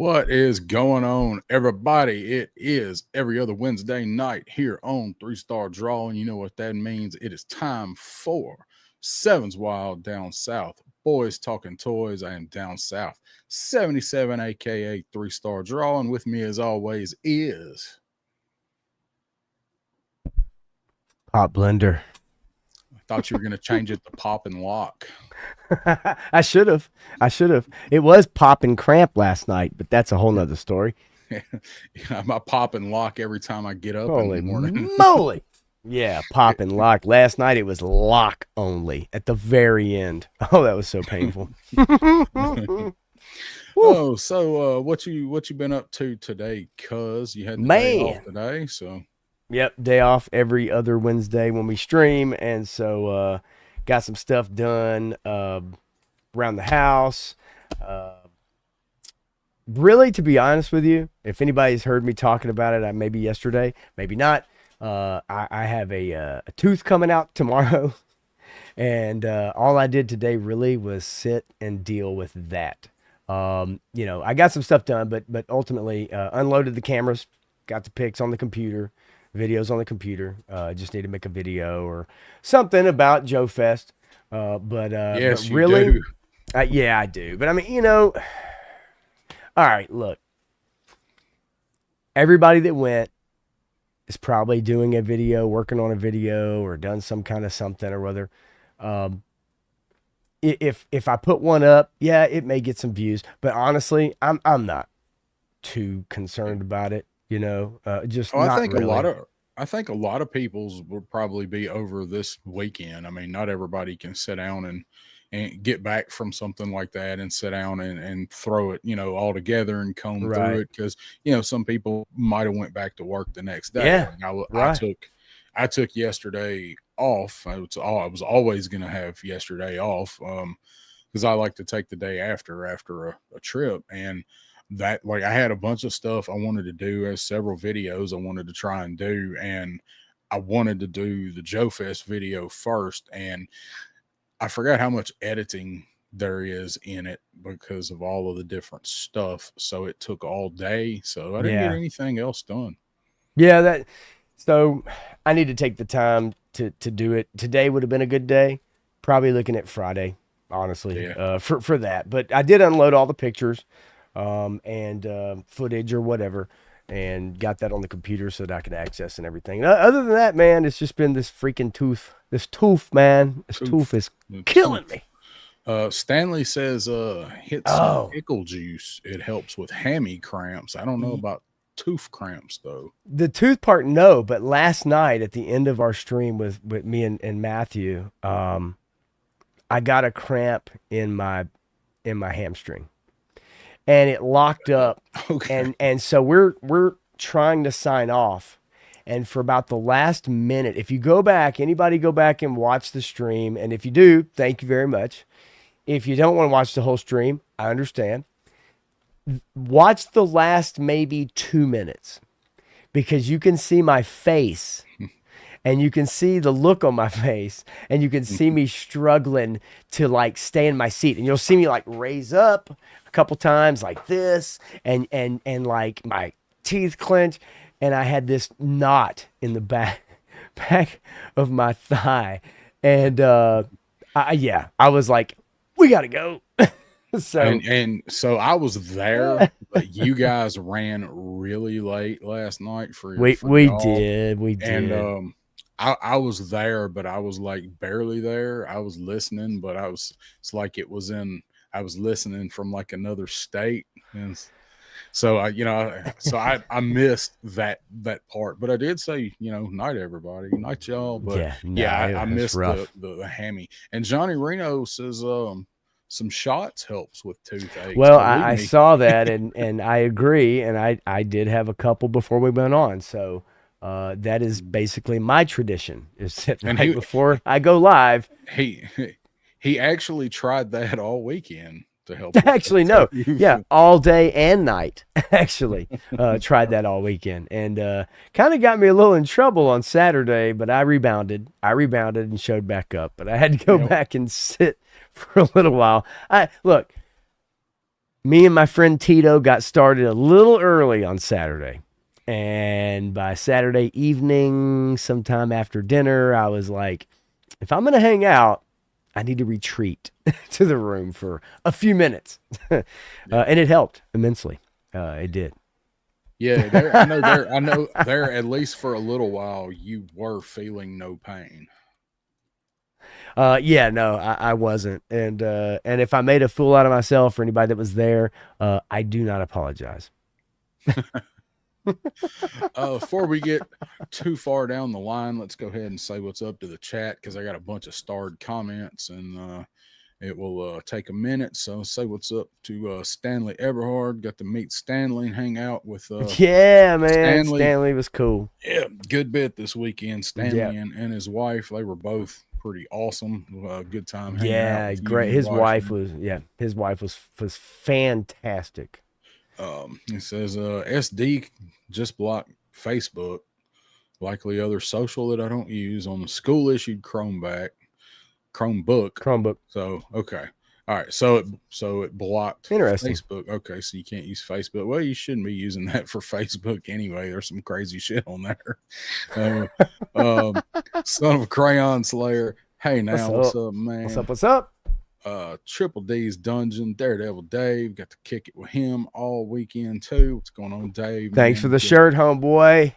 What is going on, everybody? It is every other Wednesday night here on 3 Star Draw, and you know what that means. It is time for 7's Wild Down South. Boys Talking Toys. I am Down South 77, aka 3 Star Draw, and with me as always is Pop blender. I thought you were gonna change it to Pop and Lock. I should have. It was pop and cramp last night, but that's a whole nother story. Yeah, I pop and lock every time I get up in Holy the morning. moly. Yeah, pop and lock. Last night it was lock only at the very end. Oh, that was so painful. Oh, so what you been up to today? Cuz you had the day off Man. today, so Yep, day off every other Wednesday when we stream, and so got some stuff done around the house. Uh, really, to be honest with you, if anybody's heard me talking about it, maybe yesterday, maybe not. I have a tooth coming out tomorrow, and all I did today really was sit and deal with that. I got some stuff done, but ultimately unloaded the cameras, got the pics on the computer, videos on the computer. Just need to make a video or something about JoeFest. yes, But you really, do. yeah, I do. But I mean, all right, look, everybody that went is probably doing a video, working on a video, or done some kind of something or other. Um, if I put one up, yeah, it may get some views, but honestly, I'm not too concerned about it. Just Oh, I not think a lot really. of I think a lot of people's would probably be over this weekend. I mean, not everybody can sit down and get back from something like that and sit down and throw it, all together and comb through Right. it because some people might have went back to work the next day. Yeah. Like I Right. took yesterday off. I was always going to have yesterday off because I like to take the day after a trip. And that, like, I had a bunch of stuff I wanted to do, as several videos I wanted to try and do, and I wanted to do the Joe Fest video first, and I forgot how much editing there is in it because of all of the different stuff. So it took all day. So I didn't get Yeah. anything else done. Yeah. So I need to take the time to do it. Today would have been a good day. Probably looking at Friday, honestly, Yeah. for that. But I did unload all the pictures, and footage or whatever, and got that on the computer so that I could access and everything. Other than that, man, it's just been this freaking tooth. This tooth, man. This tooth Tooth. is The killing tooth. me. Stanley says, hit some Oh, pickle juice. It helps with hammy cramps. I don't know y- about tooth cramps though. the tooth part, no. But last night at the end of our stream with me and Matthew, I got a cramp in my hamstring, and it locked up, Okay. and so we're trying to sign off, and for about the last minute, if you go back, anybody go back and watch the stream, and if you do, thank you very much. If you don't want to watch the whole stream, I understand. Watch the last maybe 2 minutes, because you can see my face, and you can see the look on my face, and you can see me struggling to like stay in my seat, and you'll see me like raise up a couple times like this, and like my teeth clench, and I had this knot in the back of my thigh, and yeah, I was like, we gotta go. So And so I was there, but you guys ran really late last night we for we y'all. did we And did. I was there, but I was like barely there. I was listening, but it's like I was listening from like another state. And so I missed that part, but I did say, night everybody, night y'all. But Yeah, no, yeah, I it was missed rough. the hammy. And Johnny Reno says some shots helps with toothaches. Well, Believe I me. saw that, and I agree, and I did have a couple before we went on. So that is basically my tradition, is that And right before I go live. he he actually tried that all weekend to help with Actually, the no, tooth. yeah, all day and night. Actually, tried that all weekend, and kind of got me a little in trouble on Saturday, but I rebounded. And showed back up, but I had to go You know, back and sit for a little while. I look. Me and my friend Tito got started a little early on Saturday. And by Saturday evening, sometime after dinner, I was like, if I'm going to hang out, I need to retreat to the room for a few minutes. And it helped immensely. It did. Yeah, I know there, at least for a little while, you were feeling no pain. Yeah, no, I wasn't. And if I made a fool out of myself for anybody that was there, I do not apologize. Before we get too far down the line, let's go ahead and say what's up to the chat, because I got a bunch of starred comments, and it will take a minute. So say what's up to Stanley Eberhard. Got to meet Stanley and hang out with yeah, man. Stanley was cool. Yeah, good bit this weekend. Stanley and his wife, they were both pretty awesome. Good time hanging out with great. His wife was fantastic. He says SD just blocked Facebook, likely other social that I don't use, on the school issued Chromebook. So okay, all right. So it blocked Facebook. Okay, so you can't use Facebook. Well, you shouldn't be using that for Facebook anyway. There's some crazy shit on there. Son of a Crayon Slayer. Hey now, what's up, man? What's up? Triple D's Dungeon, Daredevil Dave, got to kick it with him all weekend too. What's going on, Dave? Thanks for the shirt, homeboy.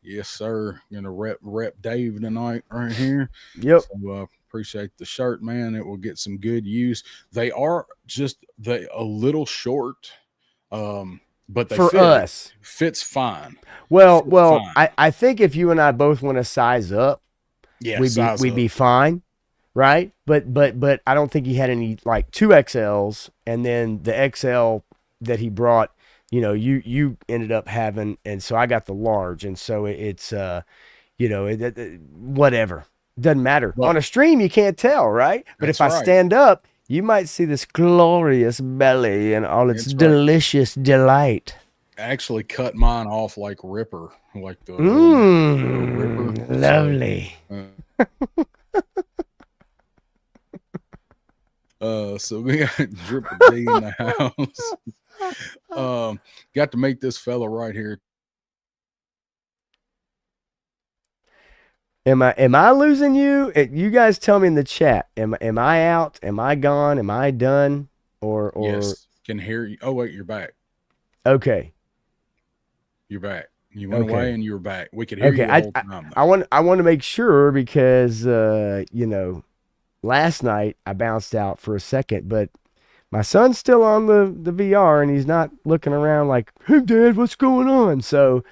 Yes, sir. Gonna rep Dave tonight right here. Yep. So, appreciate the shirt, man. It will get some good use. They are just a little short, but they fits fine. Well, fine. I think if you and I both want to size up, we'd be fine. Right. But I don't think he had any like 2XLs, and then the XL that he brought, you ended up having. And so I got the large. And so it's, whatever. Doesn't matter. Well, on a stream, you can't tell. Right. But if I stand up, you might see this glorious belly and all its delicious delight. I actually cut mine off like Ripper, like the Ripper. Lovely. So we got Triple D in the house. Got to meet this fella right here. Am I losing you? You guys tell me in the chat. Am I out? Am I gone? Am I done? Or yes, can hear you. Oh wait, you're back. Okay. You're back. You went away and you were back. We could hear you the whole time. I want to make sure because last night I bounced out for a second, but my son's still on the VR and he's not looking around like, "Hey Dad, what's going on?" So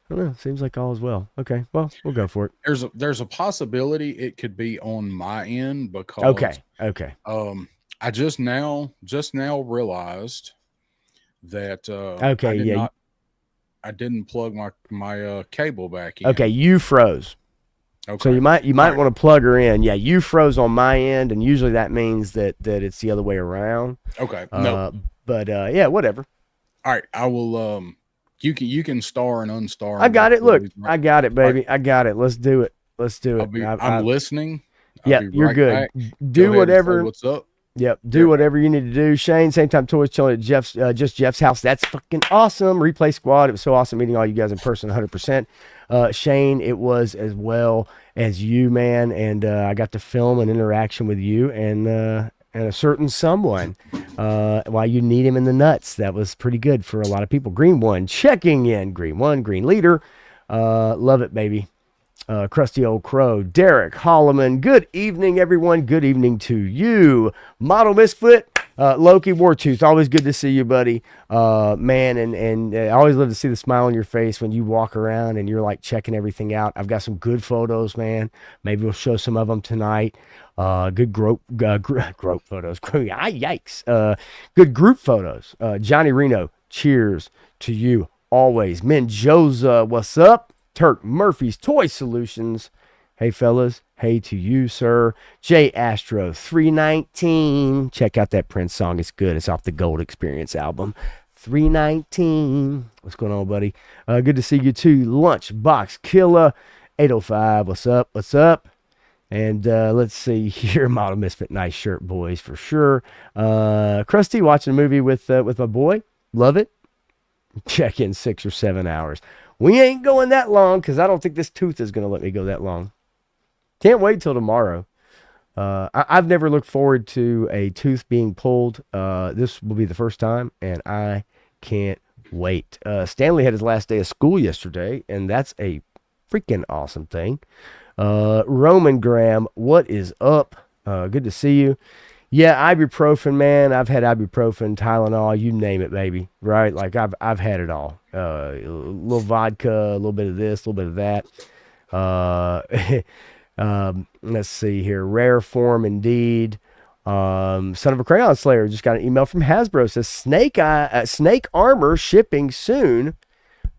I don't know. Seems like all is well. Okay, well, we'll go for it. There's a possibility it could be on my end because okay. I just now realized that I didn't plug my cable back in. Okay, you froze. Okay. So you might want to plug her in. Yeah, you froze on my end, and usually that means that it's the other way around. Okay. No. But yeah, whatever. All right, I will. You can star and unstar. I got it. Look, I got it, baby. Right. I got it. Let's do it. I'm listening. Yeah, you're good. Back. Do whatever. What's up? Yep. Do whatever you need to do. Shane, same time toys chilling at Jeff's house. That's fucking awesome. Replay squad. It was so awesome meeting all you guys in person 100%. Shane, it was as well as you, man. And I got to film an interaction with you and a certain someone while you need him in the nuts. That was pretty good for a lot of people. Green one checking in. Green one, green leader. Love it, baby. Crusty Old Crow, Derek Holloman. Good evening, everyone. Good evening to you. Model Misfit, Loki Wartooth. Always good to see you, buddy. Man, and I always love to see the smile on your face when you walk around and you're like checking everything out. I've got some good photos, man. Maybe we'll show some of them tonight. Good group photos. Yikes. Good group photos. Johnny Reno, cheers to you always. Menjoza, what's up? Turk Murphy's Toy Solutions. Hey, fellas. Hey to you, sir. J Astro 319. Check out that Prince song. It's good. It's off the Gold Experience album. 319. What's going on, buddy? Good to see you, too. Lunchbox Killer 805. What's up? What's up? And let's see here, Model Misfit, nice shirt, boys, for sure. Krusty, watching a movie with my boy, love it. Check in 6 or 7 hours. We ain't going that long because I don't think this tooth is going to let me go that long. Can't wait till tomorrow. I've never looked forward to a tooth being pulled. This will be the first time, and I can't wait. Stanley had his last day of school yesterday, and that's a freaking awesome thing. Roman Graham, what is up? Good to see you. Yeah, ibuprofen, man. I've had ibuprofen, Tylenol, you name it, baby. Right? Like I've had it all. A little vodka, a little bit of this, a little bit of that. Let's see here. Rare form indeed. Son of a Crayon Slayer just got an email from Hasbro. Says snake armor shipping soon.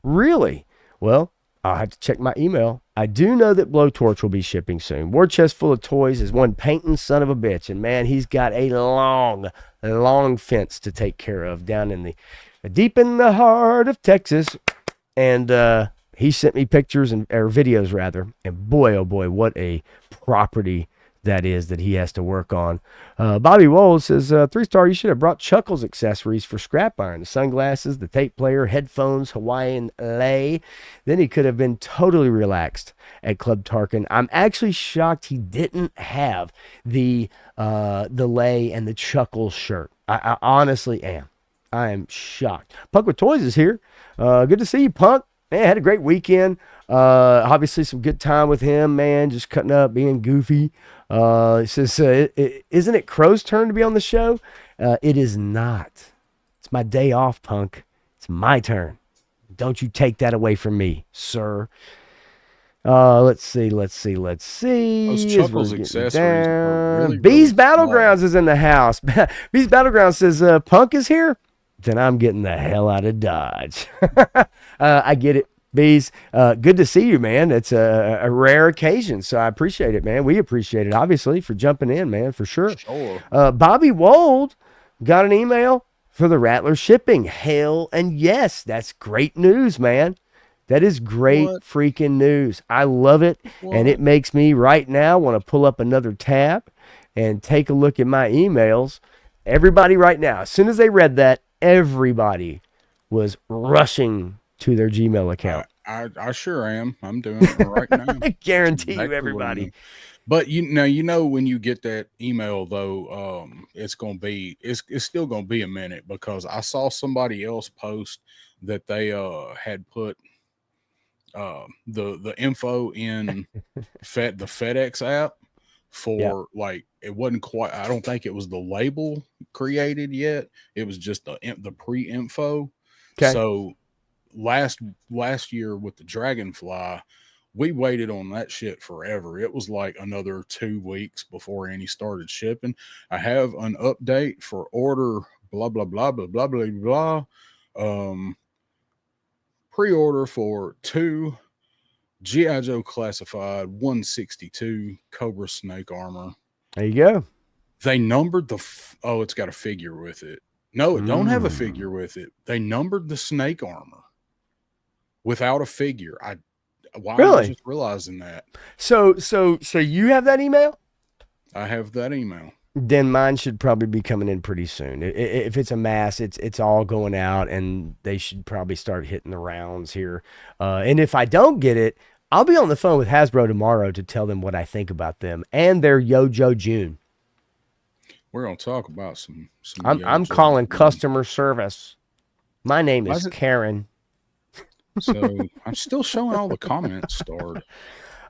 Really? Well, I'll have to check my email. I do know that Blowtorch will be shipping soon. War Chest Full of Toys is one painting son of a bitch. And man, he's got a long fence to take care of down in the deep in the heart of Texas. And he sent me pictures or videos rather. And boy, oh boy, what a property that is that he has to work on. Bobby Wold says, 3-star, you should have brought Chuckles accessories for scrap iron. The sunglasses, the tape player, headphones, Hawaiian lei. Then he could have been totally relaxed at Club Talkin. I'm actually shocked he didn't have the lei and the Chuckles shirt. I honestly am. I am shocked. Punk with Toys is here. Good to see you, Punk. Man, had a great weekend. Obviously some good time with him, man. Just cutting up, being goofy. He says, isn't it Crow's turn to be on the show? It is not. It's my day off, Punk. It's my turn. Don't you take that away from me, sir. Let's see. Those Chuckles accessories are really, Bees really Battlegrounds small. is in the house. Bees Battlegrounds says, Punk is here? Then I'm getting the hell out of Dodge. I get it. Bees, good to see you, man. It's a rare occasion, so I appreciate it, man. We appreciate it, obviously, for jumping in, man, for sure. Bobby Wold got an email for the Rattler shipping. Hell and yes, that's great news, man. That is great freaking news. I love it, and it makes me right now want to pull up another tab and take a look at my emails. Everybody right now, as soon as they read that, everybody was rushing to their Gmail account. I sure am. I'm doing it right now. I guarantee you, everybody. But you know when you get that email though, it's still gonna be a minute because I saw somebody else post that they had put the info in the FedEx app for like it wasn't quite. I don't think it was the label created yet. It was just the pre-info. Okay. So last year with the Dragonfly, we waited on that shit forever. It was like another 2 weeks before any started shipping. I have an update for order blah blah blah blah blah blah blah. Pre-order for 2 G.I. Joe classified 162 Cobra Snake armor. There you go. They numbered it's got a figure with it. No, it don't have a figure with it. They numbered the snake armor without a figure. Why am I just realizing that? So you have that email? I have that email. Then mine should probably be coming in pretty soon. If it's a mass, it's all going out, and they should probably start hitting the rounds here. And if I don't get it, I'll be on the phone with Hasbro tomorrow to tell them what I think about them and their Yojo June. We're gonna talk about some I'm calling customer service. My name is Karen. So I'm still showing all the comments starred.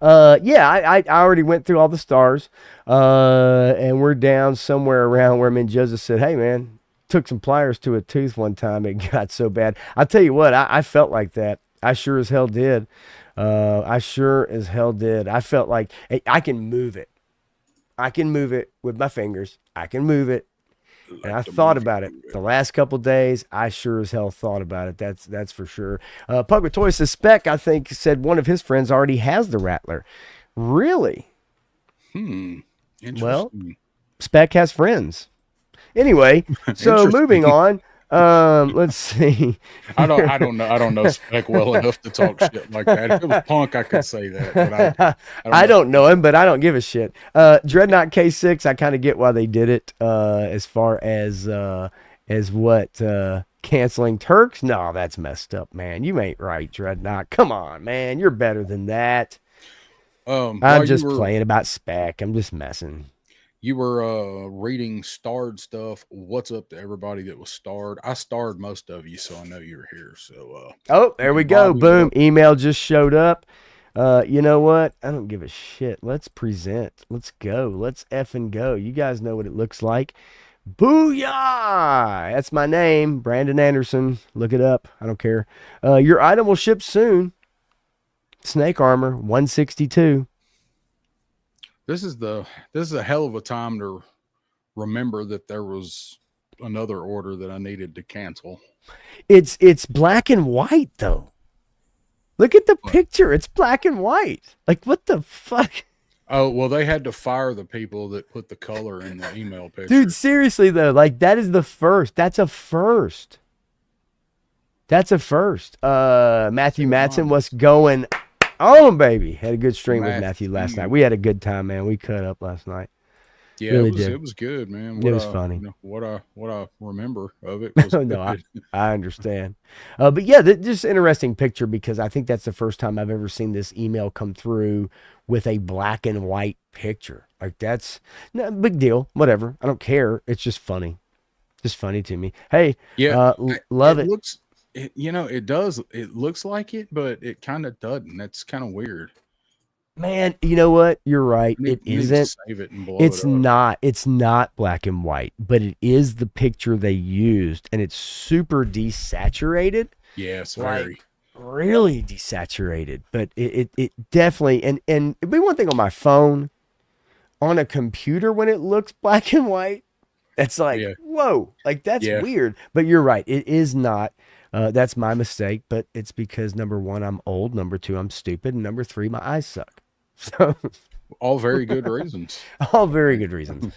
Yeah, I already went through all the stars, and we're down somewhere around where me and Joseph said, hey man, took some pliers to a tooth one time. It got so bad. I'll tell you what, I felt like that. I sure as hell did. I felt like I can move it. I can move it with my fingers. I can move it. And I thought about it the last couple of days. I sure as hell thought about it. That's for sure. Pug with Toys Spec, I think, said one of his friends already has the Rattler. Really? Interesting. Well, Spec has friends. Anyway, so moving on. Let's see. I don't know Spec well enough to talk shit like that. If it was Punk, I could say that, but I don't I know. don't know him, but I don't give a shit. Dreadnought K6, I kind of get why they did it. As far as what canceling Turks, no, that's messed up, man. You ain't right, Dreadnought. Come on, man, you're better than that. I'm just playing about Spec. I'm just messing. You were reading starred stuff. What's up to everybody that was starred? I starred most of you, so I know you were here. So oh, there we go. Boom. Email just showed up. You know what? I don't give a shit. Let's present. Let's go. Let's effing go. You guys know what it looks like. Booyah! That's my name, Brandon Anderson. Look it up. I don't care. Your item will ship soon. Snake armor, 162. This is a hell of a time to remember that there was another order that I needed to cancel. It's black and white though. Look at the picture. It's black and white. Like what the fuck? Oh, well, they had to fire the people that put the color in the email picture. Dude, seriously though, like that is the first. That's a first. That's a first. Matthew Matson was going on, baby. Had a good stream with Matthew last night. We had a good time, man. We cut up last night. Yeah, really it was good, man. It was funny. You know, what I remember of it was no, I understand. But yeah, just interesting picture because I think that's the first time I've ever seen this email come through with a black and white picture. Like that's no big deal. Whatever. I don't care. It's just funny. Just funny to me. Hey, yeah, love it. It does. It looks like it, but it kind of doesn't. That's kind of weird. Man, you know what? You're right. It isn't. Save it and blow it's it up. not. It's not black and white, but it is the picture they used, and it's super desaturated. Yeah, it's very really desaturated. But it definitely and it'd be one thing on my phone, on a computer when it looks black and white. That's like whoa, like that's weird. But you're right. It is not. That's my mistake, but it's because number one, I'm old. Number two, I'm stupid. And number three, my eyes suck. So all very good reasons. All very good reasons.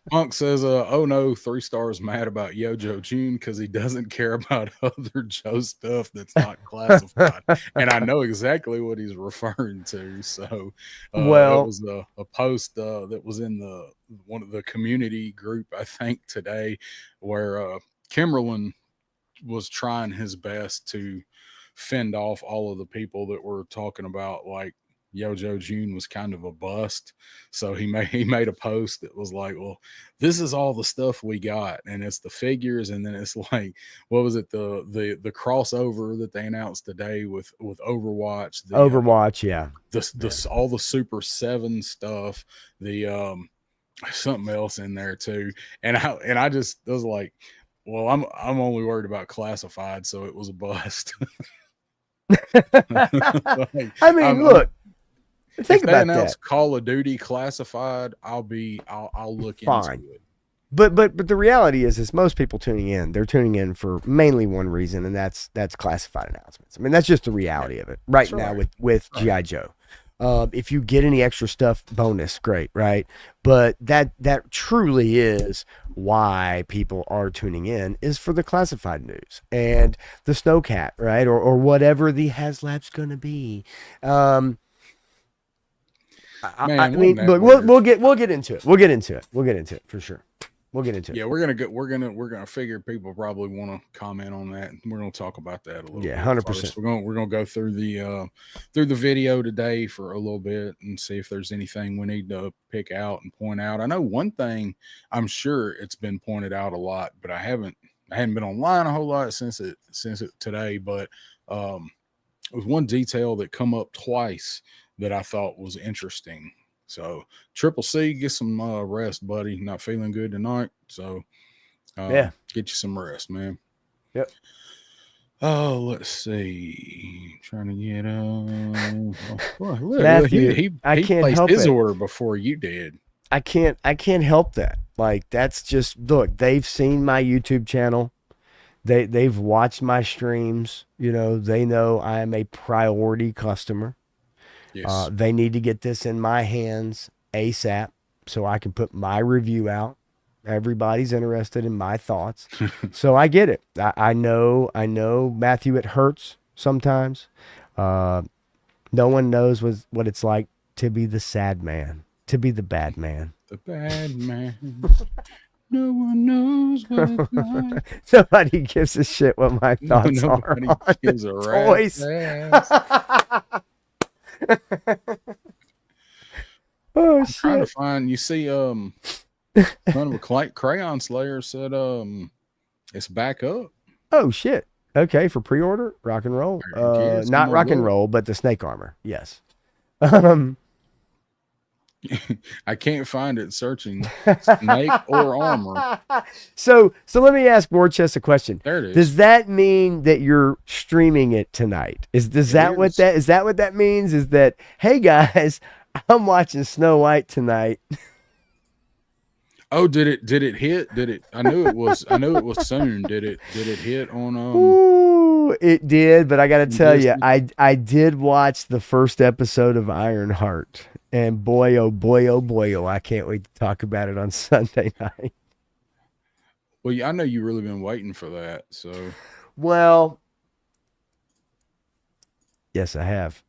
Punk says, oh no, 3 stars mad about Joe June because he doesn't care about other Joe stuff that's not classified. And I know exactly what he's referring to. So well, it was a post that was in one of the community group, I think, today, where Kimberlin was trying his best to fend off all of the people that were talking about like Joe June was kind of a bust. So he made a post that was like, well, this is all the stuff we got, and it's the figures, and then it's like, what was it, the crossover that they announced today with Overwatch, the all the Super 7 stuff, the something else in there too, and I just was like, well, I'm only worried about classified, so it was a bust. I mean, look, think about that. Call of Duty classified, I'll look into it. But the reality is most people tuning in, they're tuning in for mainly one reason, and that's classified announcements. I mean, that's just the reality of it right now with G.I. Joe. If you get any extra stuff, bonus, great, right? But that truly is why people are tuning in, is for the classified news and the Snowcat, right? Or whatever the HasLab's going to be. I mean, look, we'll get into it. We'll get into it for sure. We'll get into it. Yeah, we're gonna figure people probably want to comment on that. We're gonna talk about that a little. Yeah, 100%. We're gonna go through the video today for a little bit and see if there's anything we need to pick out and point out. I know one thing. I'm sure it's been pointed out a lot, but I hadn't been online a whole lot since it today. But it was one detail that come up twice that I thought was interesting. So Triple C, get some rest, buddy. Not feeling good tonight. So get you some rest, man. Yep. Oh, let's see. Trying to get Matthew, he can't placed help his it. order before you did. I can't help that. Like, that's just, look, they've seen my YouTube channel. They've watched my streams. You know, they know I am a priority customer. Yes. They need to get this in my hands ASAP so I can put my review out. Everybody's interested in my thoughts. So I get it. I know, Matthew, it hurts sometimes. No one knows what it's like to be the sad man, to be the bad man. The bad man. No one knows what it's like. Nobody gives a shit what my thoughts are Nobody on gives a toys. rat's ass. Oh I'm trying to shit! find. You see, Son of a Crayon Slayer said, it's back up. Oh shit! Okay, for pre-order, rock and roll. I guess. Not rock and roll, but the snake armor. Yes. Um, I can't find it searching snake or armor. So let me ask Warchest a question. There it is. Does that mean that you're streaming it tonight? Is that what that means? Is that, hey guys, I'm watching Snow White tonight. Oh, did it hit? Did it? I knew it was soon. Did it hit on Ooh, it did, but I got to tell you, I did watch the first episode of Ironheart, and boy, oh boy, oh boy, oh, I can't wait to talk about it on Sunday night. Well, yeah, I know you've really been waiting for that, so. Well, yes, I have.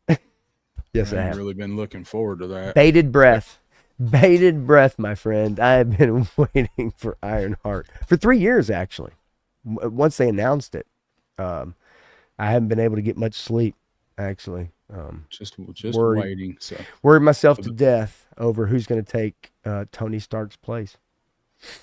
Yes, I have really been looking forward to that. Bated breath, my friend. I have been waiting for Ironheart for 3 years, actually. Once they announced it, I haven't been able to get much sleep, actually. Just waiting. So worried myself to death over who's going to take Tony Stark's place.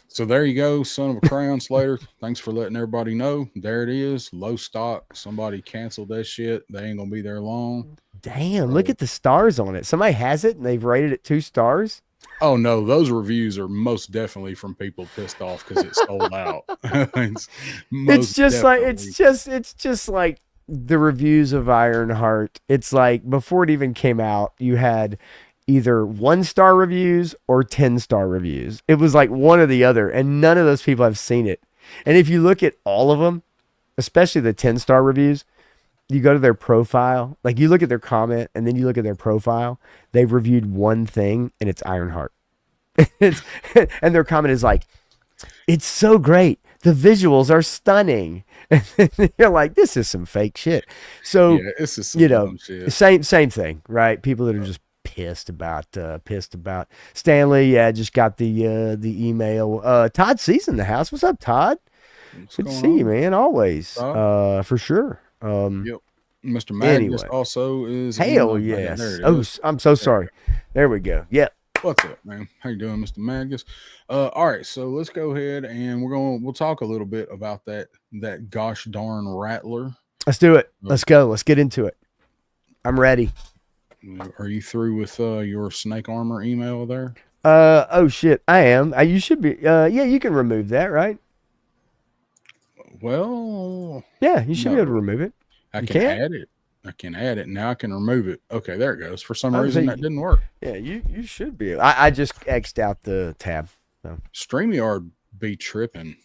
So there you go, Son of a Crayon Slayer. Thanks for letting everybody know. There it is, low stock. Somebody canceled that shit. They ain't gonna be there long. Damn, look at the stars on it. Somebody has it and they've rated it 2 stars. Oh no, those reviews are most definitely from people pissed off because it sold out. It's just like the reviews of Ironheart. It's like before it even came out, you had either 1-star reviews or 10-star reviews. It was like one or the other, and none of those people have seen it. And if you look at all of them, especially the 10-star reviews, you go to their profile, like you look at their comment and then you look at their profile, they've reviewed one thing and it's Ironheart. And their comment is like, it's so great. The visuals are stunning. And you're like, this is some fake shit. So, yeah, this is some shit. Same thing, right? People that are just pissed about Stanley. Yeah, just got the email. Todd C's in the house. What's up, Todd? Good to see you, man. Always. For sure. Yep. Mr. Magnus also is. Hell yes. Oh, I'm so sorry. There we go. Yep. What's up, man? How you doing, Mr. Magnus? All right, so let's go ahead and we'll talk a little bit about that gosh darn Rattler. Let's do it. Let's go. Let's get into it. I'm ready. Are you through with your snake armor email there? Oh shit, I am. You should be. Yeah, you can remove that, right? Well, yeah, you should be able to remove it. I can add it. I can add it. Now I can remove it. Okay, there it goes. For some reason that didn't work. Yeah, you should be. I just X'd out the tab. So. StreamYard be tripping.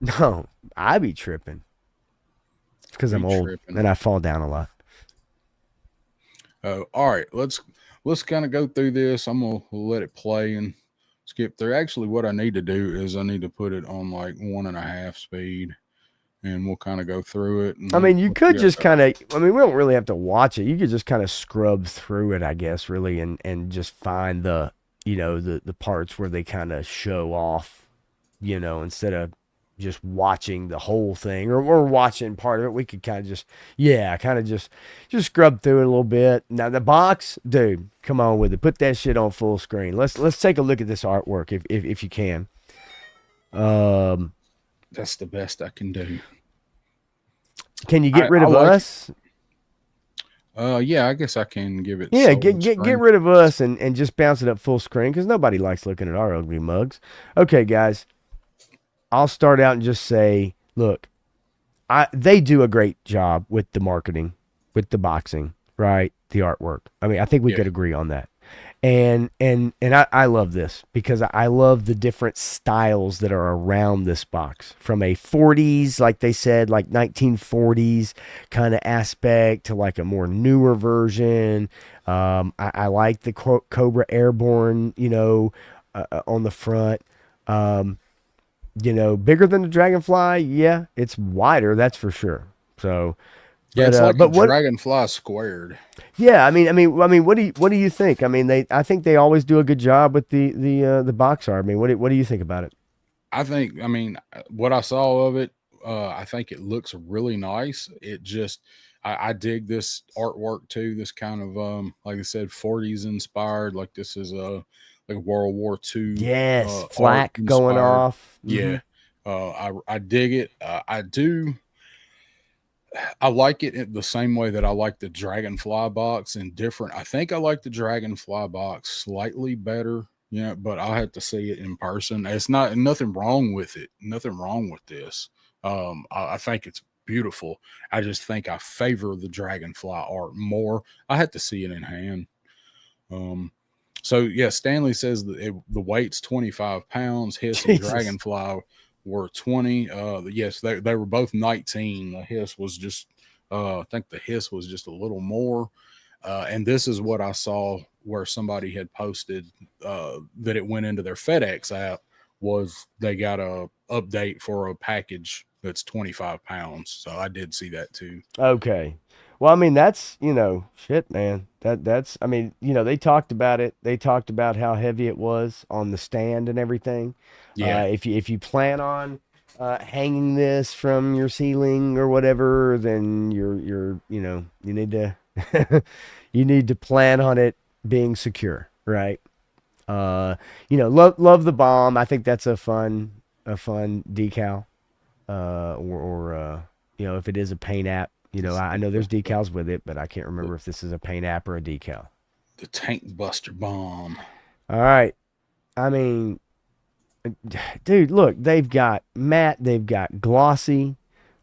No, I be tripping. It's because I'm old and I fall down a lot. All right, let's kind of go through this. I'm gonna let it play and skip through. Actually, what I need to do is I need to put it on like 1.5 speed. And we'll kind of go through it. I mean, you could just kind of, we don't really have to watch it. You could just kind of scrub through it, I guess, really, and just find the parts where they kind of show off, instead of just watching the whole thing or watching part of it. We could kind of just scrub through it a little bit. Now, the box, dude, come on with it. Put that shit on full screen. Let's take a look at this artwork if you can. That's the best I can do. Can you get rid of us? Yeah, I guess I can give it. Yeah, get rid of us and just bounce it up full screen because nobody likes looking at our ugly mugs. Okay, guys, I'll start out and just say, look, they do a great job with the marketing, with the boxing, right? The artwork. I mean, I think we could agree on that. And I love this because I love the different styles that are around this box, from a 40s, like they said, like 1940s kind of aspect to like a more newer version. I like the Cobra Airborne, on the front. bigger than the Dragonfly. Yeah, it's wider, that's for sure. So, Yeah, it's like a but what? dragonfly squared. Yeah, I mean, what do you think? I mean, I think they always do a good job with the box art. I mean, what do you think about it? I mean, what I saw of it, I think it looks really nice. It just, I dig this artwork too. This kind of, like I said, 40s inspired. Like this is like World War II Yes, art flak going inspired. off. Yeah, I dig it. I do. I like it in the same way that I like the Dragonfly box and different. I think I like the Dragonfly box slightly better, but I'll have to see it in person. It's not nothing wrong with it. Nothing wrong with this. I think it's beautiful. I just think I favor the Dragonfly art more. I had to see it in hand. Um, so yeah, Stanley says that the weight's 25 pounds. Hiss and Jesus. Dragonfly were 20. Yes, they were both 19. The Hiss was just, I think the Hiss was just a little more. And this is what I saw where somebody had posted that it went into their FedEx app was they got a update for a package that's 25 pounds. So I did see that too. Okay. Well, I mean, that's, shit, man. That's I mean, they talked about it. They talked about how heavy it was on the stand and everything. Yeah. If you plan on hanging this from your ceiling or whatever, then you need to you need to plan on it being secure, right? Love the bomb. I think that's a fun decal. Or if it is a paint app, I know there's decals with it, but I can't The, remember if this is a paint app or a decal. the Tank Buster bomb. All right. I mean, dude, look, they've got matte, they've got glossy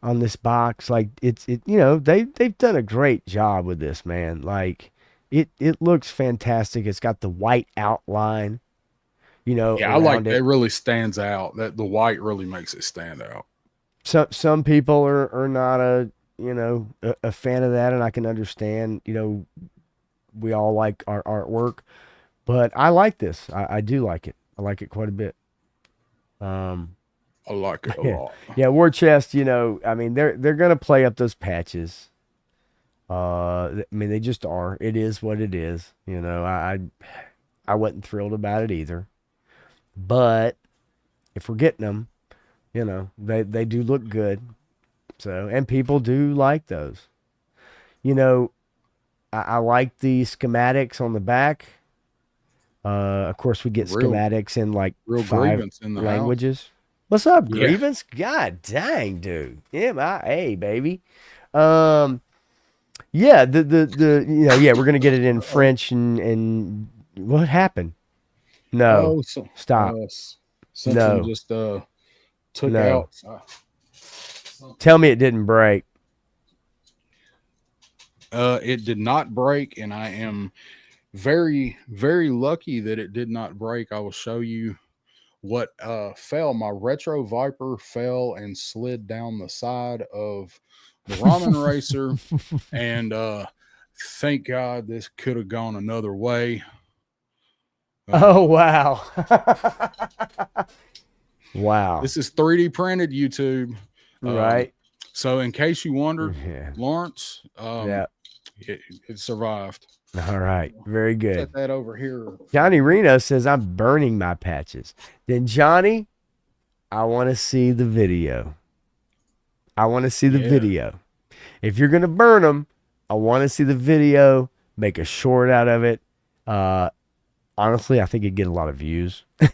on this box. Like they've done a great job with this, man. Like it looks fantastic. It's got the white outline, Yeah, I like around it. that. Really stands out. That the white really makes it stand out. Some people are not a fan of that, and I can understand. We all like our artwork, but I like this. I do like it. I like it quite a bit. Um, I like it a yeah, lot. yeah. War chest. I mean, they're gonna play up those patches. I mean, they just are. It is what it is. I wasn't thrilled about it either. But if we're getting them, they do look good. So, and people do like those. You know, I like the schematics on the back. Of course, we get Real, schematics in like real 5 grievance in the house. languages. What's up, Yeah. Grievance? God dang, dude. MIA, baby. Um, yeah, yeah, we're gonna get it in Uh-oh. French and what happened? No, Oh, so stop. something No, just took no. out something. Tell me it didn't break. It did not break, and I am very, very lucky that it did not break. I will show you what fell. My retro Viper fell and slid down the side of the ramen racer, and thank God this could have gone another way. Oh Uh, wow. Wow. this is 3D printed YouTube. Um, Right. so in case you wondered, Yeah. Lawrence, Yeah. it survived. All right. Very good. Set that over here. Johnny Reno says I'm burning my patches. Then Johnny, I want to see the video. I want to see the Yeah. video. If you're gonna burn them, I want to see the video. Make a short out of it. Uh, Honestly, I think it'd get a lot of views. I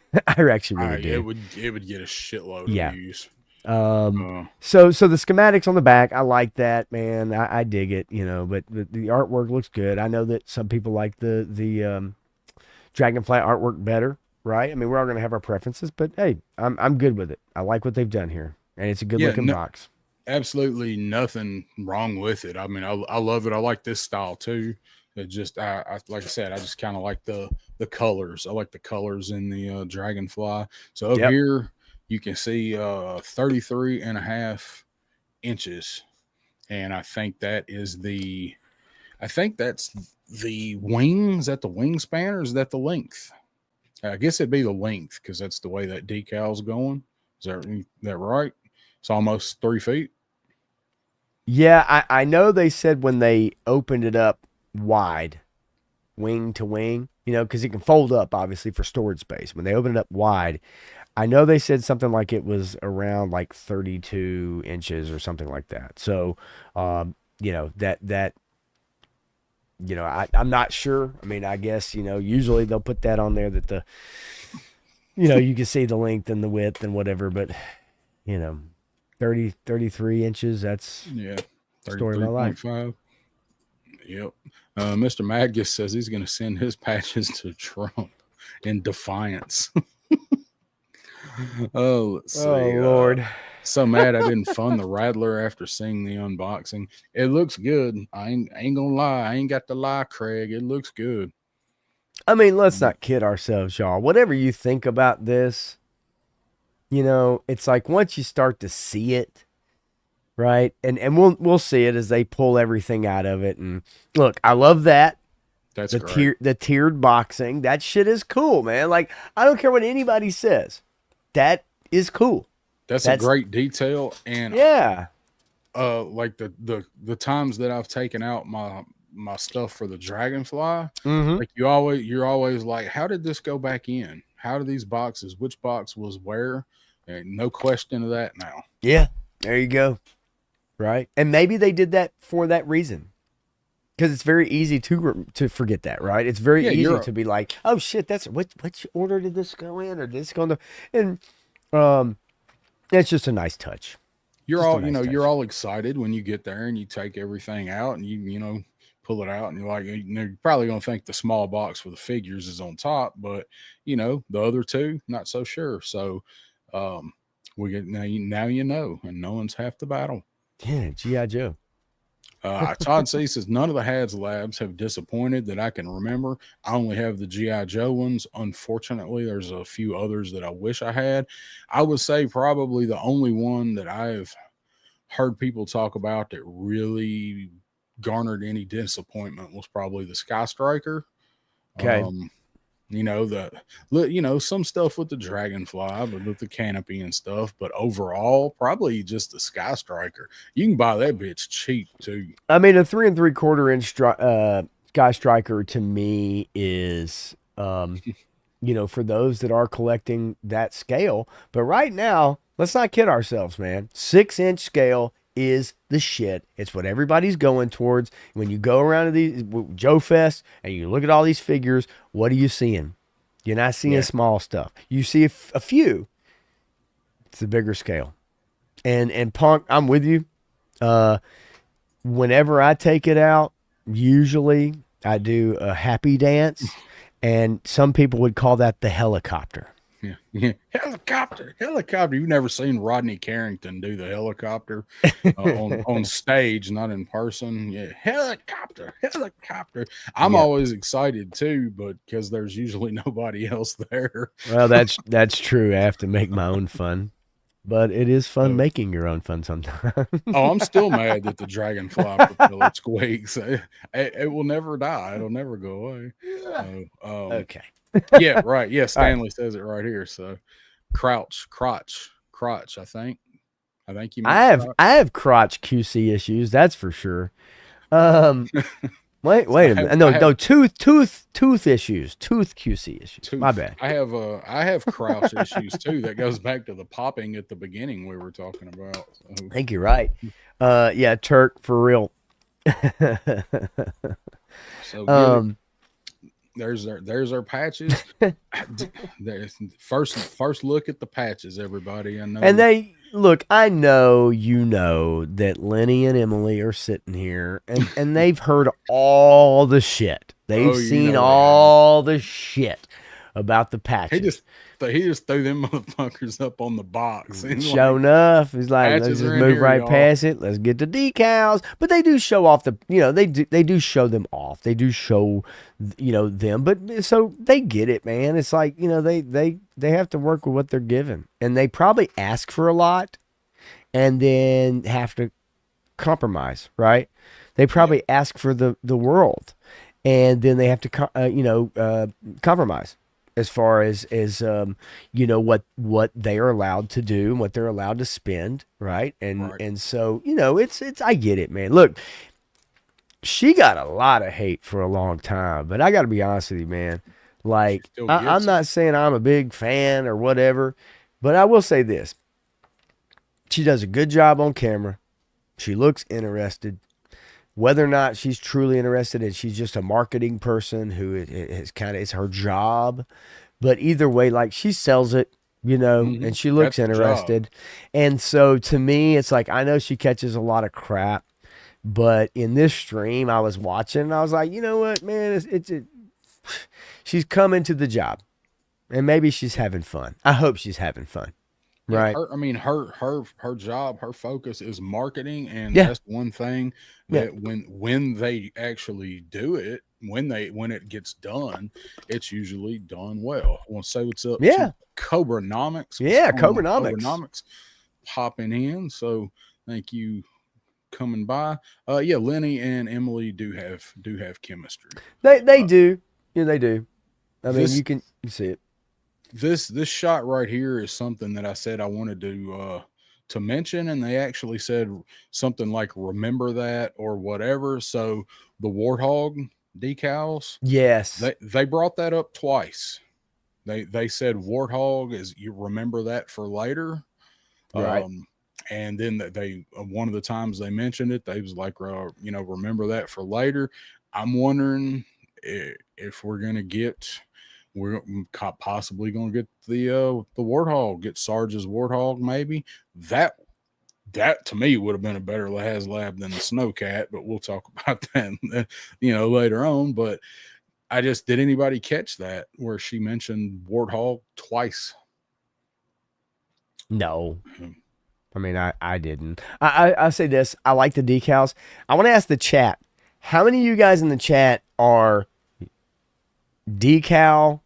actually really It do. would get a shitload of Yeah. views. Um, Uh, so the schematics on the back, I like that, man. I dig it, but the artwork looks good. I know that some people like the Dragonfly artwork better, right? I mean, we're all gonna have our preferences, but hey, I'm good with it. I like what they've done here, and it's a good yeah, looking box. absolutely nothing wrong with it. I mean, I love it. I like this style too. It just, like I said, I just kind of like the colors. I like the colors in the Dragonfly. So up Yep. here, you can see 33 and a half inches. And I think that's the wing. Is that the wingspan or is that the length? I guess it'd be the length because that's the way that decal's going. Is that right? It's almost 3 feet. Yeah, I know they said when they opened it up wide, wing to wing, because it can fold up obviously for storage space. When they opened it up wide, I know they said something like it was around like 32 inches or something like that. So, I'm not sure. I mean, I guess, usually they'll put that on there that you can see the length and the width and whatever, but, 33 inches, that's story of my life. 33.5. Yep. Mr. Magus says he's going to send his patches to Trump in defiance. Let's see. Oh, Lord. So mad I didn't fund the Rattler after seeing the unboxing. It looks good. I ain't gonna lie. I ain't got to lie, Craig. It looks good. I mean, let's not kid ourselves, y'all. Whatever you think about this, it's like once you start to see it, right? And we'll see it as they pull everything out of it. And look, I love that. That's great. The tiered boxing. That shit is cool, man. Like, I don't care what anybody says. That is cool. That's a great detail. And yeah. Like the times that I've taken out my stuff for the Dragonfly, like you're always like, how did this go back in? How do these boxes, which box was where? And no question of that now. Yeah, there you go. Right. And maybe they did that for that reason. Because it's very easy to forget that, right? It's very easy to be like, oh shit, that's which order did this go in, or did this go in and it's just a nice touch. You're all excited when you get there and you take everything out and you pull it out and you're like, you're probably gonna think the small box with the figures is on top, but the other two, not so sure. So we get now and no one's half the battle. Yeah, G.I. Joe. Todd C says none of the HasLabs have disappointed that I can remember. I only have the G.I. Joe ones. Unfortunately, there's a few others that I wish I had. I would say probably the only one that I've heard people talk about that really garnered any disappointment was probably the Sky Striker. Okay. Some stuff with the Dragonfly, but with the canopy and stuff. But overall, probably just the Sky Striker. You can buy that bitch cheap too. I mean, a 3 3/4 inch Sky Striker to me is, for those that are collecting that scale. But right now, let's not kid ourselves, man. 6-inch scale is the shit. It's what everybody's going towards. When you go around to these JoeFest and you look at all these figures, what are you seeing? You're not seeing small stuff. You see a few. It's the bigger scale. And Punk, I'm with you. Whenever I take it out, usually I do a happy dance, and some people would call that the helicopter. Yeah. Helicopter. You've never seen Rodney Carrington do the helicopter on stage, not in person. Yeah, helicopter. I'm always excited too, but because there's usually nobody else there. Well, that's true. I have to make my own fun, but it is fun making your own fun sometimes. I'm still mad that the Dragonfly propeller squeaks. It will never die. It'll never go away. Okay. Yeah, right. Yeah, Stanley says it right here. So crotch. I think you. I have crotch QC issues. That's for sure. Wait a minute. No, tooth issues. Tooth QC issues. My bad. I have crouch issues too. That goes back to the popping at the beginning we were talking about. So. I think you're right. Yeah, Turk for real. So there's our patches. There's first look at the patches, everybody. I know. And I know that Lenny and Emily are sitting here and they've heard all the shit. They've seen all the shit about the patches. He just threw them motherfuckers up on the box. Sure enough, he's like, let's just move right past it. Let's get the decals. But they do show off they do show them off. They do show, them. But so they get it, man. It's like, they have to work with what they're given. And they probably ask for a lot and then have to compromise, right? They probably ask for the world and then they have to, compromise. as far as you know what they are allowed to do and what they're allowed to spend, right? And Right. and so you know it's I get it, man. Look, she got a lot of hate for a long time, but I got to be honest with you, man. She Like still I'm gets it. not saying I'm a big fan or whatever, but I will say this: she does a good job on camera. She looks interested. Whether or not she's truly interested and she's just a marketing person who is kind of it's her job, but either way, like she sells it, you know, and she looks That's the job. interested. And so to me, it's like I know she catches a lot of crap, but in this stream, I was watching and I was like, you know what, man, she's coming to the job and maybe she's having fun. I hope she's having fun, Yeah, right? her I mean her job, her focus is marketing, and Yeah, that's one thing yeah, that when they actually do it, when it gets done, it's usually done well. I want to say what's up to yeah, Cobranomics. What's yeah. going on, Cobranomics. Cobranomics? Popping in. So thank you coming by. Yeah, Lenny and Emily do have chemistry. They Uh, do. Yeah, they do. I mean, this you see it. this shot right here is something that I said I wanted to mention, and they actually said something like "remember that" or whatever. So the warthog decals, Yes. they brought that up twice. They said warthog is, you remember that for later. Right. Um, and then they one of the times they mentioned it, they was like, remember that for later. I'm wondering if we're gonna get, we're possibly gonna get the warthog, get Sarge's warthog, maybe. That to me would have been a better Lab than the snowcat, but we'll talk about that later on. But I just, did anybody catch that where she mentioned warthog twice? No. Hmm. I mean, I didn't. I say this. I like the decals. I want to ask the chat. How many of you guys in the chat are decal?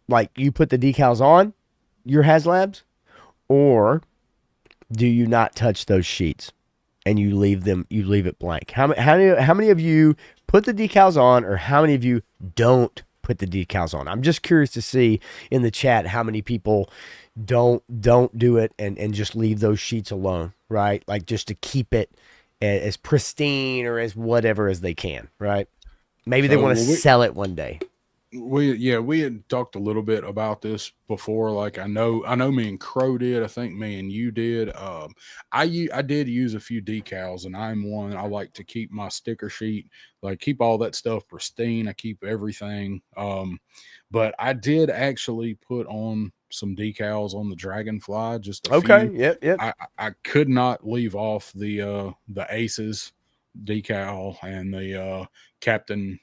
Like you put the decals on your HasLabs, or do you not touch those sheets and you leave them? You leave it blank. How many of you put the decals on, or how many of you don't put the decals on? I'm just curious to see in the chat how many people don't do it and just leave those sheets alone, right? Like just to keep it as pristine or as whatever as they can, right? Maybe they So want to well, sell it one day. we had talked a little bit about this before. Like I know me and Crow did. I think me and you did. I did use a few decals, and I'm one. I like to keep my sticker sheet, like keep all that stuff pristine. I keep everything. But I did actually put on some decals on the Dragonfly, just a Okay. few. Yep. Yep. I could not leave off the Aces decal and the Captain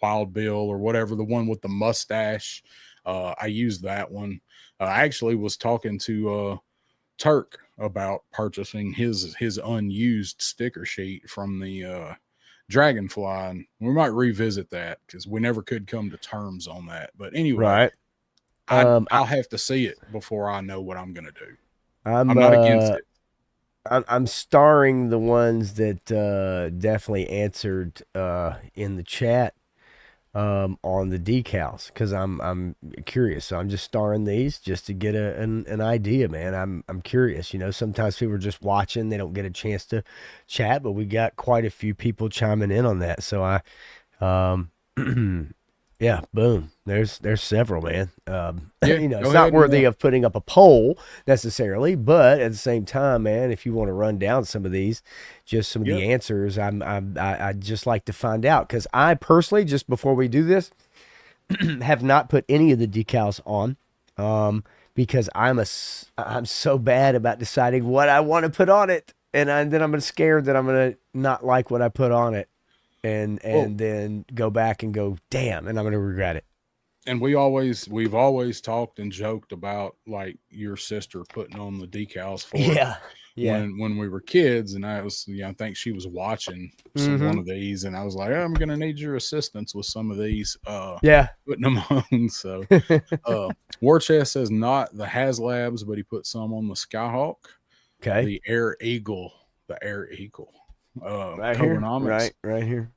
Wild Bill or whatever, the one with the mustache. I used that one. I actually was talking to Turk about purchasing his unused sticker sheet from the Dragonfly, and we might revisit that because we never could come to terms on that. But anyway, Right. I I, I'll have to see it before I know what I'm gonna do. I'm I'm not against it. I'm starring the ones that definitely answered in the chat on the decals because I'm curious. So I'm just starring these just to get an idea, man. I'm curious. You know, sometimes people are just watching; they don't get a chance to chat, but we got quite a few people chiming in on that. So um, yeah, boom. There's several, man. Yeah, You know, go it's not ahead and worthy of putting up a poll necessarily, but at the same time, man, if you want to run down some of these, just some of yeah. the answers, I just like to find out because I personally, just before we do this, have not put any of the decals on, because I'm so bad about deciding what I want to put on it, and then I'm scared that I'm gonna not like what I put on it, and Well, and then go back and go, damn, and I'm gonna regret it. and we've always talked and joked about like your sister putting on the decals for us Yeah, yeah, when we were kids, and I think she was watching one mm-hmm, of these, and I was like, I'm gonna need your assistance with some of these, yeah. putting them on. So War Chest says not the HasLabs, but he put some on the Skyhawk, Okay, the Air Eagle, right here, Cobranomics right here.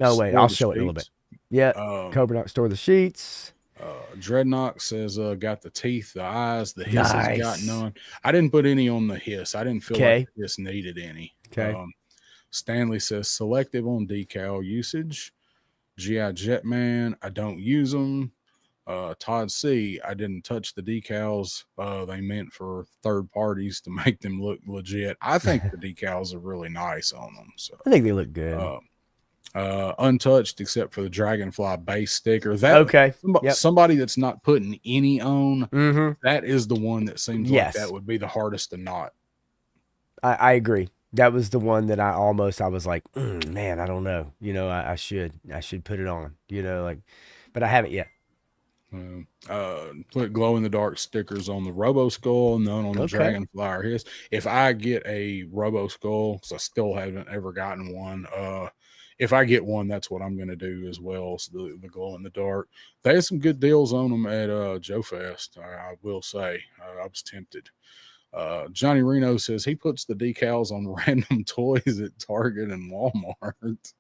Oh wait, store I'll the show it in a little bit. sheets. Yeah, Um, Cobra Knox store the sheets. Dreadnought says got the teeth, the eyes, the hiss has got Nice. none. I didn't put any on the hiss. I didn't feel like Okay. the hiss needed any. Okay. Stanley says selective on decal usage. GI Jetman, I don't use them. Todd C, I didn't touch the decals. They meant for third parties to make them look legit. I think the decals are really nice on them. So I think they look good. untouched except for the Dragonfly base sticker. That Okay. Yep. somebody that's not putting any on, Mm-hmm. that is the one that seems like that Yes. would be the hardest to knot. I agree. That was the one that I was like, man, I don't know. You know, I should put it on, you know, like, but I haven't yet. Put glow in the dark stickers on the Robo Skull, none on the Okay. Dragonfly or his. If I get a Robo Skull, because I still haven't ever gotten one, if I get one, that's what I'm going to do as well. So the glow in the dark. They had some good deals on them at JoeFest. I will say, I was tempted. Johnny Reno says he puts the decals on random toys at Target and Walmart.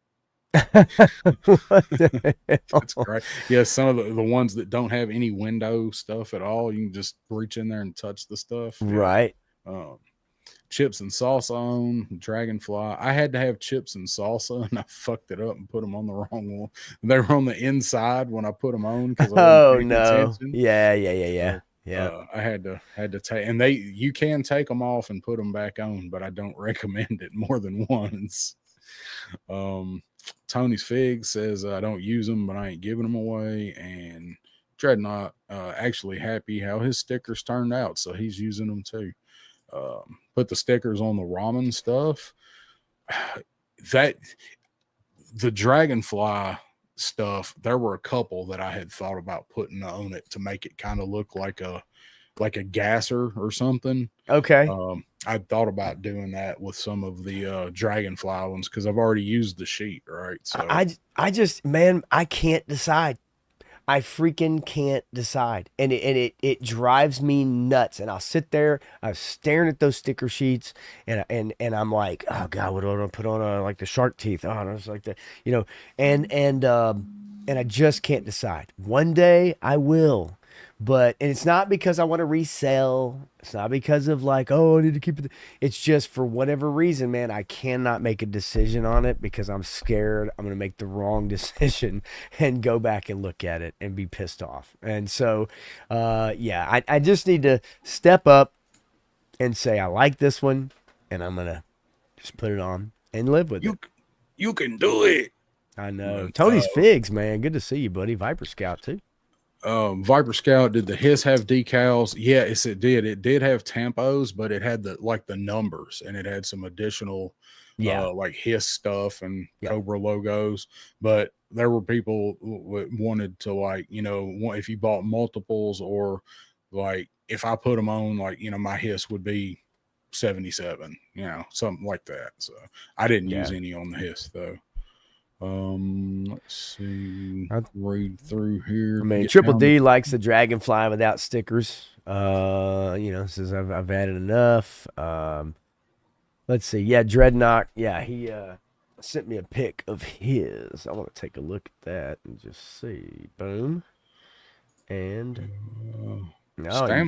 That's great. Yeah, some of the ones that don't have any window stuff at all, you can just reach in there and touch the stuff. Right. Yeah. Chips and salsa on Dragonfly. I had to have chips and salsa, and I fucked it up and put them on the wrong one. They were on the inside when I put them on because I wasn't paying attention. Yeah. I had to take, and you can take them off and put them back on, but I don't recommend it more than once. Tony's Fig says I don't use them, but I ain't giving them away. And Dreadnought actually happy how his stickers turned out, so he's using them too. Put the stickers on the ramen stuff. That the Dragonfly stuff, there were a couple that I had thought about putting on it to make it kind of look like a gasser or something. Okay. I thought about doing that with some of the Dragonfly ones because I've already used the sheet, right? So I just, man, I can't decide. I freaking can't decide. And it drives me nuts. And I'll sit there, I'm staring at those sticker sheets, and I'm like, oh God, what do I want to put on? Like the shark teeth. Oh, it's like that, you know, and I just can't decide. One day I will. But and it's not because I want to resell. It's not because of like, oh, I need to keep it. It's just for whatever reason, man, I cannot make a decision on it because I'm scared I'm going to make the wrong decision and go back and look at it and be pissed off. And so, yeah, I just need to step up and say, I like this one and I'm going to just put it on and live with it. You can do it. I know. Tony's Figs, man. Good to see you, buddy. Viper Scout, too. Viper Scout, did the his have decals? Yes, it did. It did have tampos, but it had the numbers, and it had some additional like his stuff and Cobra logos. But there were people who wanted to, like, you know, if you bought multiples, or like if I put them on, like, you know, my hiss would be 77, you know, something like that. So I didn't use any on the hiss though. Let's see. I'll read through here. I mean, Triple D likes the Dragonfly without stickers. You know, says I've added enough. Let's see. Yeah, Dreadnought. Yeah, he sent me a pic of his. I want to take a look at that and just see. Boom. And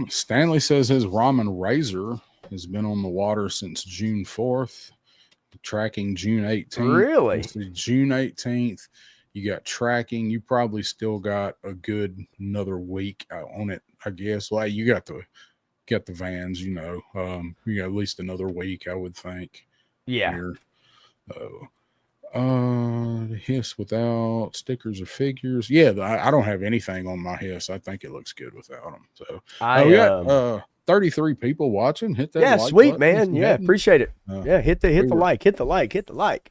Stanley says his ramen razor has been on the water since June 4th. Tracking June 18th. Really? June 18th. You got tracking. You probably still got a good another week on it, I guess. Like, you got the vans, you know. You got at least another week, I would think. Yeah. Hiss without stickers or figures. Yeah, I don't have anything on my hiss. I think it looks good without them. So we got 33 people watching. Hit that like sweet, button. man. Yeah, appreciate it. Hit the like.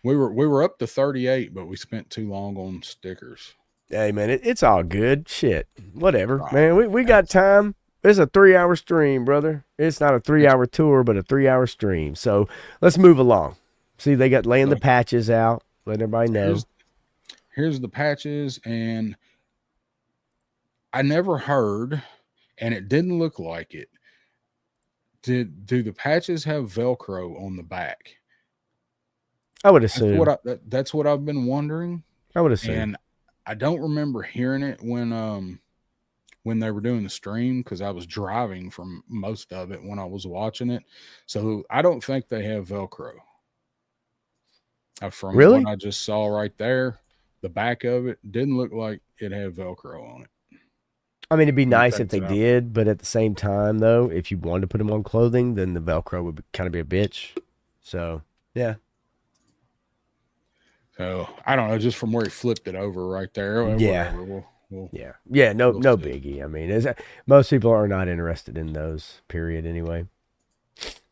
We were up to 38, but we spent too long on stickers. Hey, man, it's all good. Shit, whatever, man. We got time. It's a 3-hour stream, brother. It's not a 3-hour tour, but a 3-hour stream. So let's move along. See, they got laying the patches out. Let everybody know. Here's the patches, and I never heard. And it didn't look like it. Do the patches have Velcro on the back? I would assume. That's what I've been wondering. I would assume. And I don't remember hearing it when they were doing the stream because I was driving from most of it when I was watching it. So I don't think they have Velcro. From what Really? I just saw right there, the back of it didn't look like it had Velcro on it. I mean, it'd be What do you nice if think, they Sal? did, but at the same time, though, if you wanted to put them on clothing, then the Velcro would kind of be a bitch. So, yeah. So I don't know, just from where he flipped it over right there. Yeah. Whatever. We'll Yeah. Yeah. No, we'll no see. biggie. I mean, most people are not interested in those, period, anyway.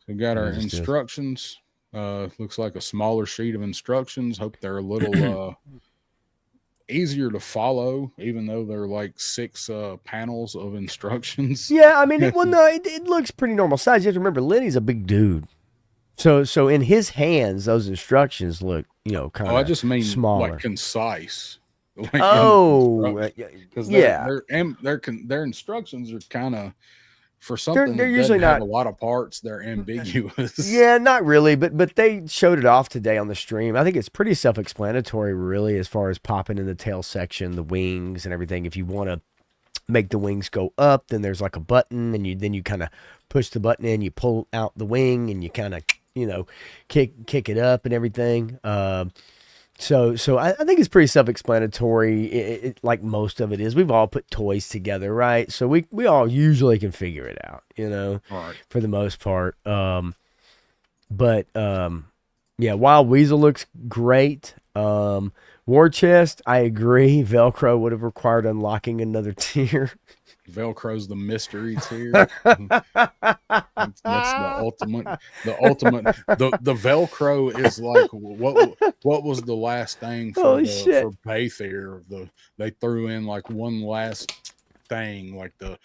We got our It just is. instructions. Looks like a smaller sheet of instructions. Hope they're a little easier to follow, even though they're like 6 panels of instructions. Yeah. I mean, it looks pretty normal size. You have to remember, Lenny's a big dude. So in his hands, those instructions look, kind Oh, I of just mean smaller. like concise. Like Oh, because yeah. their instructions are kind of for They're something they're that usually doesn't have not. a lot of parts. They're ambiguous. Yeah, not really, but they showed it off today on the stream. I think it's pretty self-explanatory, really, as far as popping in the tail section, the wings and everything. If you want to make the wings go up, then there's like a button, and you kind of push the button in, you pull out the wing, and you kind of kick it up and everything. So I think it's pretty self-explanatory. Like most of it is. We've all put toys together, right? So we all usually can figure it out, All right. for the most part. But yeah, Wild Weasel looks great. War Chest, I agree. Velcro would have required unlocking another tier. Velcro's the mystery tier. That's the ultimate. The Velcro is like what was the last thing for Holy shit. for Baythier? They threw in like one last thing, like the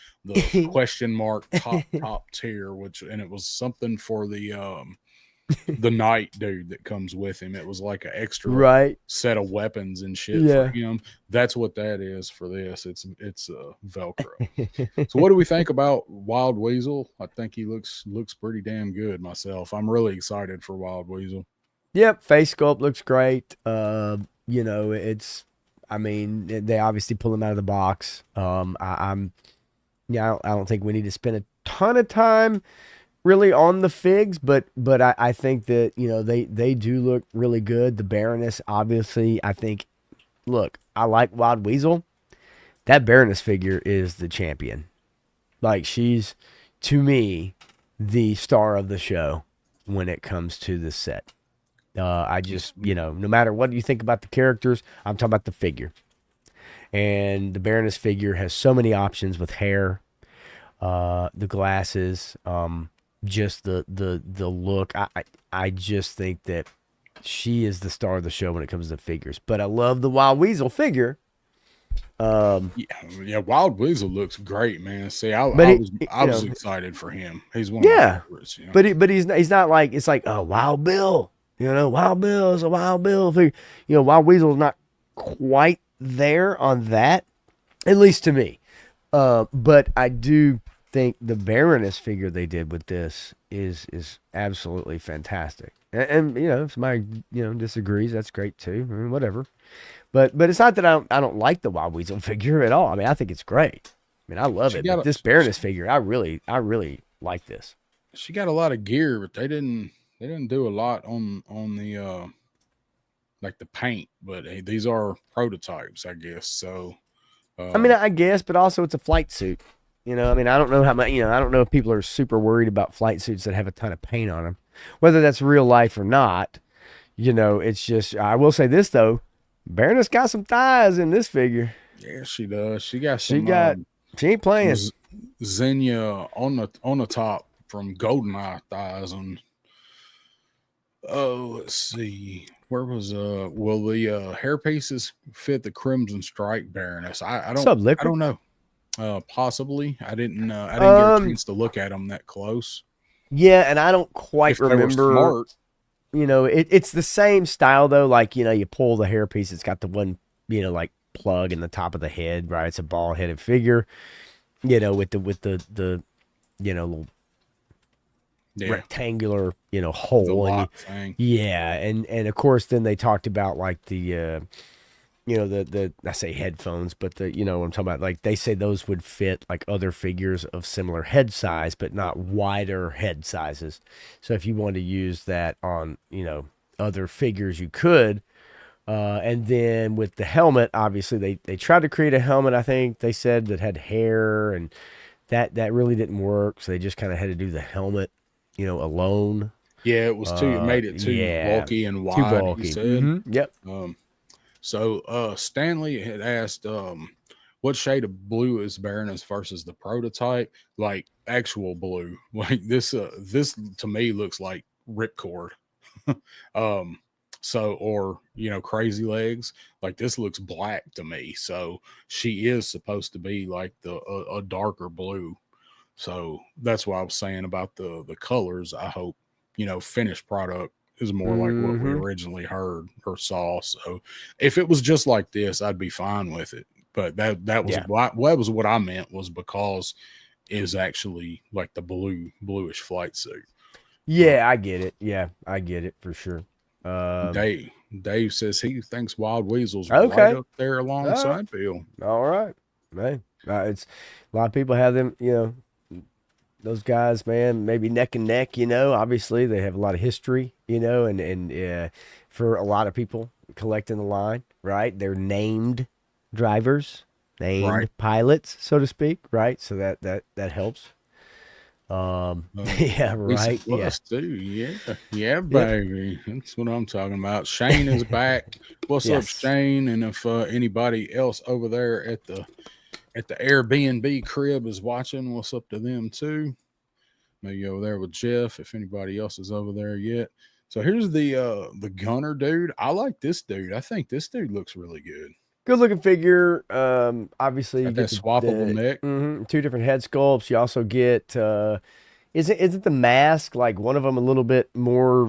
question mark top tier, and it was something for the knight dude that comes with him. It was like an extra Right. set of weapons and shit Yeah. for him. That's what that is for this. It's Velcro. So what do we think about Wild Weasel? I think he looks pretty damn good myself. I'm really excited for Wild Weasel. Yep, face sculpt looks great. It's I mean, they obviously pull him out of the box. I'm yeah, I don't think we need to spend a ton of time really on the figs, but I think that they do look really good. The Baroness, obviously, I think. Look, I like Wild Weasel. That Baroness figure is the champion. Like, she's, to me, the star of the show when it comes to this set. I just, no matter what you think about the characters, I'm talking about the figure. And the Baroness figure has so many options with hair, the glasses, just the look. I just think that she is the star of the show when it comes to figures. But I love the Wild Weasel figure. Yeah, Wild Weasel looks great, man. See, I was excited for him. He's one of my favorites. But he's not like, it's like, oh, Wild Bill. Wild Bill is a Wild Bill figure. Wild Weasel is not quite there on that, at least to me. But I do think the Baroness figure they did with this is absolutely fantastic. And if somebody disagrees, that's great too. I mean, whatever. But it's not that I don't like the Wild Weasel figure at all. I mean, I think it's great. I mean, I love it. But this Baroness figure, I really like this. She got a lot of gear, but they didn't do a lot on the like the paint. But hey, these are prototypes, I guess. So I mean, I guess, but also it's a flight suit. I mean, I don't know how much. I don't know if people are super worried about flight suits that have a ton of paint on them, whether that's real life or not. It's just. I will say this though, Baroness got some thighs in this figure. Yeah, she does. She got some. She ain't playing. Xenia on the top from Goldeneye thighs on. Oh, let's see. Where was the hair pieces fit the Crimson Strike Baroness? I don't know. Possibly. I didn't get a chance to look at them that close. Yeah, and I don't quite remember. Smart. It's the same style though. Like you pull the hair piece. It's got the one like plug in the top of the head. Right. It's a ball headed figure. With the little rectangular hole. Thing. Yeah, and of course then they talked about like the the I say headphones, but what I'm talking about, like they say those would fit like other figures of similar head size, but not wider head sizes. So if you want to use that on, other figures, you could. And then with the helmet, obviously they tried to create a helmet, I think they said, that had hair, and that really didn't work. So they just kind of had to do the helmet, alone. Yeah, it was too. It made it too Yeah, bulky and too wide. He bulky. said. Yep. Stanley had asked, what shade of blue is Baroness versus the prototype? Like actual blue. Like this to me looks like ripcord. um, or crazy legs. Like this looks black to me. So she is supposed to be like a darker blue. So that's why I was saying about the colors. I hope finished product is more like what we originally heard or saw. So if it was just like this, I'd be fine with it. But that was what I meant, was because it was actually like the bluish flight suit. Yeah, I get it. Yeah, I get it for sure. Dave says he thinks Wild Weasel's Okay. right up there alongside Bill. All right. Hey, it's a lot of people have them, those guys, man, maybe neck and neck, obviously they have a lot of history, and for a lot of people collecting the line, right? They're named drivers, named pilots, so to speak, right? So that helps. Yeah, right. Yeah. Yeah, baby. That's what I'm talking about. Shane is back. What's up, Shane? And if anybody else over there at the Airbnb crib is watching, what's up to them too? Maybe over there with Jeff, if anybody else is over there yet. So here's the gunner dude. I like this dude. I think this dude looks really good. Good looking figure. Obviously, you get that swappable neck. Two different head sculpts. You also get is it the mask? Like one of them a little bit more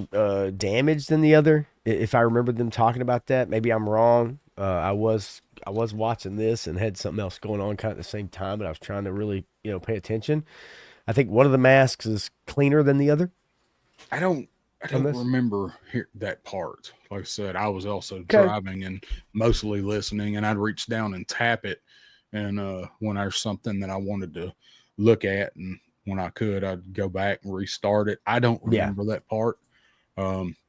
damaged than the other. If I remember them talking about that, maybe I'm wrong. I was watching this and had something else going on kind of at the same time, but I was trying to really pay attention. I think one of the masks is cleaner than the other. I don't remember that part. Like I said, I was also driving and mostly listening, and I'd reach down and tap it. And when there's something that I wanted to look at, and when I could, I'd go back and restart it. I don't remember that part.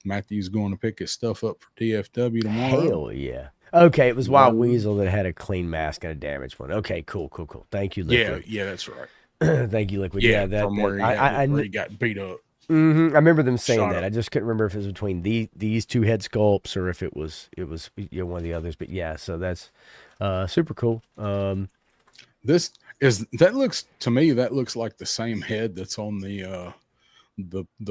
Matthew's going to pick his stuff up for DFW tomorrow. Hell yeah. Okay, it was Wild Weasel that had a clean mask and a damaged one. Okay, cool. Thank you, Liquid. Yeah, that's right. Thank you, Liquid. Yeah, that from where he got beat up. I remember them saying that. I just couldn't remember if it was between these two head sculpts or if it was one of the others. But yeah, so that's super cool. That looks like the same head that's on the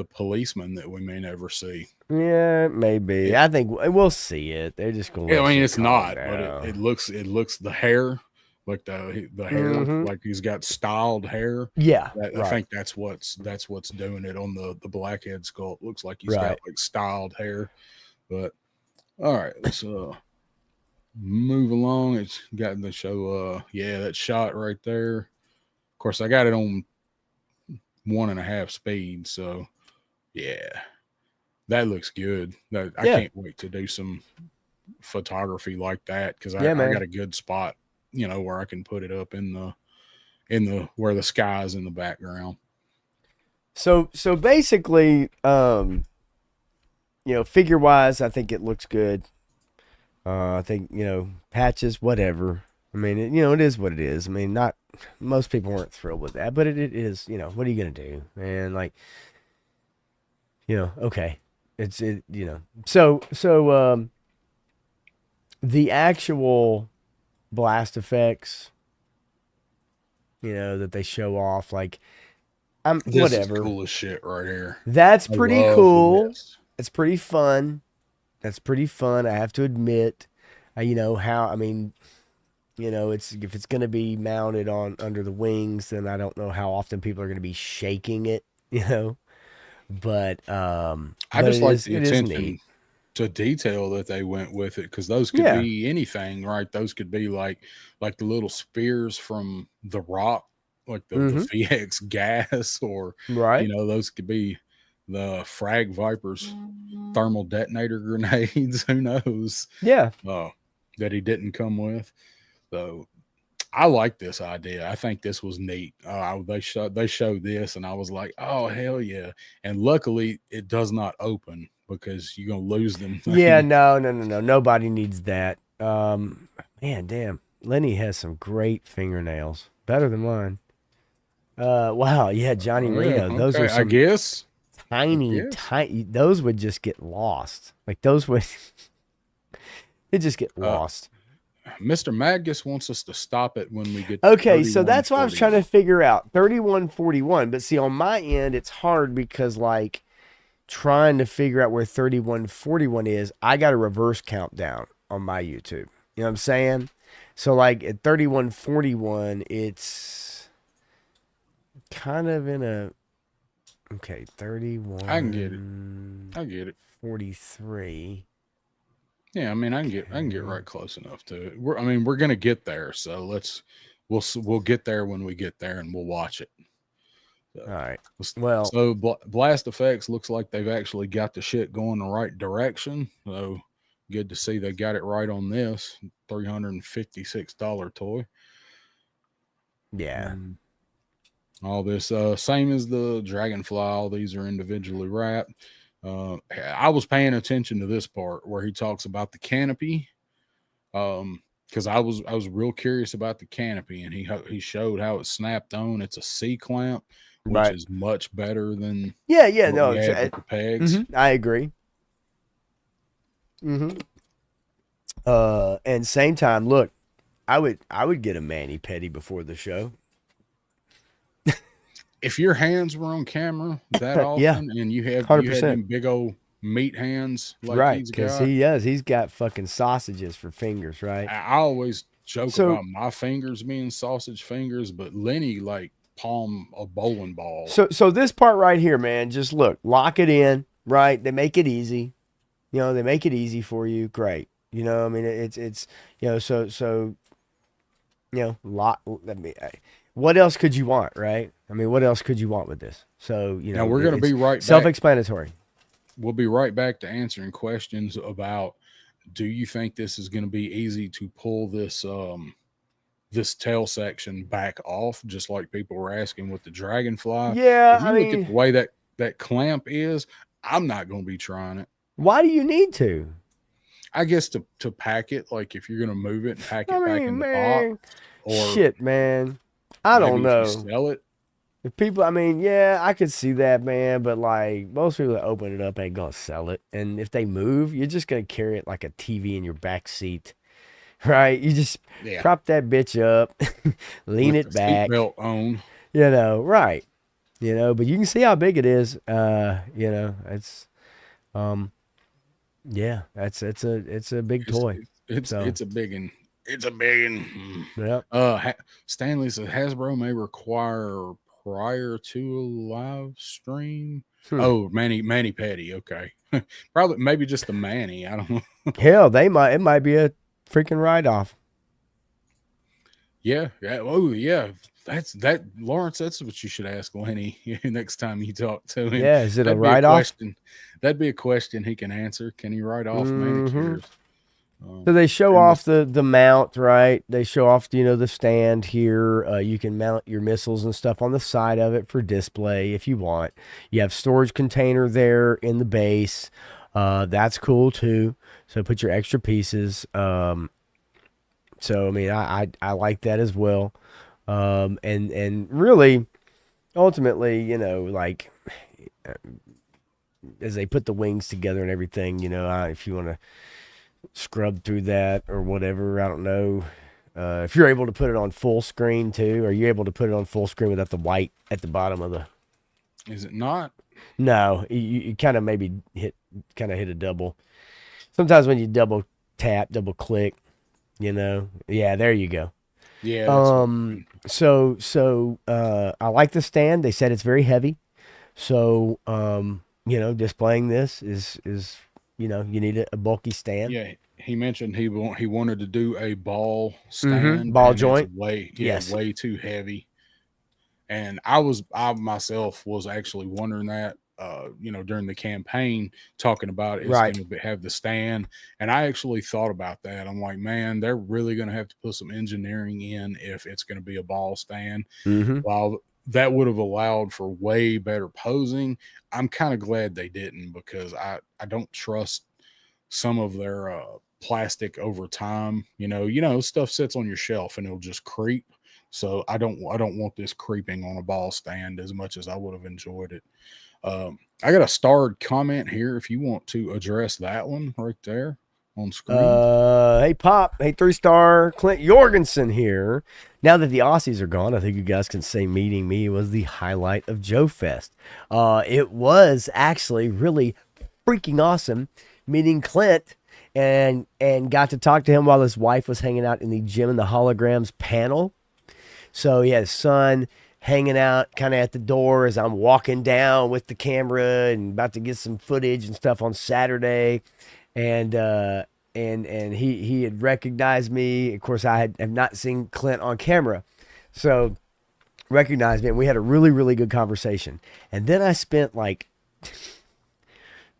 policeman that we may never see. Yeah, maybe. I think we'll see it. They're just going. Yeah, I mean it's not, but it looks the hair. Like the hair, like he's got styled hair. Yeah, I think that's what's doing it on the blackhead sculpt. Looks like he's got like styled hair. But all right, let's move along. It's got the show. That shot right there. Of course, I got it on 1.5 speed, so yeah, that looks good. I can't wait to do some photography like that because I got a good spot. Where I can put it up in the where the sky's in the background. So basically, figure wise, I think it looks good. I think patches, whatever. I mean, it is what it is. I mean, not most people weren't thrilled with that, but it is. What are you gonna do, man? Like, okay, it's. So the actual blast effects that they show off, like this whatever, is cool as shit right here. That's pretty cool. It's pretty fun. I have to admit. It's if it's gonna be mounted on under the wings, then I don't know how often people are gonna be shaking it, but I just like the attention to detail that they went with it, because those could be anything, right? Those could be like the little spears from the Rock, like the VX gas, or those could be the Frag Vipers thermal detonator grenades. Who knows? Yeah. that he didn't come with. So I like this idea. I think this was neat. They showed this, and I was like, "Oh hell yeah!" And luckily, it does not open because you're gonna lose them Yeah, things. no. Nobody needs that. Man, damn. Lenny has some great fingernails. Better than mine. Wow, yeah, Johnny Oh, yeah, Reno. Those are okay. I some guess. I tiny, guess. tiny. Those would just get lost. Like those would, they just get Uh, lost. Mr. Magus wants us to stop it when we get to Okay, so that's what I was trying to 3141. figure out. 3141. But see, on my end, it's hard because like trying to figure out where 3141 is, I got a reverse countdown on my YouTube. You know what I'm saying? So like at 3141, it's kind of in a okay, I can get it. 31 I get it. 43. Yeah, I mean, I can get right close enough to it. We're gonna get there. So we'll get there when we get there, and we'll watch it. All So, right. Well, Blast Effects looks like they've actually got the shit going the right direction. So good to see they got it right on this $356 toy. yeah. All this same as the Dragonfly. All these are individually wrapped. I was paying attention to this part where he talks about the canopy. Because I was real curious about the canopy, and he showed how it snapped on. It's a C clamp, which Right. is much better than Yeah, what no, we had with the pegs. I agree. Mm-hmm. And same time, look, I would get a mani petty before the show. If your hands were on camera that Yeah, often, and you had 100%. them big old meat hands like Right, he's because got, he's got fucking sausages for fingers, right? I always joke So about my fingers being sausage fingers, but Lenny like palm a bowling ball. so this part right here, man, just look, lock it in, right? They make it easy. They make it easy for you. Great. I mean, it's so lot. Let me. What else could you want, right? I mean, what else could you want with this? So Now we're gonna it's be right back. self-explanatory. We'll be right back to answering questions about, do you think this is going to be easy to pull this tail section back off, just like people were asking with the Dragonfly? Yeah, If I you look at mean, the way that clamp is, I'm not going to be trying it. why do you need to? I guess to pack it, like if you're going to move it and pack I it back mean, in the box, man, or shit, man. I don't maybe if you know. sell it. If people, I mean, yeah, I could see that, man, but like most people that open it up ain't gonna sell it. And if they move, you're just gonna carry it like a TV in your back seat, right? You just Yeah, prop that bitch up, lean with the it back, seatbelt on. right. But you can see how big it is. It's, um, yeah, it's a big It's toy. So, it's a big one. It's a big one. yeah. Stanley says Hasbro may require prior to a live stream. Hmm. Oh, Manny Petty. Okay, probably maybe just the Manny. I don't know. Hell, it might be a freaking write-off. Yeah. Oh, yeah. Lawrence. That's what you should ask Lenny next time you talk to him. Yeah, is it a That'd be a write-off? question. That'd be a question he can answer. Can he write off Mm-hmm. manicures? So they show And off this, the mount, right? They show off the stand here. You can mount your missiles and stuff on the side of it for display if you want. You have storage container there in the base. That's cool too. So put your extra pieces. So I mean, I like that as well. And really, ultimately, like as they put the wings together and everything, if you want to scrub through that or whatever. I don't know. If you're able to put it on full screen too, are you able to put it on full screen without the white at the bottom of the? is it not? No, you kind of maybe hit a double. Sometimes when you double tap, double click, yeah, there you go. Yeah. I like the stand. They said it's very heavy. So, displaying this is you need a bulky stand. Yeah, he mentioned he wanted to do a ball stand, Ball and joint. it's Yes. way too heavy. And I myself was actually wondering that. during the campaign, talking about it's Right. going to have the stand. And I actually thought about that. I'm like, man, they're really going to have to put some engineering in if it's going to be a ball stand. Mm-hmm. While that would have allowed for way better posing, I'm kind of glad they didn't, because I don't trust some of their plastic over time. Stuff sits on your shelf and it'll just creep. So I don't want this creeping on a ball stand as much as I would have enjoyed it. I got a starred comment here if you want to address that one right there on screen. Hey Pop, hey 3-star Clint Jorgensen here. Now that the Aussies are gone, I think you guys can say meeting me was the highlight of JoeFest. It was actually really freaking awesome meeting Clint and got to talk to him while his wife was hanging out in the Gym and the Holograms panel. So he had his son hanging out kind of at the door as I'm walking down with the camera and about to get some footage and stuff on Saturday. And he had recognized me. Of course, I have not seen Clint on camera. So recognized me, and we had a really, really good conversation. And then I spent like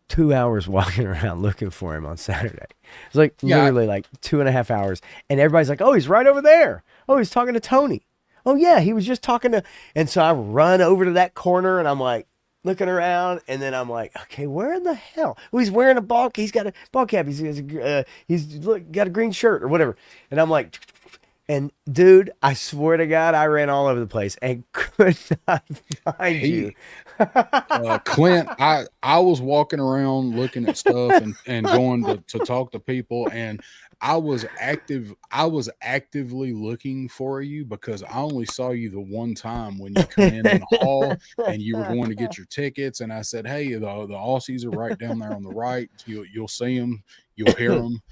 2 hours walking around looking for him on Saturday. It's like literally like 2.5 hours. And everybody's like, oh, he's right over there. Oh, he's talking to Tony. Oh, yeah, he was just talking to. And so I run over to that corner and I'm like looking around. And then I'm like, okay, where in the hell? Oh, he's wearing a ball. He's got a ball cap. He's got a green shirt or whatever. And I'm like, and dude, I swear to God, I ran all over the place and could not find you. Clint, I was walking around looking at stuff and going to talk to people, and I was actively looking for you, because I only saw you the one time when you come in the hall and you were going to get your tickets, and I said, hey, the Aussies are right down there on the right. You'll see them, you'll hear them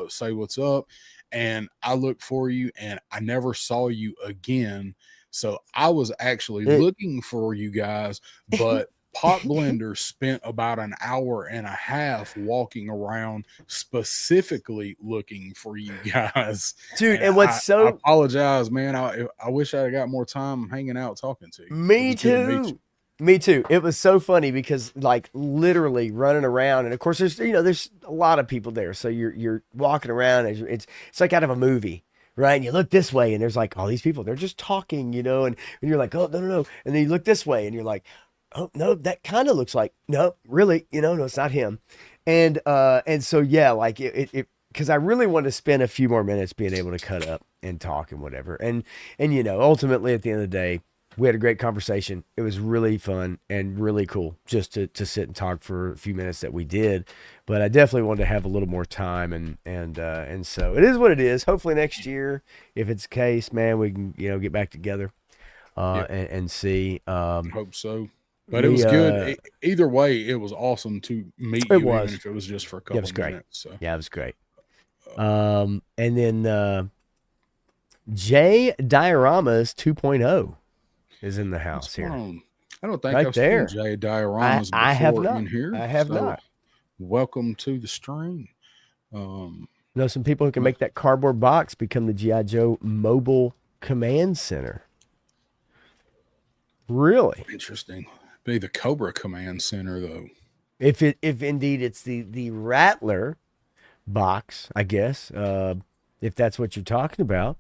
say what's up. And I looked for you and I never saw you again. So I was actually looking for you guys, but Pot Blender spent about an hour and a half walking around specifically looking for you guys. Dude, and what's I apologize, man. I wish I had got more time hanging out talking to you. Me too. Me too. It was so funny because like literally running around, and of course there's a lot of people there, so you're walking around and it's like out of a movie, right? And you look this way and there's like all these people, they're just talking, and you're like, oh no, and then you look this way and you're like, oh no, that kind of looks like, no, really, no, it's not him, and so yeah, like it because I really wanted to spend a few more minutes being able to cut up and talk and whatever, and ultimately at the end of the day, we had a great conversation. It was really fun and really cool just to sit and talk for a few minutes that we did. But I definitely wanted to have a little more time, and so it is what it is. Hopefully next year, if it's the case, man, we can get back together and see. Hope so. But it was good. Either way, it was awesome to meet you, even if it was just for a couple of minutes. So. Yeah, it was great. And then Jay Dioramas 2.0 is in the house here. I don't think I've seen Jay Dioramas before. I have not. In here. I have not. Welcome to the stream. Some people who can make that cardboard box become the G.I. Joe Mobile Command Center. Really interesting. Be the Cobra Command Center though. If indeed it's the Rattler box, I guess. If that's what you're talking about.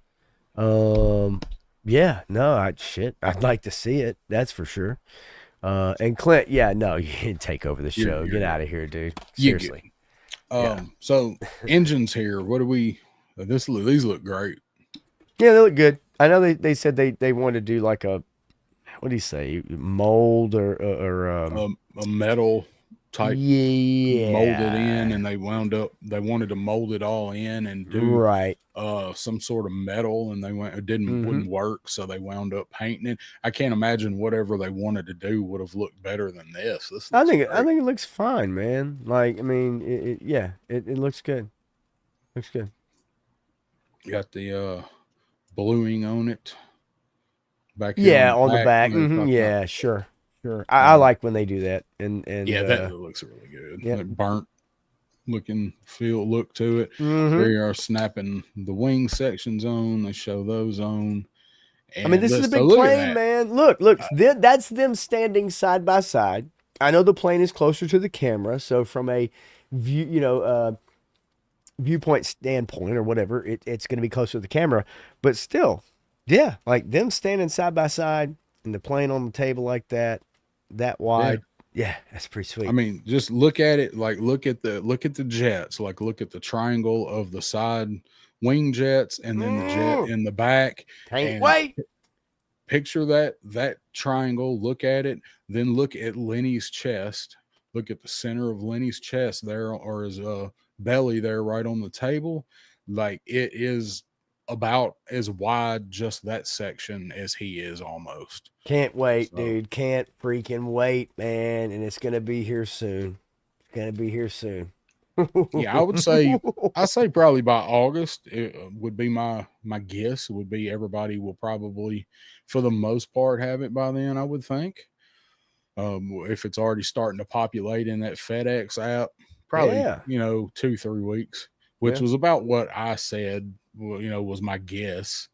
Yeah, no, I'd like to see it. That's for sure. And Clint, yeah, no, you didn't take over the show. Get out of here, dude. Seriously. So engines here. What do we? These look great. Yeah, they look good. I know they said they wanted to do like a, what do you say, mold or a metal type molded in, and they wanted to mold it all in and do some sort of metal, and wouldn't work, so they wound up painting it. I can't imagine whatever they wanted to do would have looked better than this. I think it looks fine, man. Like, I mean, it looks good. Looks good. Got the bluing on it. Back on the back. Yeah, sure. I like when they do that, and that looks really good. Like burnt looking look to it. Mm-hmm. They are snapping the wing sections on. They show those on. And I mean, this is a big plane, man. Look, that's them standing side by side. I know the plane is closer to the camera, so from a view, viewpoint standpoint or whatever, it's going to be closer to the camera. But still, yeah, like them standing side by side and the plane on the table like that, that Yeah. wide. Yeah, that's pretty I sweet. mean, just look at it. Like, look at the jets. Like, look at the triangle of the side wing jets, and then the jet Mm, in the back, can't and wait. picture that triangle. Look at it. Then look at Lenny's chest. Look at the center of Lenny's chest there, or his belly there, right on the table. Like, it is about as wide, just that section, as he is almost. Can't wait, So dude. Can't freaking wait, man. And it's going to be here soon. It's going to be here soon. yeah, I say probably by August it would be my guess. Would be everybody will probably, for the most part, have it by then. I would think. If it's already starting to populate in that FedEx app, probably Yeah. 2-3 weeks, which Yeah. was about what I said. Was my guess.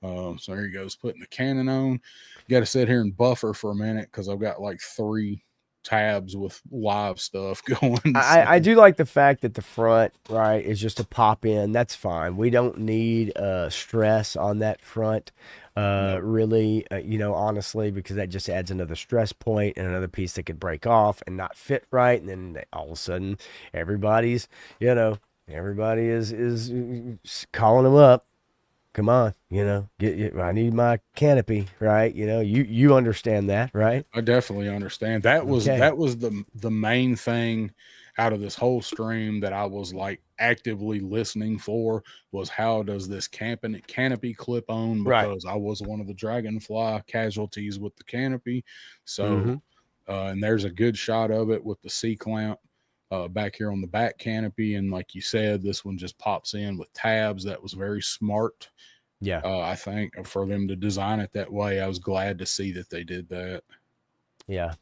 So there he goes, putting the cannon on. Got to sit here and buffer for a minute because I've got like 3 tabs with live stuff going. So I do like the fact that the front, right, is just a pop in. That's fine. We don't need stress on that front, no, really, honestly, because that just adds another stress point and another piece that could break off and not fit right. And then all of a sudden, everybody's, everybody is calling them up. Come on, I need my canopy, right? You understand that, right? I definitely understand. That was Okay. the main thing out of this whole stream that I was like actively listening for, was how does this canopy clip on, Right. because I was one of the dragonfly casualties with the canopy. Mm-hmm. So and there's a good shot of it with the C clamp back here on the back canopy, and like you said, this one just pops in with tabs. That was very smart. Yeah. I think for them to design it that way, I was glad to see that they did that. Yeah.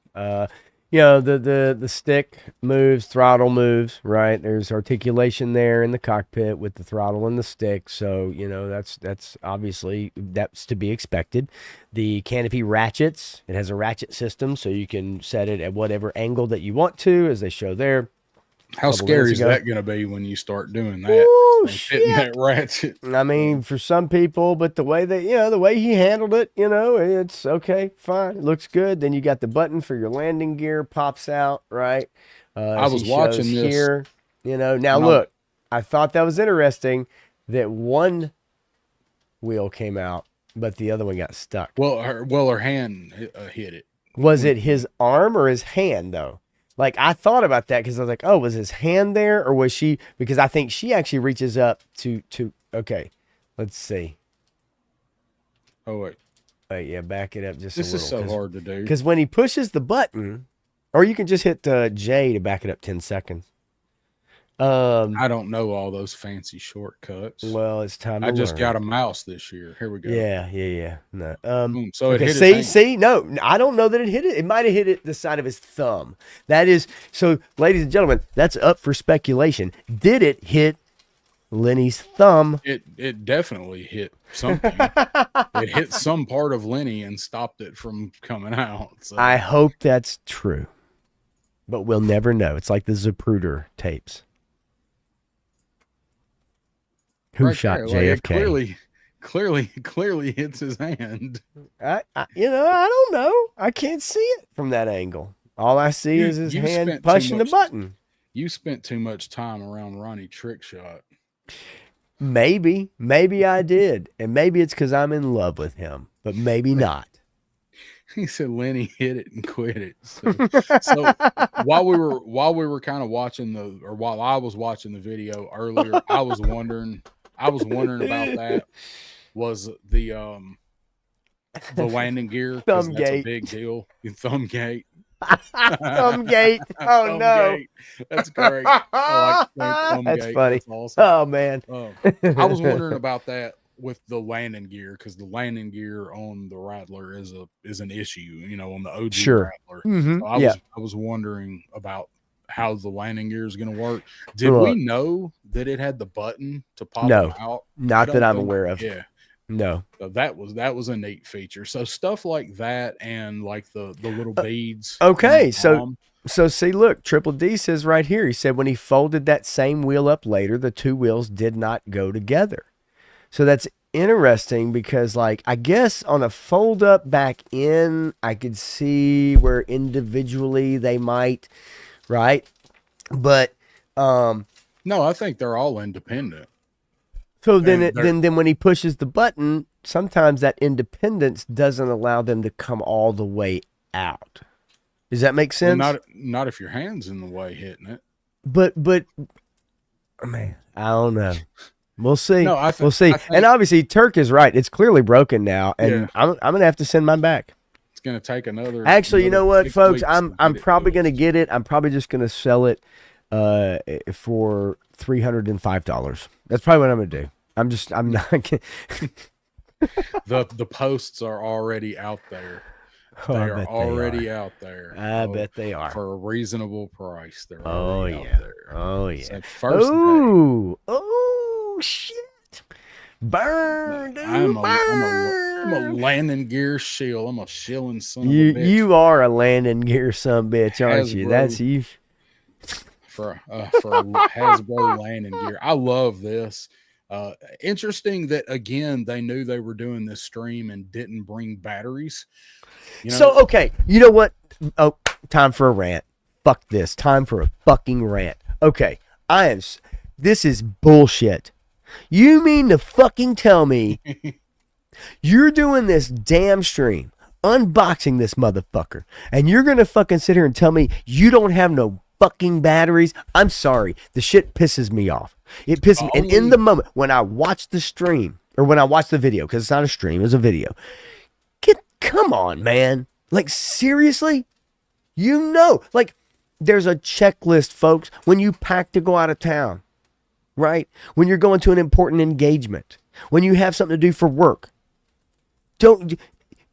The stick moves, throttle moves, right? There's articulation there in the cockpit with the throttle and the stick. So, that's obviously that's to be expected. The canopy ratchets, it has a ratchet system, so you can set it at whatever angle that you want to, as they show there. How Couple minutes scary is ago. that going to be when you start doing that? Oh Hitting shit. that ratchet. I mean, for some people, but the way that, the way he handled it, it's okay, fine. It looks good. Then you got the button for your landing gear pops out, right? I As was he shows watching this. here, now And I, look, I thought that was interesting that one wheel came out, but the other one got stuck. her hand hit it. Was it his arm or his hand though? Like I thought about that because I was like, oh, was his hand there or was she? Because I think she actually reaches up to. Okay, let's see. Oh wait, Yeah, back it up just this a is little. so hard to do. Because when he pushes the button, or you can just hit J to back it up 10 seconds. I don't know all those fancy shortcuts. Well, it's time to I just learn. got a mouse this year. Here we go. Yeah. No. Boom. So okay, it hit his see, no, I don't know that it hit it. It might have hit it the side of his thumb. That is so, ladies and gentlemen, that's up for speculation. Did it hit Lenny's thumb? It definitely hit something. It hit some part of Lenny and stopped it from coming out. So. I hope that's true, but we'll never know. It's like the Zapruder tapes. Who right shot there, JFK? Like clearly hits his hand. I don't know. I can't see it from that angle. All I see is his hand pushing the button. You spent too much time around Ronnie Trickshot. Maybe I did, and maybe it's because I'm in love with him, but maybe not. He said Lenny hit it and quit it. So while we were kind of watching while I was watching the video earlier, I was wondering about that. Was the landing gear, because that's a big deal. Thumb gate. Thumb gate. Oh thumb no. Gate. That's great. I like thumb that's gate. funny. That's awesome. Oh man. I was wondering about that with the landing gear, because the landing gear on the Rattler is an issue, on the OG Rattler. Mm-hmm. So I was wondering about how the landing gear is going to work. Did Look, we know that it had the button to pop no, it out? not that I'm aware of. Yeah. No. So that was a neat feature. So stuff like that, and like the little beads. Okay, so see, look, Triple D says right here. He said when he folded that same wheel up later, the two wheels did not go together. So that's interesting because, like, I guess on a fold up back in, I could see where individually they might, right? But no, I think they're all independent. So then when he pushes the button, sometimes that independence doesn't allow them to come all the way out. Does that make sense? Well, not if your hand's in the way hitting it. But man, I don't know. We'll see. No, we'll see. And obviously, Turk is right. It's clearly broken now, and I'm gonna have to send mine back. It's gonna take another. Actually, you know what, folks? I'm probably gonna get it. I'm probably just gonna sell it for $305. That's probably what I'm gonna do. I'm not. The posts are already out there. They are already out there. I bet they are for a reasonable price. They're already out there. Oh yeah. So first day. Oh shit! Burn, dude, I'm burn. a landing gear shield. I'm a shilling son of a bitch. You are a landing gear son bitch, aren't you? That's you. For a Hasbro landing gear. I love this. Interesting that again they knew they were doing this stream and didn't bring batteries. You know? So okay, you know what? Oh, time for a rant. Fuck this. Time for a fucking rant. Okay, this is bullshit. You mean to fucking tell me you're doing this damn stream, unboxing this motherfucker, and you're gonna fucking sit here and tell me you don't have no fucking batteries? I'm sorry. The shit pisses me off. It pisses me. And in the moment when I watch the stream, or when I watch the video, because it's not a stream, it's a video. Come on, man. Like, seriously? You know, like, there's a checklist, folks, when you pack to go out of town, right? When you're going to an important engagement, when you have something to do for work.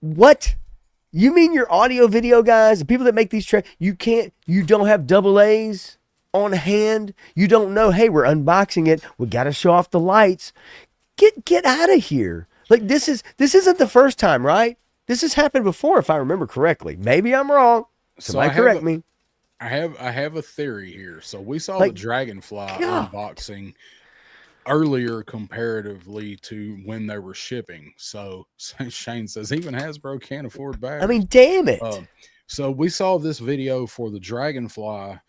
What? You mean your audio video guys, the people that make these you don't have double A's on hand? You don't know, hey, we're unboxing it. We got to show off the lights. Get out of here. Like, this isn't the first time, right? This has happened before, if I remember correctly. Maybe I'm wrong. Somebody correct me. I have a theory here. So we saw the Dragonfly unboxing earlier comparatively to when they were shipping. So Shane says even Hasbro can't afford batteries. I mean, damn it. So we saw this video for the Dragonfly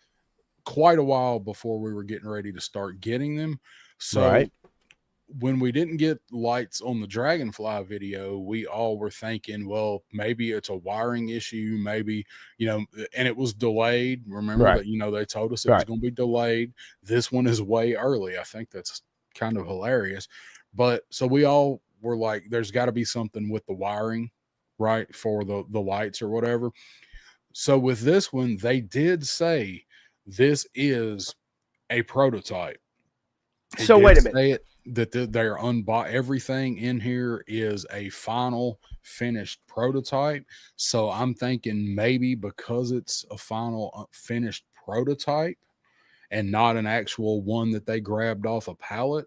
quite a while before we were getting ready to start getting them. So when we didn't get lights on the Dragonfly video, we all were thinking, well, maybe it's a wiring issue, maybe, and it was delayed. Remember that, they told us it was going to be delayed. This one is way early. I think that's kind of hilarious. But so we all were like, there's got to be something with the wiring, right, for the lights or whatever. So with this one, they did say this is a prototype. So wait a minute. That they're everything in here is a final finished prototype. So I'm thinking maybe because it's a final finished prototype and not an actual one that they grabbed off a pallet,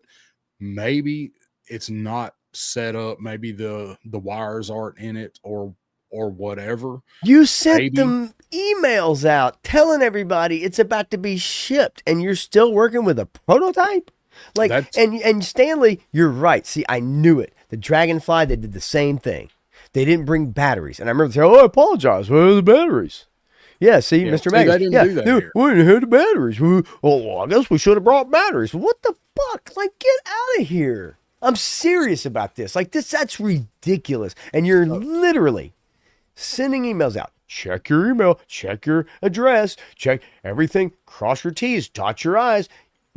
maybe it's not set up. Maybe the wires aren't in it or whatever. You sent them emails out telling everybody it's about to be shipped, and you're still working with a prototype? Like, and Stanley, you're right. See, I knew it. The Dragonfly, they did the same thing. They didn't bring batteries. And I remember saying, I apologize. Where are the batteries? Yeah, see, Mr. Magnus. They didn't do that here. We didn't have the batteries. I guess we should have brought batteries. What the fuck? Like, get out of here. I'm serious about this. Like, that's ridiculous. And you're literally sending emails out. Check your email. Check your address. Check everything. Cross your T's. Dot your I's.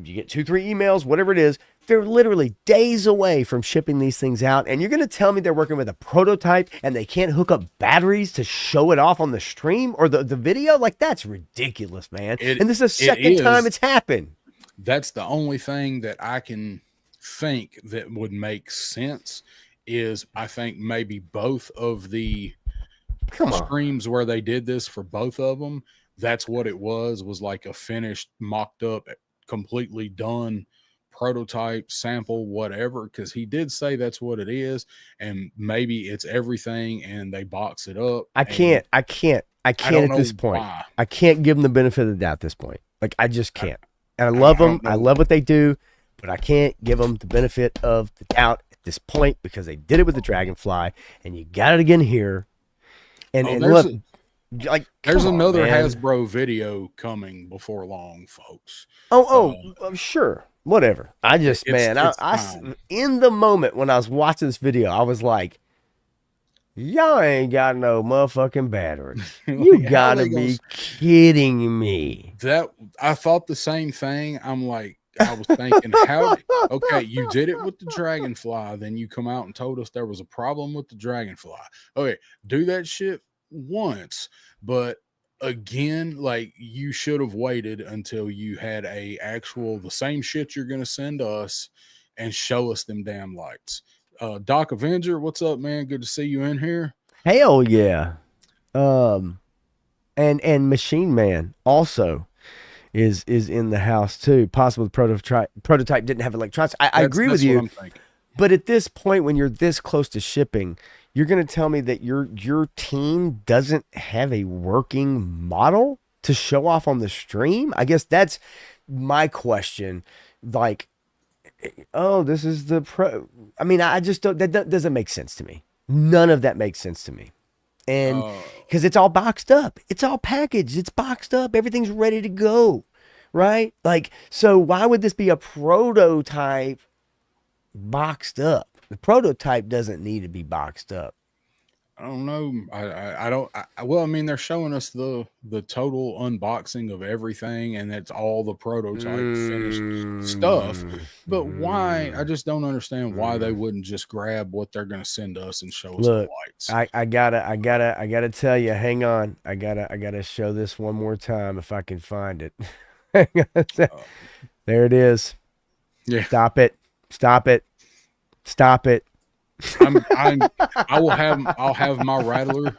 You get 2-3 emails, whatever it is. They're literally days away from shipping these things out. And you're going to tell me they're working with a prototype and they can't hook up batteries to show it off on the stream or the video? Like, that's ridiculous, man. And this is the second time it's happened. That's the only thing that I can think that would make sense is I think maybe both of the streams where they did this for both of them, that's what it was like a finished, mocked up, completely done prototype, sample, whatever, because he did say that's what it is, and maybe it's everything, and they box it up. I can't don't at know this point. why. I can't give them the benefit of the doubt at this point. Like, I just can't. And I I love them. don't know. I love what they do, but I can't give them the benefit of the doubt at this point because they did it with the Dragonfly, and you got it again here. And there's look, like, there's come on, another man. Hasbro video coming before long, folks. Sure, whatever. I just, man, I in the moment when I was watching this video, I was like, y'all ain't got no motherfucking batteries. You gotta be kidding me. That I thought the same thing. I was thinking, okay, you did it with the Dragonfly, then you come out and told us there was a problem with the Dragonfly. Okay, do that shit once, but again, like, you should have waited until you had the same shit you're gonna send us and show us them damn lights. Doc Avenger, what's up, man? Good to see you in here. Hell yeah. And Machine Man also is in the house too. Possible the prototype didn't have electronics. I agree with you. But at this point, when you're this close to shipping, you're going to tell me that your team doesn't have a working model to show off on the stream? I guess that's my question. Like, oh, this is the pro. I mean, I just don't. That doesn't make sense to me. None of that makes sense to me. And because it's all boxed up, it's all packaged, it's boxed up, everything's ready to go, right? Like, so why would this be a prototype boxed up? The prototype doesn't need to be boxed up. I don't know. I don't. Well, I mean, they're showing us the total unboxing of everything, and that's all the prototype finished stuff. But why? I just don't understand why they wouldn't just grab what they're going to send us and show us the lights. I gotta tell you. Hang on. I gotta show this one more time if I can find it. There it is. Yeah. Stop it. I'll have my Rattler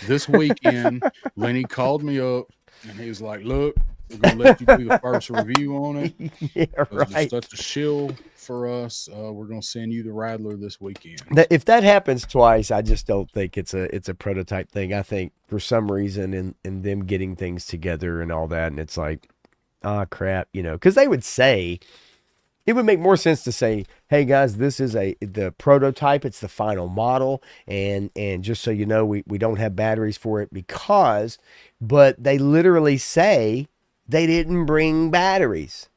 this weekend. Lenny called me up and he was like, look, we're gonna let you do the first review on it. Yeah, right. It's such a shill for us. We're gonna send you the Rattler this weekend. If that happens twice, I just don't think it's a prototype thing. I think for some reason in them getting things together and all that, and it's like, crap, because they would say, it would make more sense to say, hey guys, this is the prototype, it's the final model, and just so you know, we don't have batteries for it but they literally say they didn't bring batteries.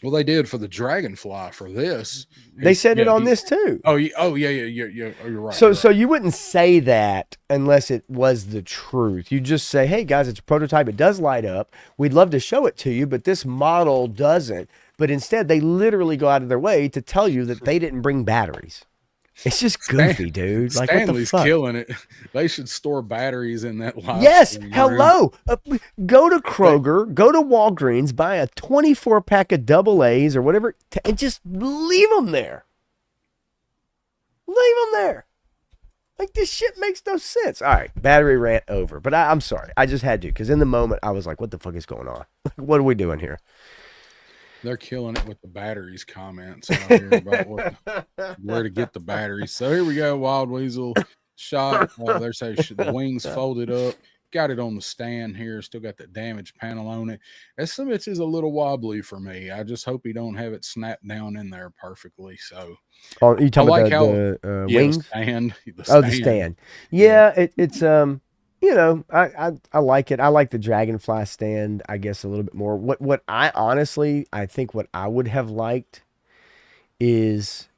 Well, they did for the Dragonfly for this. They said it on this too. Oh yeah. Oh, you're right. So you wouldn't say that unless it was the truth. You just say, hey guys, it's a prototype. It does light up. We'd love to show it to you, but this model doesn't. But instead, they literally go out of their way to tell you that they didn't bring batteries. It's just goofy, dude. Like, Stanley's what the fuck? killing it. They should store batteries in that live. Yes. Hello. Go to Kroger, go to Walgreens, buy a 24-pack of AA's or whatever, and just leave them there. Leave them there. Like, this shit makes no sense. All right, battery rant over. But I'm sorry. I just had to, because in the moment, I was like, what the fuck is going on? What are we doing here? They're killing it with the batteries comments out here about where to get the batteries. So here we go. Wild Weasel shot. There's the wings folded up. Got it on the stand here. Still got the damaged panel on it. Some of it is a little wobbly for me. I just hope he don't have it snapped down in there perfectly. So, you talking about the wings? The stand. The stand. Yeah, it's I like it. I like the Dragonfly stand, I guess, a little bit more. What I think what I would have liked is,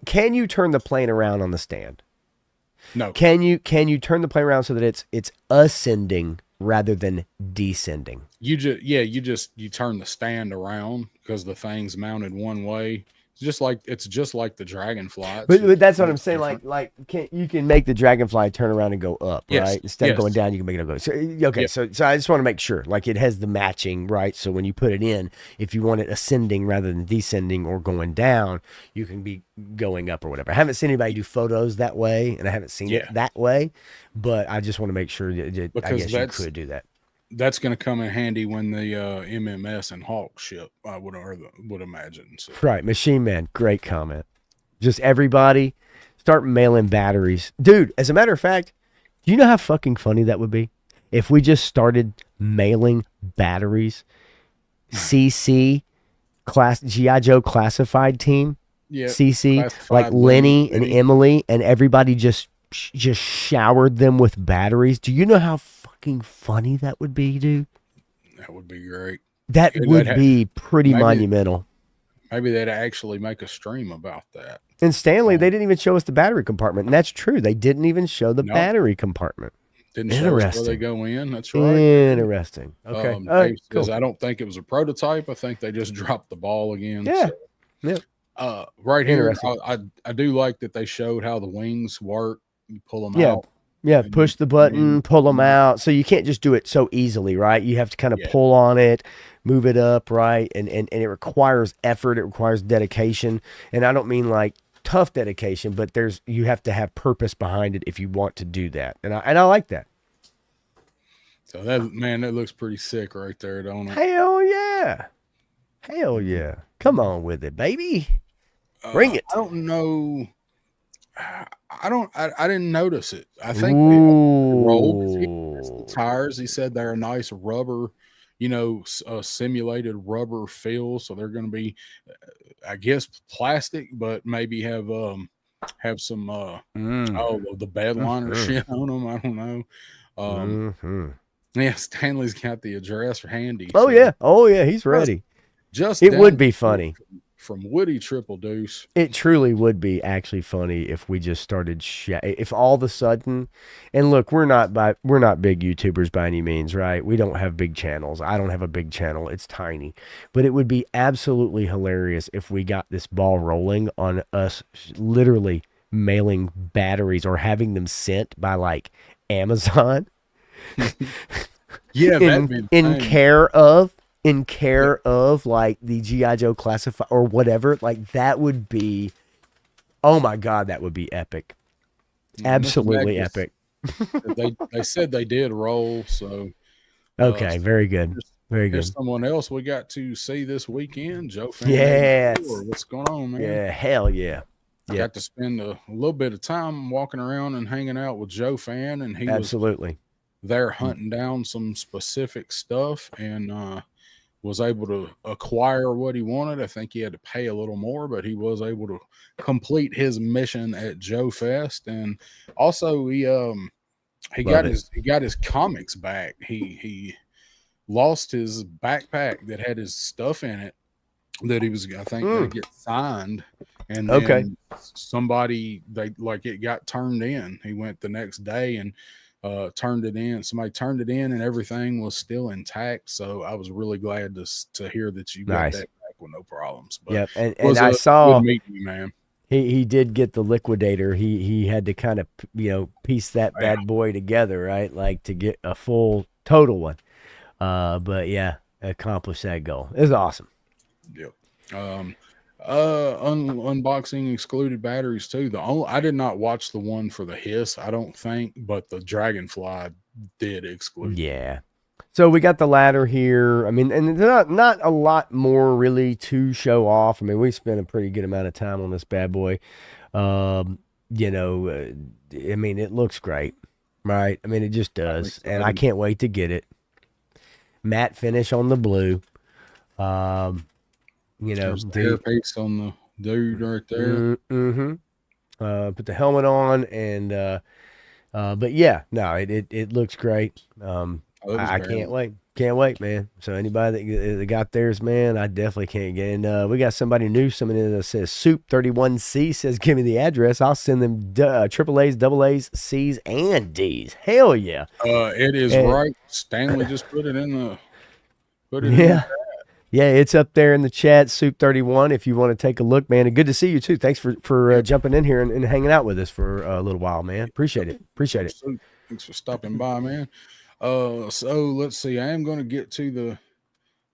can you turn the plane around on the stand? No. Can you turn the plane around so that it's ascending rather than descending? You turn the stand around because the thing's mounted one way. It's just like the Dragonfly. But that's what I'm saying. Like you can make the Dragonfly turn around and go up, yes, right? Instead of going down, you can make it go. So, okay, yes. so I just want to make sure, like, it has the matching, right? So when you put it in, if you want it ascending rather than descending or going down, you can be going up or whatever. I haven't seen anybody do photos that way, and I haven't seen it that way. But I just want to make sure that I guess you could do that. that's going to come in handy when the MMS and Hawk ship. I would imagine. So. Right, Machine Man, great comment. Just everybody start mailing batteries, dude. As a matter of fact, do you know how fucking funny that would be if we just started mailing batteries? CC class GI Joe classified team, Yeah, CC, like classified Lenny and Lenny. Emily, and everybody just showered them with batteries. Do you know how fucking funny that would be, dude? That would be great. That would be pretty monumental. Maybe they'd actually make a stream about that. And Stanley, they didn't even show us the battery compartment, and that's true. They didn't even show the battery compartment. Didn't show us where they go in. That's right. Interesting. Okay. Dave says, I don't think it was a prototype. I think they just dropped the ball again. Yeah. So. Yeah. Right here, I do like that they showed how the wings work. You pull them out. Yeah, push the button, pull them out. So you can't just do it so easily, right? You have to kind of pull on it, move it up, right? And it requires effort. It requires dedication. And I don't mean like tough dedication, but you have to have purpose behind it if you want to do that. And I like that. So that looks pretty sick right there, don't it? Hell yeah. Hell yeah. Come on with it, baby. Bring it. I don't know. I didn't notice it. I think they rolled the tires. He said they're a nice rubber, simulated rubber feel. So they're going to be, I guess, plastic, but maybe have some the bed liner shit on them. I don't know. Yeah, Stanley's got the address handy. Oh yeah, he's ready. It would be funny. From Woody Triple Deuce. It truly would be actually funny if we just started if all of a sudden, and look, we're not big YouTubers by any means, right? We don't have big channels. I don't have a big channel. It's tiny. But it would be absolutely hilarious if we got this ball rolling on us literally mailing batteries or having them sent by like Amazon. Yeah, in care of like the G.I. Joe classified or whatever, like that would be, oh my God, that would be epic. Absolutely epic. They said they did roll, so. Okay, very good. Very good. There's someone else we got to see this weekend, Joe Fan. Yes. What's going on, man? Yeah, hell yeah. I got to spend a little bit of time walking around and hanging out with Joe Fan, and he was there hunting down some specific stuff and was able to acquire what he wanted. I think he had to pay a little more, but he was able to complete his mission at JoeFest. And also he got his comics back. He lost his backpack that had his stuff in it that he was, I think, going to get signed. And then somebody, it got turned in. He went the next day and turned it in. Somebody turned it in and everything was still intact. So I was really glad to hear that you got that back with no problems. But and I saw good meeting you, man. He did get the liquidator. He had to kind of piece that bad boy together, right? Like to get a full total one. But yeah, accomplished that goal. It was awesome. Yep. Unboxing excluded batteries too. I did not watch the one for the Hiss, I don't think, but the Dragonfly did exclude. Yeah. So we got the ladder here. I mean, and not a lot more really to show off. I mean, we spent a pretty good amount of time on this bad boy. I mean, it looks great, right? I mean, it just does, and I can't wait to get it. Matte finish on the blue. There's the hairpiece on the dude right there. Put the helmet on and but yeah, no, it looks great. I can't wait. Can't wait, man. So anybody that got theirs, man, I definitely can't get in. We got somebody new coming in that says Soup31C says, give me the address. I'll send them AAAs, AA's, C's, and D's. Hell yeah. It is right. Stanley just put it in the Yeah, it's up there in the chat, Soup31, if you want to take a look, man. And good to see you, too. Thanks for jumping in here and hanging out with us for a little while, man. Appreciate it. Thanks for stopping by, man. So let's see. I am going to get to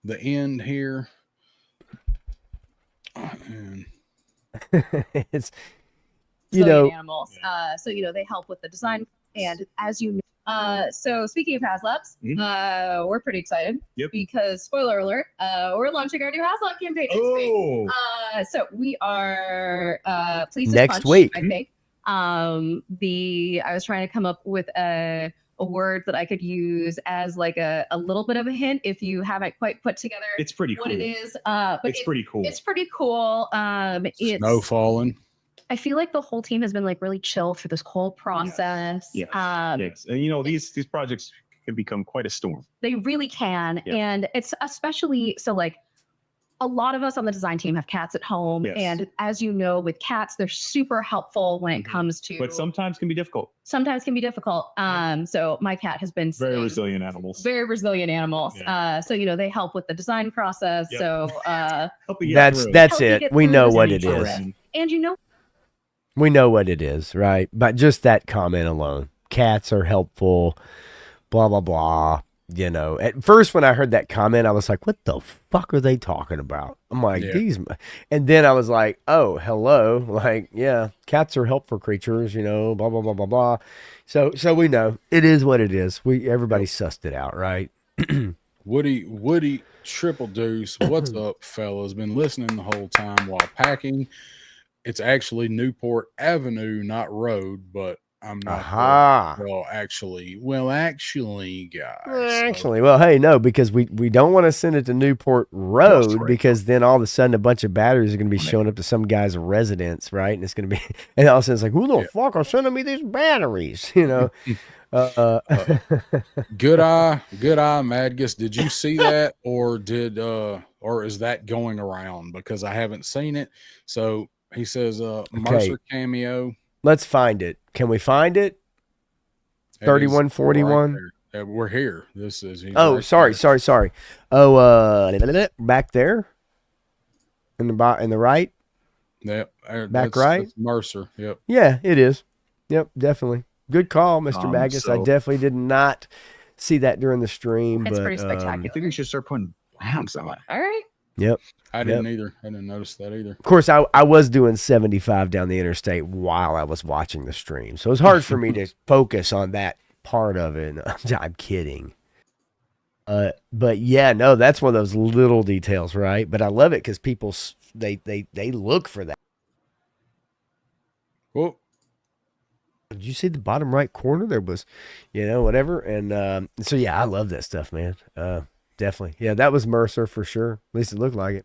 the end here. And it's, animals. So, they help with the design. And as you know, So speaking of HasLabs, we're pretty excited because spoiler alert, we're launching our new HasLab campaign next week. So we are pleased next week, I think. I was trying to come up with a word that I could use as like a little bit of a hint if you haven't quite put together. It's pretty what cool. It is. But it's pretty cool. It's pretty cool. It's snow falling. I feel like the whole team has been like really chill through this whole process. Yes. Yes. And you know, these projects can become quite a storm. They really can. Yeah. And it's especially so like a lot of us on the design team have cats at home. Yes. And as you know, with cats, they're super helpful when it comes to. But sometimes can be difficult. So my cat has been very resilient animals. Yeah. So, you know, they help with the design process. Yep. So that's it. We know what it is. And you know. We know what it is, right? But just that comment alone. Cats are helpful, blah, blah, blah. You know, at first when I heard that comment, I was like, what the fuck are they talking about? I'm like, these. And then I was like, oh, hello. Like, yeah, cats are helpful creatures, you know, blah, blah, blah, blah, blah. So we know it is what it is. Everybody sussed it out, right? Woody Triple Deuce, what's up, fellas? Been listening the whole time while packing. It's actually Newport Avenue, not Road, but I'm not. Well, actually, guys. Well, hey, no, because we don't want to send it to Newport Road because then all of a sudden a bunch of batteries are going to be showing up to some guy's residence, right? And it's going to be, and all of a sudden it's like, who the fuck are sending me these batteries? You know. Good eye, Madgus. Did you see that, or is that going around? Because I haven't seen it. So. He says, Mercer cameo. Let's find it. Can we find it? 3141. Right, we're here. This is. Sorry. Oh, back there. In the right. Yep. Back right. That's Mercer. Yep. Yeah, it is. Yep, definitely. Good call, Mr. Magus. I definitely did not see that during the stream. It's but, pretty spectacular. I think we should start putting rounds on it. All right. Yep. I didn't either. I didn't notice that either. Of course, I was doing 75 down the interstate while I was watching the stream. So it was hard for me to focus on that part of it. I'm kidding. But yeah, no, that's one of those little details, right? But I love it because people, they look for that. Well, did you see the bottom right corner? There was, whatever. And so, yeah, I love that stuff, man. Definitely. Yeah, that was Mercer for sure. At least it looked like it.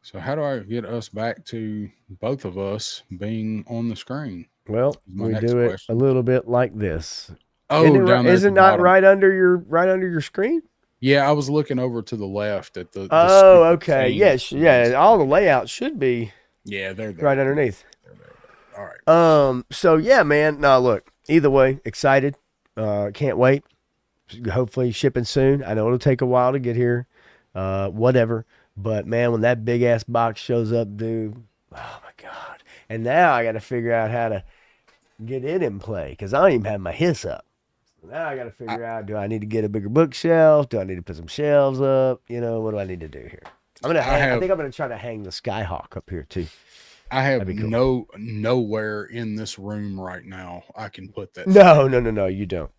So how do I get us back to both of us being on the screen? Well, we do it a little bit like this. Oh, is it not right under your screen? Yeah, I was looking over to the left at the okay. Yes, yeah. All the layouts should be they're there. Right underneath. They're there. All right. So yeah, man. Now look, either way, excited. Can't wait. Hopefully shipping soon. I know it'll take a while to get here. Whatever. But man, when that big ass box shows up, dude, oh my God. And now I got to figure out how to get it in play because I don't even have my hiss up. Now I got to figure out, do I need to get a bigger bookshelf? Do I need to put some shelves up? What do I need to do here? I think I'm going to try to hang the Skyhawk up here too. I have nowhere in this room right now I can put that. No, you don't.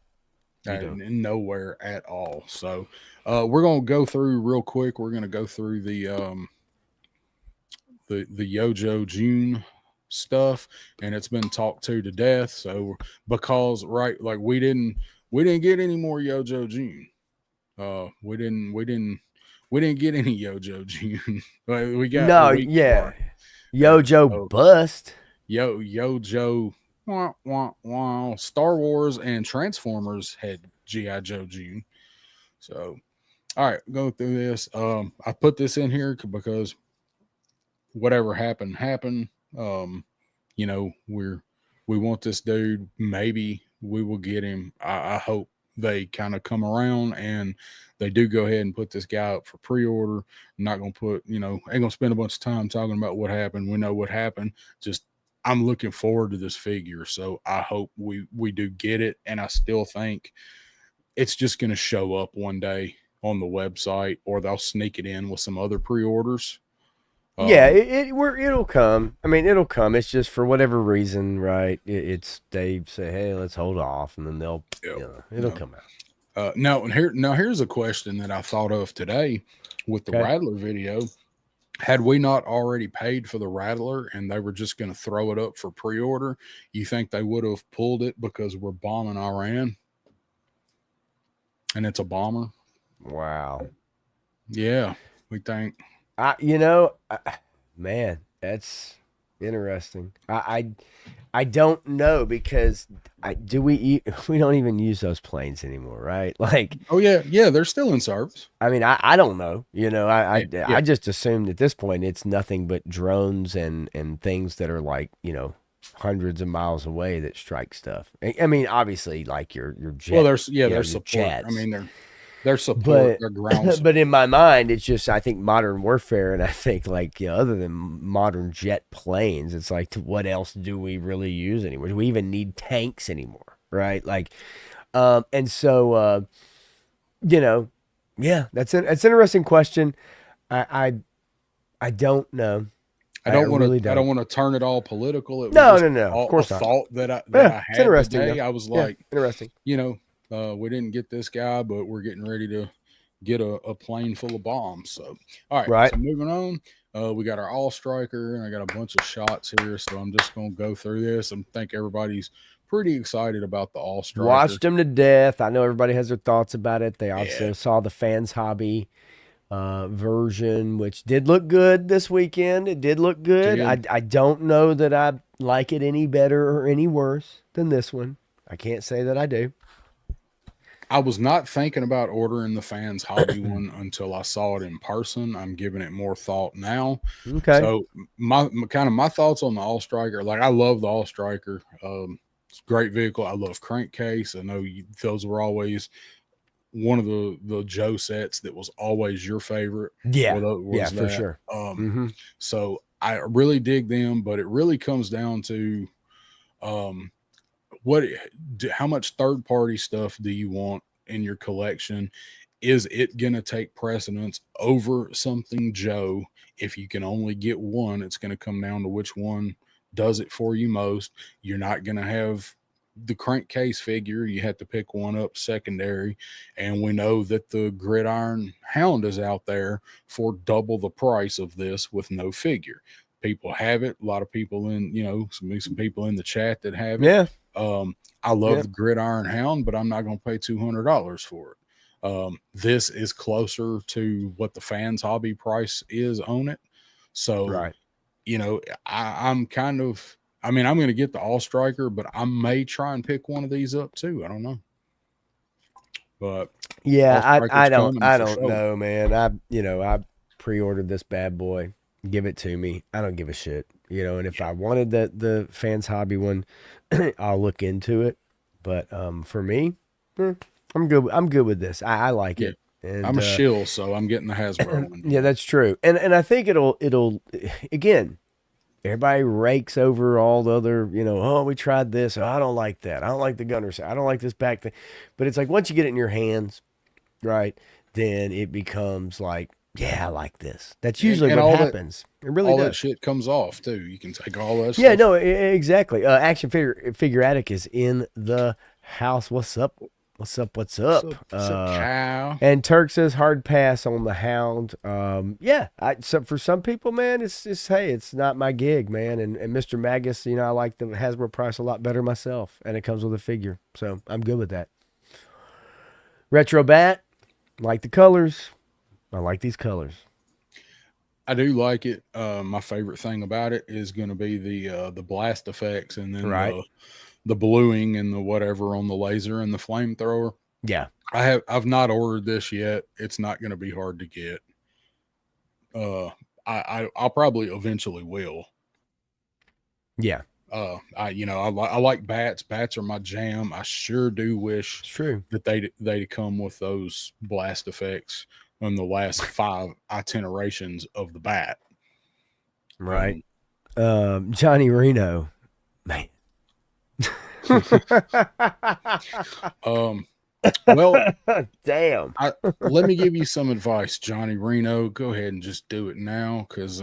Nowhere at all. So we're gonna go through real quick. We're gonna go through the Yojo June stuff, and it's been talked to death. So because we didn't get any more Yojo June. We didn't get any Yojo June. We got Yojo bust. Yojo. Star Wars and Transformers had G.I. Joe June. So, all right, go through this. I put this in here because whatever happened. We want this dude. Maybe we will get him. I hope they kind of come around and they do go ahead and put this guy up for pre-order. I'm not going to put, ain't going to spend a bunch of time talking about what happened. We know what happened. Just I'm looking forward to this figure, so I hope we do get it, and I still think it's just going to show up one day on the website, or they'll sneak it in with some other pre-orders. Yeah, it'll come. I mean, it'll come. It's just for whatever reason, right? They say, hey, let's hold off, and then they'll, it'll come out. Here's a question that I thought of today with the Rattler video. Had we not already paid for the Rattler and they were just going to throw it up for pre-order, you think they would have pulled it because we're bombing Iran? And it's a bomber. Wow. Yeah, we think. Man, that's interesting. I don't know because we don't even use those planes anymore, right? Like, oh yeah, they're still in service. I mean, I don't know. I just assumed at this point it's nothing but drones and things that are like, hundreds of miles away that strike stuff. I mean, obviously, like your jet. Well, there's support. Jets. I mean, their support, their ground. But in my mind, it's just I think modern warfare, and I think like other than modern jet planes, it's like what else do we really use anymore? Do we even need tanks anymore? Right? Like, and so yeah, that's an interesting question. I don't know. I don't want to turn it all political. No. Of course not. Thought that I had it's interesting today. I was like, interesting. We didn't get this guy, but we're getting ready to get a plane full of bombs. So, all right. So moving on, we got our all striker, and I got a bunch of shots here. So I'm just going to go through this and think everybody's pretty excited about the all striker. Watched them to death. I know everybody has their thoughts about it. They also saw the Fans Hobby version, which did look good this weekend. It did look good. I don't know that I like it any better or any worse than this one. I can't say that I do. I was not thinking about ordering the Fans Hobby one until I saw it in person. I'm giving it more thought now. Okay. So my thoughts on the All Striker, like I love the All Striker. It's a great vehicle. I love crankcase. I know those were always one of the Joe sets that was always your favorite. Yeah. For sure. So I really dig them, but it really comes down to how much third-party stuff do you want in your collection? Is it going to take precedence over something Joe? If you can only get one, it's going to come down to which one does it for you most. You're not going to have the crankcase figure. You have to pick one up secondary, and we know that the Gridiron Hound is out there for double the price of this with no figure. People have it. A lot of people in, some people in the chat that have it. Yeah. I love the Gridiron Hound, but I'm not going to pay $200 for it. This is closer to what the Fans Hobby price is on it. So, right. I'm kind of, I'm going to get the All Striker, but I may try and pick one of these up too. I don't know. But yeah, I don't know, man. I pre-ordered this bad boy. Give it to me. I don't give a shit. And if I wanted the Fans Hobby one, I'll look into it. But for me, I'm good. I'm good with this. I like it. And, I'm a shill, so I'm getting the Hasbro one. Yeah, that's true. And I think it'll again. Everybody rakes over all the other, we tried this. Oh, I don't like that. I don't like the gunner set. I don't like this back thing. But it's like once you get it in your hands, right, then it becomes like, yeah, I like this. That's usually what happens. It really does. All that shit comes off, too. You can take all that stuff. Yeah, no, exactly. Action Figure Attic is in the house. What's up? What's up, cow? And Turk says hard pass on the Hound. So for some people, man, it's not my gig, man. And Mr. Magus, I like the Hasbro price a lot better myself, and it comes with a figure, so I'm good with that. Retro Bat, like the colors. I like these colors. I do like it. My favorite thing about it is going to be the blast effects, and then the bluing and the whatever on the laser and the flamethrower. Yeah. I've not ordered this yet. It's not going to be hard to get. I'll probably eventually will. Yeah. I like bats. Bats are my jam. I sure do wish that they'd come with those blast effects on the last 5 itinerations of the bat. Right. Johnny Reno, man. Well, damn. Let me give you some advice, Johnny Reno. Go ahead and just do it now, because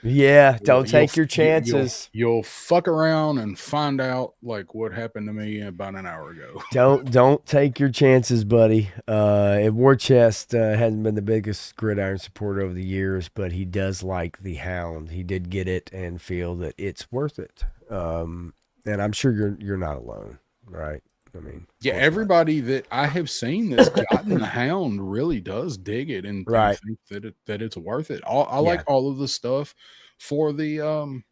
yeah, don't take your chances. You'll fuck around and find out like what happened to me about an hour ago. Don't take your chances, buddy. War Chest hasn't been the biggest gridiron supporter over the years, but he does like the Hound. He did get it and feel that it's worth it. And I'm sure you're not alone, right? I mean, yeah, everybody that I have seen that's gotten the Hound really does dig it and think that it's worth it. I like all of the stuff for the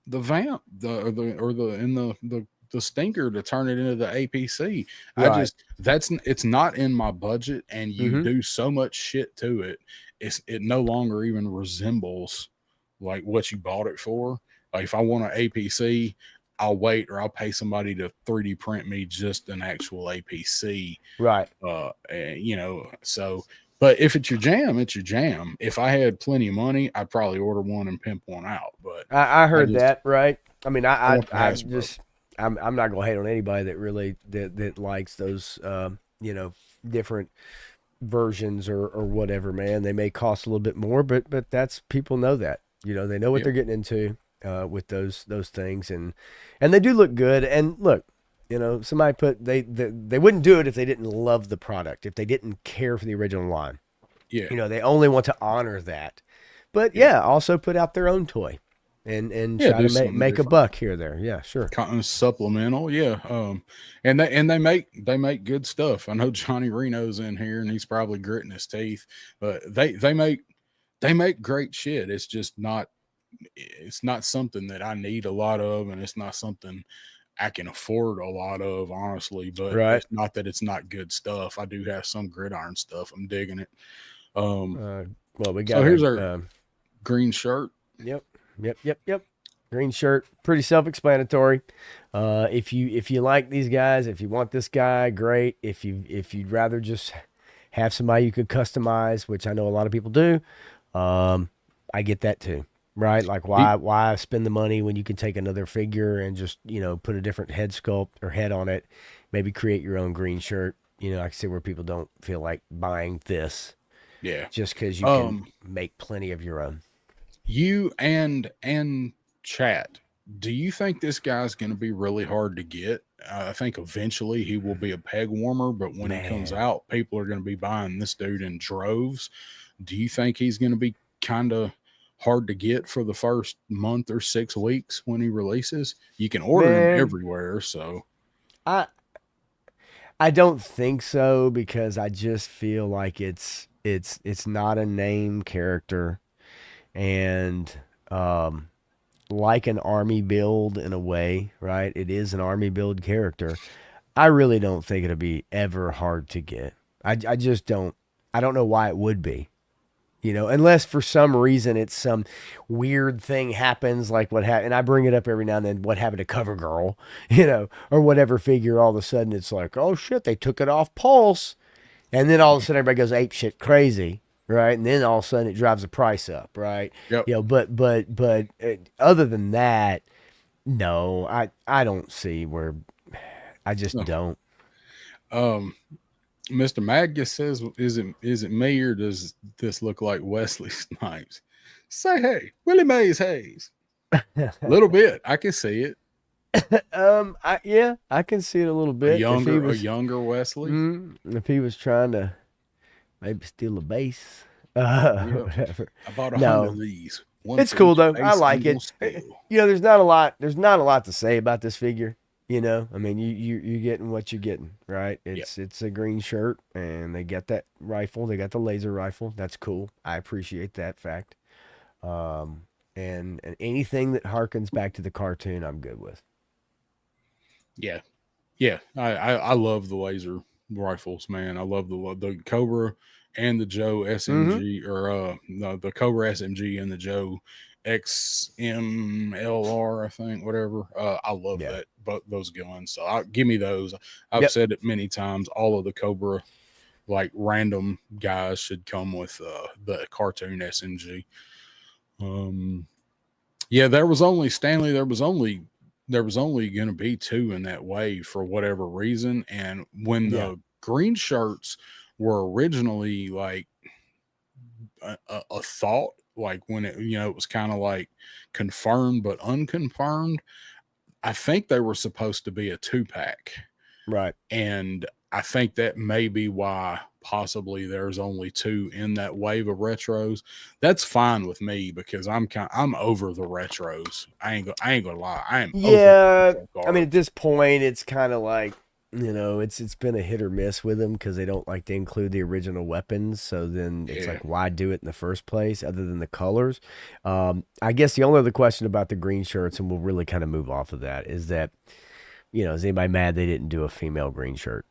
vamp, the stinker to turn it into the APC. Right. It's not in my budget, and you do so much shit to it. It no longer even resembles like what you bought it for. Like if I want an APC, I'll wait, or I'll pay somebody to 3D print me just an actual APC. Right. So, but if it's your jam, it's your jam. If I had plenty of money, I'd probably order one and pimp one out. But I heard that, right? I mean, I'm not gonna hate on anybody that really that likes those, different versions or whatever, man. They may cost a little bit more, but that's, people know that, they know what they're getting into. With those things, and they do look good. And look, somebody put they wouldn't do it if they didn't love the product, if they didn't care for the original line. Yeah, they only want to honor that. But also put out their own toy and try to make a buck here or there. Yeah, sure. Kind of supplemental, yeah. And they make good stuff. I know Johnny Reno's in here, and he's probably gritting his teeth, but they make great shit. It's just not. It's not something that I need a lot of, and it's not something I can afford a lot of, honestly. But it's not that it's not good stuff. I do have some gridiron stuff. I'm digging it. Well, we got. So here's our green shirt. Yep. Green shirt, pretty self-explanatory. If you like these guys, if you want this guy, great. If you'd rather just have somebody you could customize, which I know a lot of people do, I get that too. Right, like why spend the money when you can take another figure and just put a different head sculpt or head on it, maybe create your own green shirt. I can see where people don't feel like buying this, just because you can make plenty of your own. You and chat, do you think this guy's going to be really hard to get? I think eventually he will be a peg warmer, but when he comes out, people are going to be buying this dude in droves. Do you think he's going to be kind of hard to get for the first month or 6 weeks when he releases? You can order him everywhere, so I don't think so, because I just feel like it's not a name character, and like an army build in a way, right? It is an army build character. I really don't think it'll be ever hard to get. I just don't. I don't know why it would be. Unless for some reason it's some weird thing happens, like what happened. And I bring it up every now and then, what happened to Cover Girl, or whatever figure. All of a sudden it's like, oh shit, they took it off Pulse. And then all of a sudden everybody goes ape shit crazy, right? And then all of a sudden it drives the price up, right? Yep. But other than that, no, I don't see where, I just don't. Mr. Magus says, is it me, or does this look like Wesley Snipes? Say hey, Willie Mays Hayes. A little bit. I can see it. I can see it a little bit. A younger Wesley. If he was trying to maybe steal a base. Whatever. I bought 100 of these. It's cool though. I like it. There's not a lot to say about this figure. I mean, you're getting what you're getting, right? It's a green shirt, and they get that rifle. They got the laser rifle. That's cool. I appreciate that fact. And anything that harkens back to the cartoon, I'm good with. Yeah. I love the laser rifles, man. I love the Cobra and the Joe SMG, or the Cobra SMG and the Joe XMLR, I think, whatever. I love that, but those guns. So give me those. I've said it many times. All of the Cobra, like random guys, should come with the cartoon SMG. There was only Stanley. There was only only going to be 2 in that wave for whatever reason. And when the green shirts were originally like a thought, like when it, it was kind of like confirmed but unconfirmed, I think they were supposed to be a 2-pack. Right. And I think that may be why possibly there's only 2 in that wave of retros. That's fine with me because I'm over the retros. I ain't gonna lie. I am. Yeah. I mean, at this point, it's kind of like, it's been a hit or miss with them because they don't like to include the original weapons. So then it's like, why do it in the first place other than the colors? I guess the only other question about the green shirts, and we'll really kind of move off of that, is that, is anybody mad they didn't do a female green shirt?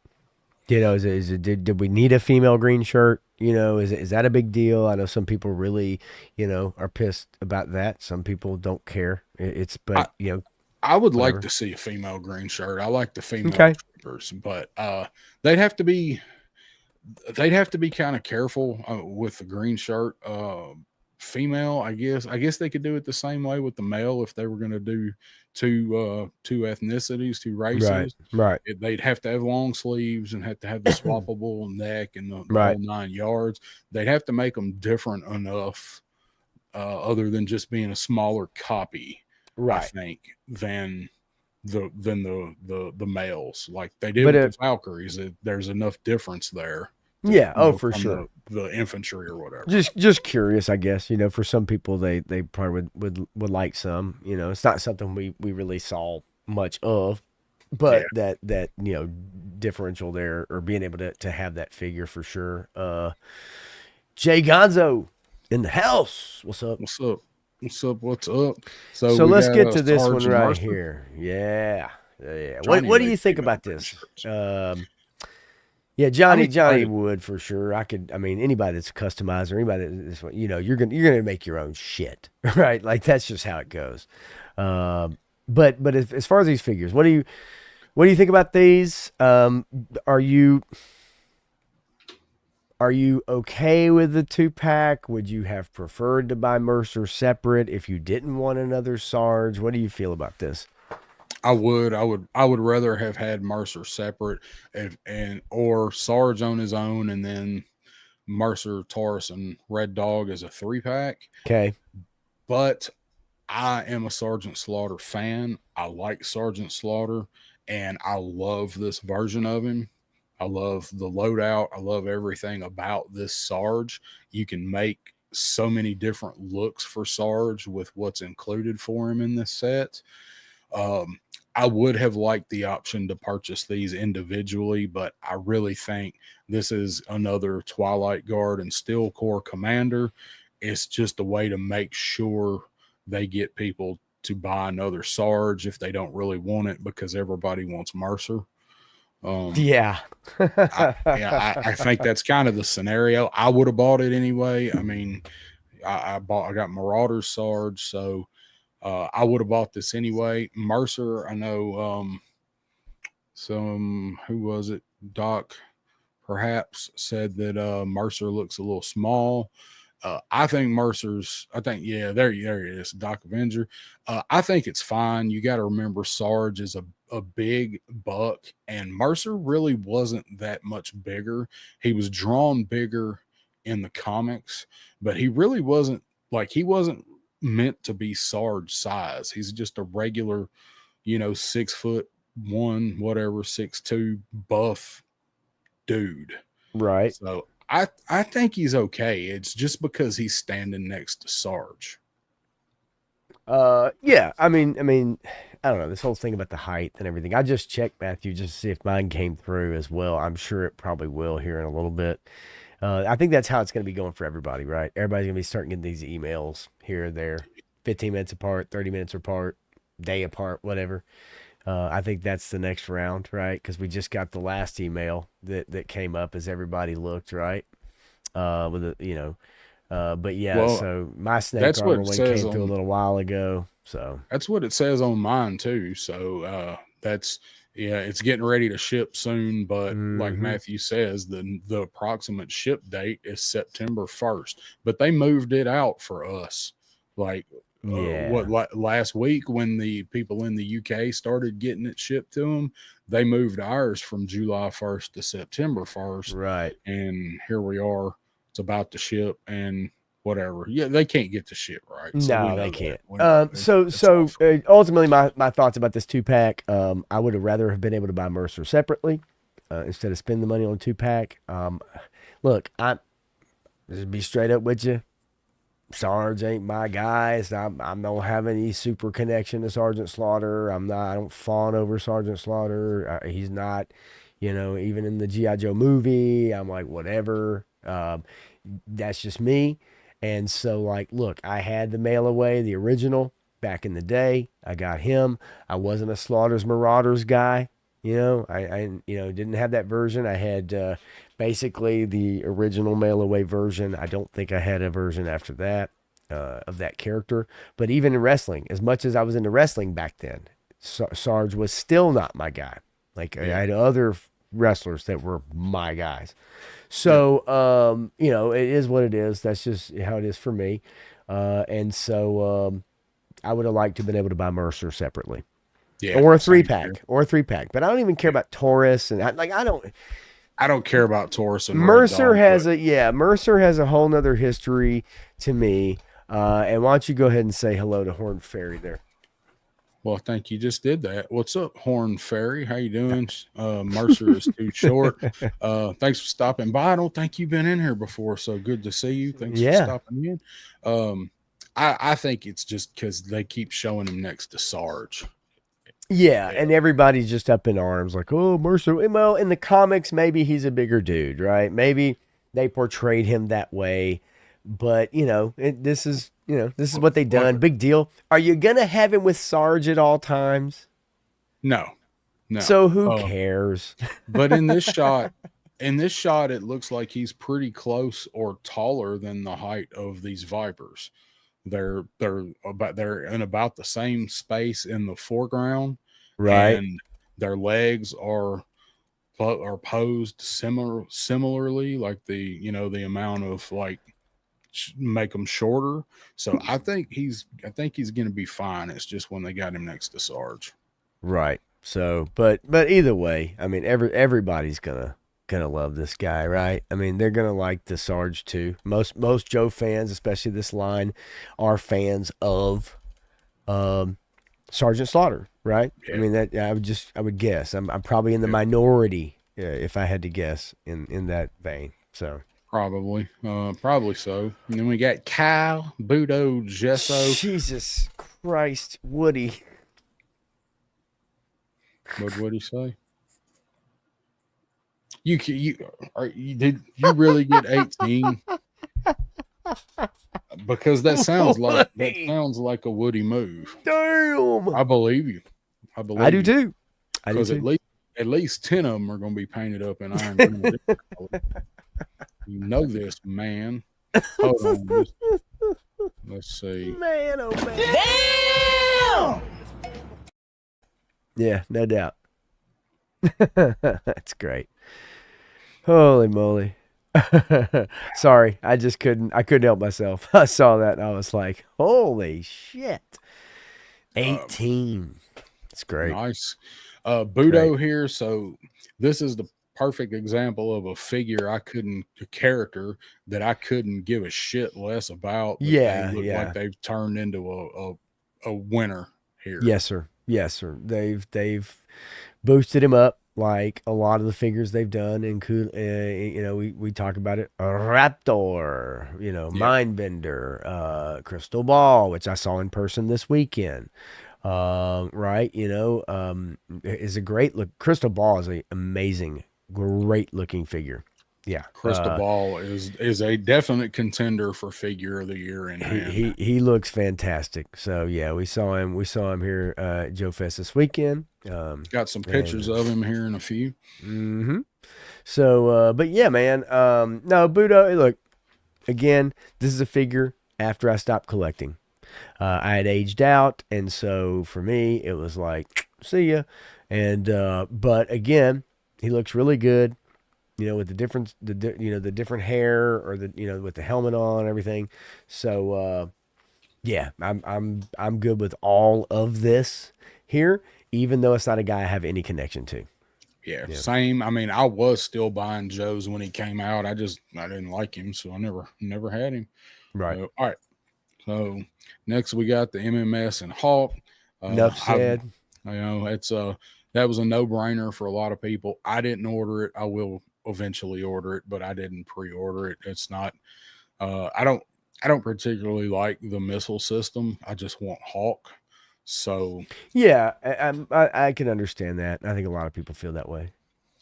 Did we need a female green shirt? Is that a big deal? I know some people really, are pissed about that. Some people don't care. I would like to see a female green shirt. I like the female troopers, but they'd have to be kind of careful with the green shirt. Female, I guess they could do it the same way with the male if they were going to do two ethnicities, 2 races. Right. They'd have to have long sleeves and have to have the swappable neck and the whole 9 yards. They'd have to make them different enough, other than just being a smaller copy. I think than the males like they did with the Valkyries. There's enough difference there. For sure. The infantry or whatever. Just curious, I guess. For some people, they probably would like some. It's not something we really saw much of, but that differential there or being able to have that figure for sure. Jay Gonzo in the house. What's up? What's up? What's up? So let's get to this one right here. Yeah. What do you think about this? Johnny would for sure. Anybody that's customized or anybody that's you're gonna make your own shit, right? Like that's just how it goes. But as far as these figures, what do you think about these? Are you okay with the 2-pack? Would you have preferred to buy Mercer separate if you didn't want another Sarge? What do you feel about this? I would rather have had Mercer separate or Sarge on his own, and then Mercer, Taurus, and Red Dog as a 3-pack. Okay. But I am a Sergeant Slaughter fan. I like Sergeant Slaughter, and I love this version of him. I love the loadout. I love everything about this Sarge. You can make so many different looks for Sarge with what's included for him in this set. I would have liked the option to purchase these individually, but I really think this is another Twilight Guard and Steel Corps commander. It's just a way to make sure they get people to buy another Sarge if they don't really want it because everybody wants Mercer. I think that's kind of the scenario. I would have bought it anyway. I mean, I got Marauder's Sarge, so I would have bought this anyway. Mercer, I know who was it? Doc perhaps said that Mercer looks a little small. I think there he is, Doc Avenger. I think it's fine. You got to remember Sarge is a big buck, and Mercer really wasn't that much bigger. He was drawn bigger in the comics, but he really wasn't meant to be Sarge size. He's just a regular, 6'1", whatever, 6'2" buff dude. Right. So I think he's okay. It's just because he's standing next to Sarge. Yeah. I mean, I don't know, this whole thing about the height and everything. I just checked, Matthew, just to see if mine came through as well. I'm sure it probably will here in a little bit. I think that's how it's going to be going for everybody, right? Everybody's going to be starting getting these emails here or there, 15 minutes apart, 30 minutes apart, day apart, whatever. I think that's the next round, right? Because we just got the last email that came up as everybody looked, right? But yeah, well, so my snake armor one came through a little while ago. So that's what it says on mine too. So it's getting ready to ship soon. But like Matthew says, the approximate ship date is September 1st. But they moved it out for us. Like last week when the people in the UK started getting it shipped to them, they moved ours from July 1st to September 1st. Right. And here we are. It's about to ship and whatever. Yeah, they can't get the shit right. So no, they can't. So ultimately, my thoughts about this 2-pack, I would have rather have been able to buy Mercer separately instead of spending the money on 2-pack. Look, just be straight up with you. Sarge ain't my guy. I don't have any super connection to Sergeant Slaughter. I don't fawn over Sergeant Slaughter. He's not, even in the G.I. Joe movie, I'm like, whatever. That's just me. And so, look, I had the Mail Away, the original, back in the day. I got him. I wasn't a Slaughter's Marauders guy. I didn't have that version. I had basically the original Mail Away version. I don't think I had a version after that of that character. But even in wrestling, as much as I was into wrestling back then, Sarge was still not my guy. I had other wrestlers that were my guys. So, it is what it is. That's just how it is for me. And so I would have liked to have been able to buy Mercer separately. Yeah, or a 3-pack, but I don't even care about Taurus, and I don't care about Taurus and Mercer has a whole nother history to me. And why don't you go ahead and say hello to Horn Fairy there? Well, I think you just did that. What's up, Horn Fairy? How you doing? Mercer is too short. Thanks for stopping by. I don't think you've been in here before, so good to see you. Thanks for stopping in. I think it's just because they keep showing him next to Sarge. Yeah, and everybody's just up in arms like, oh, Mercer. Well, in the comics, maybe he's a bigger dude, right? Maybe they portrayed him that way. But, this is what they done. Big deal. Are you going to have him with Sarge at all times? No. So who cares? But in this shot, it looks like he's pretty close or taller than the height of these Vipers. They're in about the same space in the foreground, right? And their legs are posed similarly, like the amount of make them shorter. So I think he's going to be fine. It's just when they got him next to Sarge, right? So, but either way, I mean, everybody's gonna love this guy, right? I mean, they're gonna like the Sarge too. Most Joe fans, especially this line, are fans of Sergeant Slaughter, right? Yeah. I mean, that I would guess. I'm probably in the minority if I had to guess in that vein. So probably so. And then we got Kyle, Budo, Gesso. Jesus Christ, Woody. What would he say? Did you really get 18? Because that sounds like a Woody move. Damn. I believe you. I do too. Because at least 10 of them are going to be painted up in iron. You know this, man. Hold on. Let's see. Man, oh man. Damn. Yeah, no doubt. That's great. Holy moly. Sorry, I couldn't help myself. I saw that and I was like, holy shit. 18. It's great. Nice. Budo here. So this is the perfect example of a character that I couldn't give a shit less about. Yeah. They look like they've turned into a winner here. Yes, sir. They've boosted him up like a lot of the figures they've done. We talk about it. Raptor, Mindbender, Crystal Ball, which I saw in person this weekend. Right. Is a great look. Crystal Ball is an amazing, great looking figure. Yeah. Crystal Ball is a definite contender for figure of the year. And he looks fantastic. So yeah, we saw him here at JoeFest this weekend. Got some pictures of him here in a few. Mm-hmm. So, but yeah, man, no, Budo, look, again, this is a figure after I stopped collecting. I had aged out. And so for me, it was like, see ya. And, but again, he looks really good. With the different hair or with the helmet on and everything. So, Yeah, I'm good with all of this here, even though it's not a guy I have any connection to. Yeah, same. I mean, I was still buying Joe's when he came out. I didn't like him, so I never had him. Right. All right. So next we got the MMS and Hawk. Enough said. It's that was a no-brainer for a lot of people. I didn't order it. I will eventually order it, but I didn't pre-order it. It's not. I don't particularly like the missile system. I just want Hawk. So yeah, I can understand that. I think a lot of people feel that way.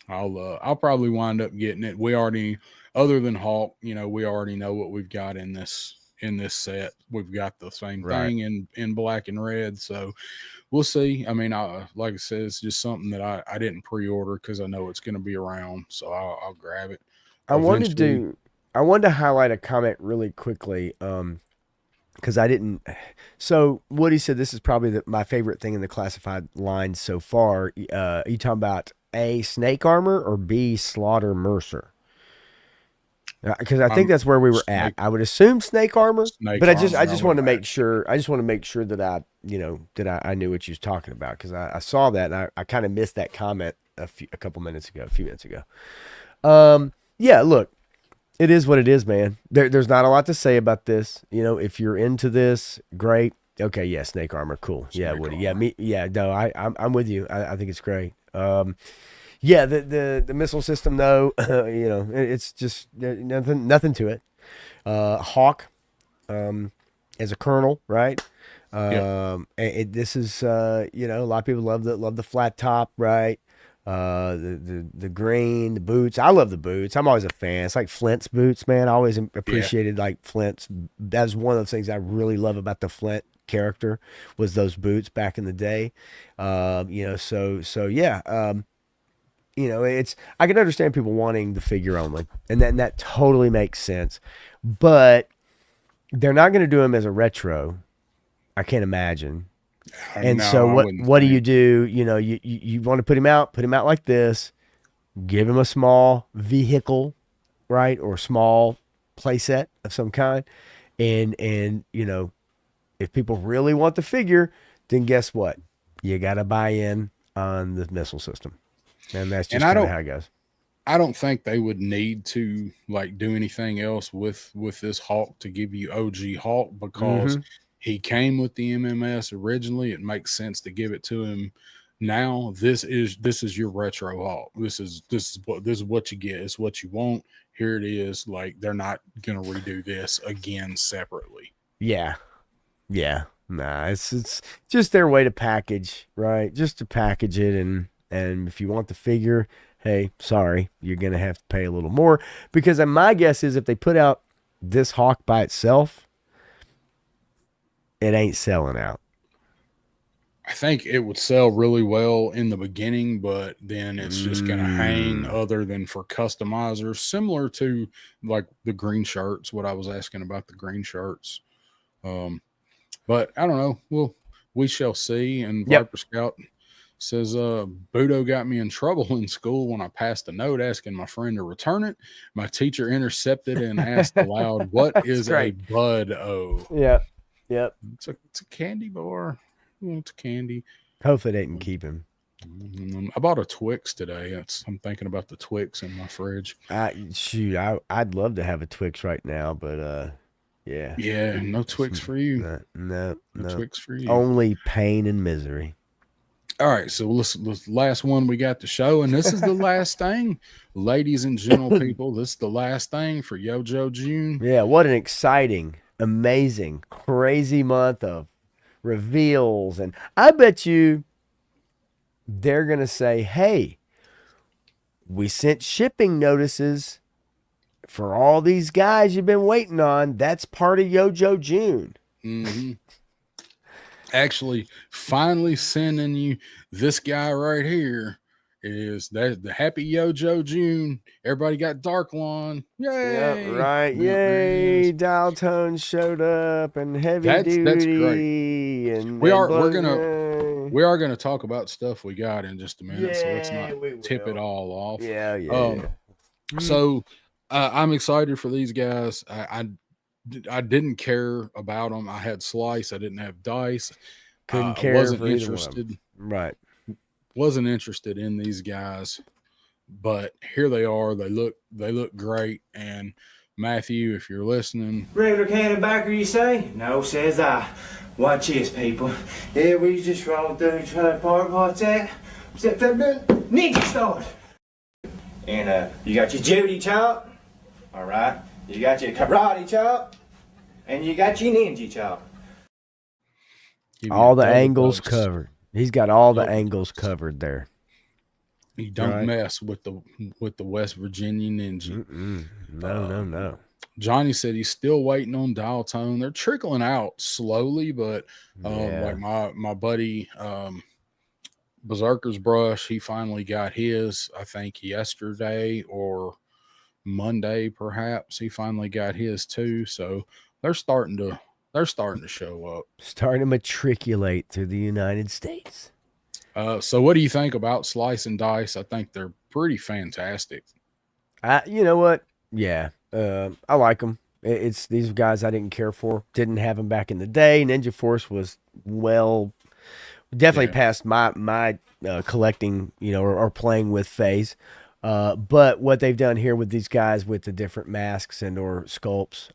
I'll probably wind up getting it. We already, other than Hawk, we already know what we've got in this set. We've got the same thing in black and red. So we'll see. I mean, like I said, it's just something that I didn't pre-order because I know it's going to be around. So I'll grab it. I wanted to highlight a comment really quickly. Because I didn't. So Woody said this is probably my favorite thing in the classified line so far. You talking about A, snake armor, or B, slaughter Mercer? Because I think that's where we were at. I would assume snake armor, but I just want to make sure. I just want to make sure that I knew what you was talking about, because I saw that and I kind of missed that comment a few minutes ago. Yeah, look. It is what it is, man. There's not a lot to say about this. If you're into this, great. Okay, yeah, snake armor, cool. Yeah, Woody. Yeah, me. Yeah, no, I'm with you. I think it's great. Yeah, the missile system, though, it's just nothing to it. Hawk, as a colonel, right? This is a lot of people love the flat top, right? The green, the boots. I love the boots. I'm always a fan. It's like Flint's boots, man. I always appreciated like Flint's. That's one of the things I really love about the Flint character, was those boots back in the day. So yeah. It's, I can understand people wanting the figure only, and that totally makes sense. But they're not going to do them as a retro. I can't imagine. And no, so what do you do? You want to put him out like this, give him a small vehicle, right? Or small playset of some kind. And if people really want the figure, then guess what? You got to buy in on the missile system. And that's just kind of how it goes. I don't think they would need to like do anything else with this Hawk to give you OG Hawk, because he came with the MMS originally. It makes sense to give it to him now. This is your retro Hawk. This is what you get. It's what you want. Here it is. Like, they're not gonna redo this again separately. Yeah. Nah, it's just their way to package, right? Just to package it, and if you want the figure, hey, sorry, you're gonna have to pay a little more, because my guess is if they put out this Hawk by itself, it ain't selling out. I think it would sell really well in the beginning, but then it's just going to hang, other than for customizers, similar to like the green shirts, what I was asking about the green shirts. But I don't know. We shall see. And Viper Scout says, Budo got me in trouble in school when I passed a note asking my friend to return it. My teacher intercepted and asked aloud, what is a Budo? Yep. It's a candy bar. It's candy. Hopefully they can keep him. I bought a Twix today. I'm thinking about the Twix in my fridge. I'd love to have a Twix right now, but yeah. Yeah, no Twix for you. No Twix for you. Only pain and misery. All right, so the last one we got to show, and this is the last thing, ladies and gentle people. This is the last thing for Yojo June. Yeah, what an exciting, amazing, crazy month of reveals. And I bet you they're going to say, hey, we sent shipping notices for all these guys you've been waiting on. That's part of Yojo June. Mm-hmm. Actually, finally sending you this guy right here. Is that the happy Yojo June? Everybody got Dark Lawn. Yay! Yep, right. Yay! Dial Tone showed up, and Heavy Duty. That's great. And we are gonna talk about stuff we got in just a minute, so let's not tip it all off. Yeah. So I'm excited for these guys. I didn't care about them. I had slice. I didn't have dice. Couldn't care wasn't for either one of interested. them. Right. Wasn't interested in these guys, but here they are. They look great. And Matthew, if you're listening, Regular cannon you say? No, says I. Watch this, people. Yeah, we just rolled through each other park. What's that? What's that fella doing? Ninja start. And you got your Judy chop. All right. You got your karate chop. And you got your ninja chop. All the angles covered. He's got all the angles covered there. You don't mess with the West Virginia Ninja. No. Johnny said he's still waiting on dial tone. They're trickling out slowly, but like my buddy Berserker's Brush, he finally got his, I think yesterday or Monday, perhaps. He finally got his too. So they're starting to show up. Starting to matriculate through the United States. So what do you think about Slice and Dice? I think they're pretty fantastic. You know what? Yeah. I like them. It's these guys I didn't care for. Didn't have them back in the day. Ninja Force was definitely past my collecting, or playing with phase. But what they've done here with these guys with the different masks and or sculpts,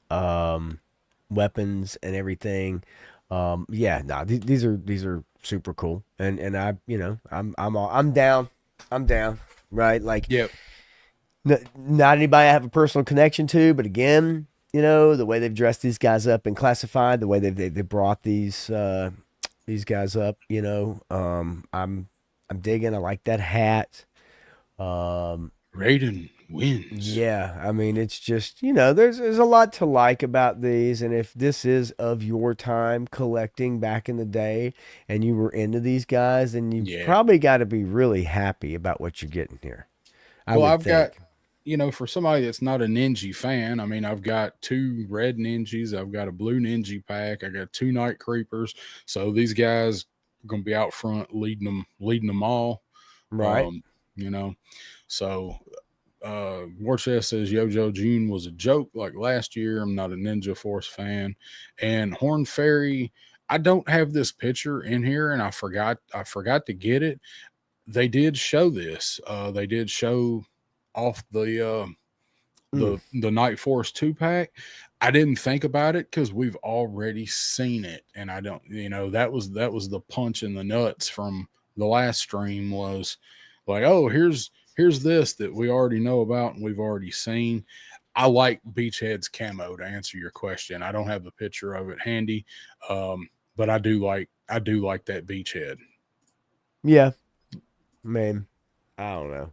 weapons and everything, these are super cool. And I, I'm down. Right? Like, yep. Not anybody I have a personal connection to, but again, the way they've dressed these guys up and classified, the way they brought these guys up, I'm digging. I like that hat. Raiden wins. Yeah, I mean, it's just, there's a lot to like about these, and if this is of your time collecting back in the day and you were into these guys, then you probably got to be really happy about what you're getting here. I've got, for somebody that's not a Ninja fan, I mean, I've got 2 red Ninjas. I've got a blue Ninja pack. I got 2 Night Creepers. So these guys are going to be out front leading them all. Right. So War Chest says Yojo June was a joke like last year. I'm not a Ninja Force fan. And Horn Fairy, I don't have this picture in here, and I forgot to get it. They did show this. They did show off the Night Force 2-pack. I didn't think about it because we've already seen it, and I don't. That was the punch in the nuts from the last stream. Was like, oh, here's this that we already know about and we've already seen. I like Beachhead's camo, to answer your question. I don't have the picture of it handy, but I do like that Beachhead. Yeah. Man, I don't know.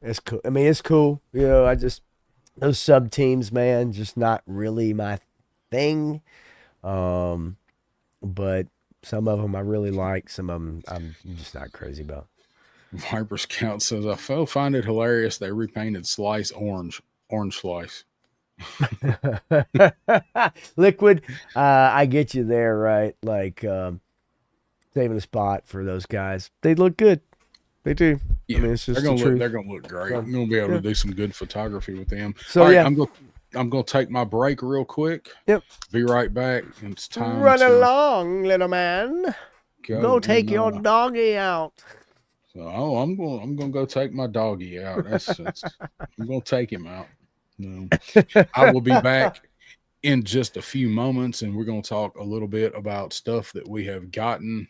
It's cool. I mean, it's cool. Those sub teams, man, just not really my thing. But some of them I really like. Some of them I'm just not crazy about. Viper Scout says, I find it hilarious they repainted Slice orange Slice. Liquid, I get you there, right? Like, saving a spot for those guys. They look good. They do. Yeah, I mean, it's just they're gonna look great. I'm gonna be able to do some good photography with them. So all right, I'm gonna take my break real quick. Yep. Be right back. It's time. Run along, little man. Go take your doggy out. So I'm gonna go take my doggy out. I'm gonna take him out. No. I will be back in just a few moments, and we're going to talk a little bit about stuff that we have gotten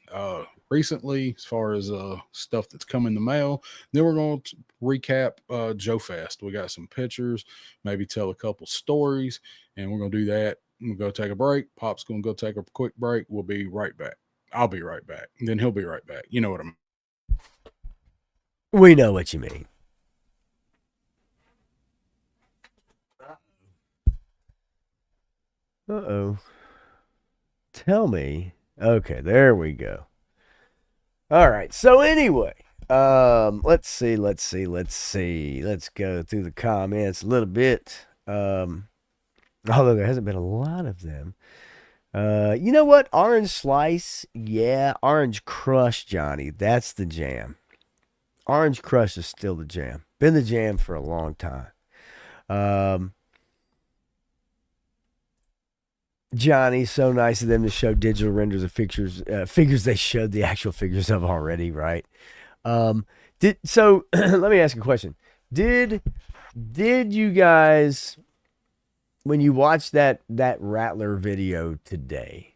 recently, as far as stuff that's come in the mail. Then we're going to recap JoeFest. We got some pictures, maybe tell a couple stories, and we're going to do that. We'll go take a break. Pop's going to go take a quick break. We'll be right back. I'll be right back. And then he'll be right back. You know what I mean? We know what you mean. Uh-oh. Tell me. Okay, there we go. All right. So anyway, let's see. Let's go through the comments a little bit. Although there hasn't been a lot of them. You know what? Orange Slice. Yeah, Orange Crush, Johnny. That's the jam. Orange Crush is still the jam. Been the jam for a long time. Johnny, so nice of them to show digital renders of figures they showed the actual figures of already, right? So let me ask you a question. Did you guys, when you watched that Rattler video today,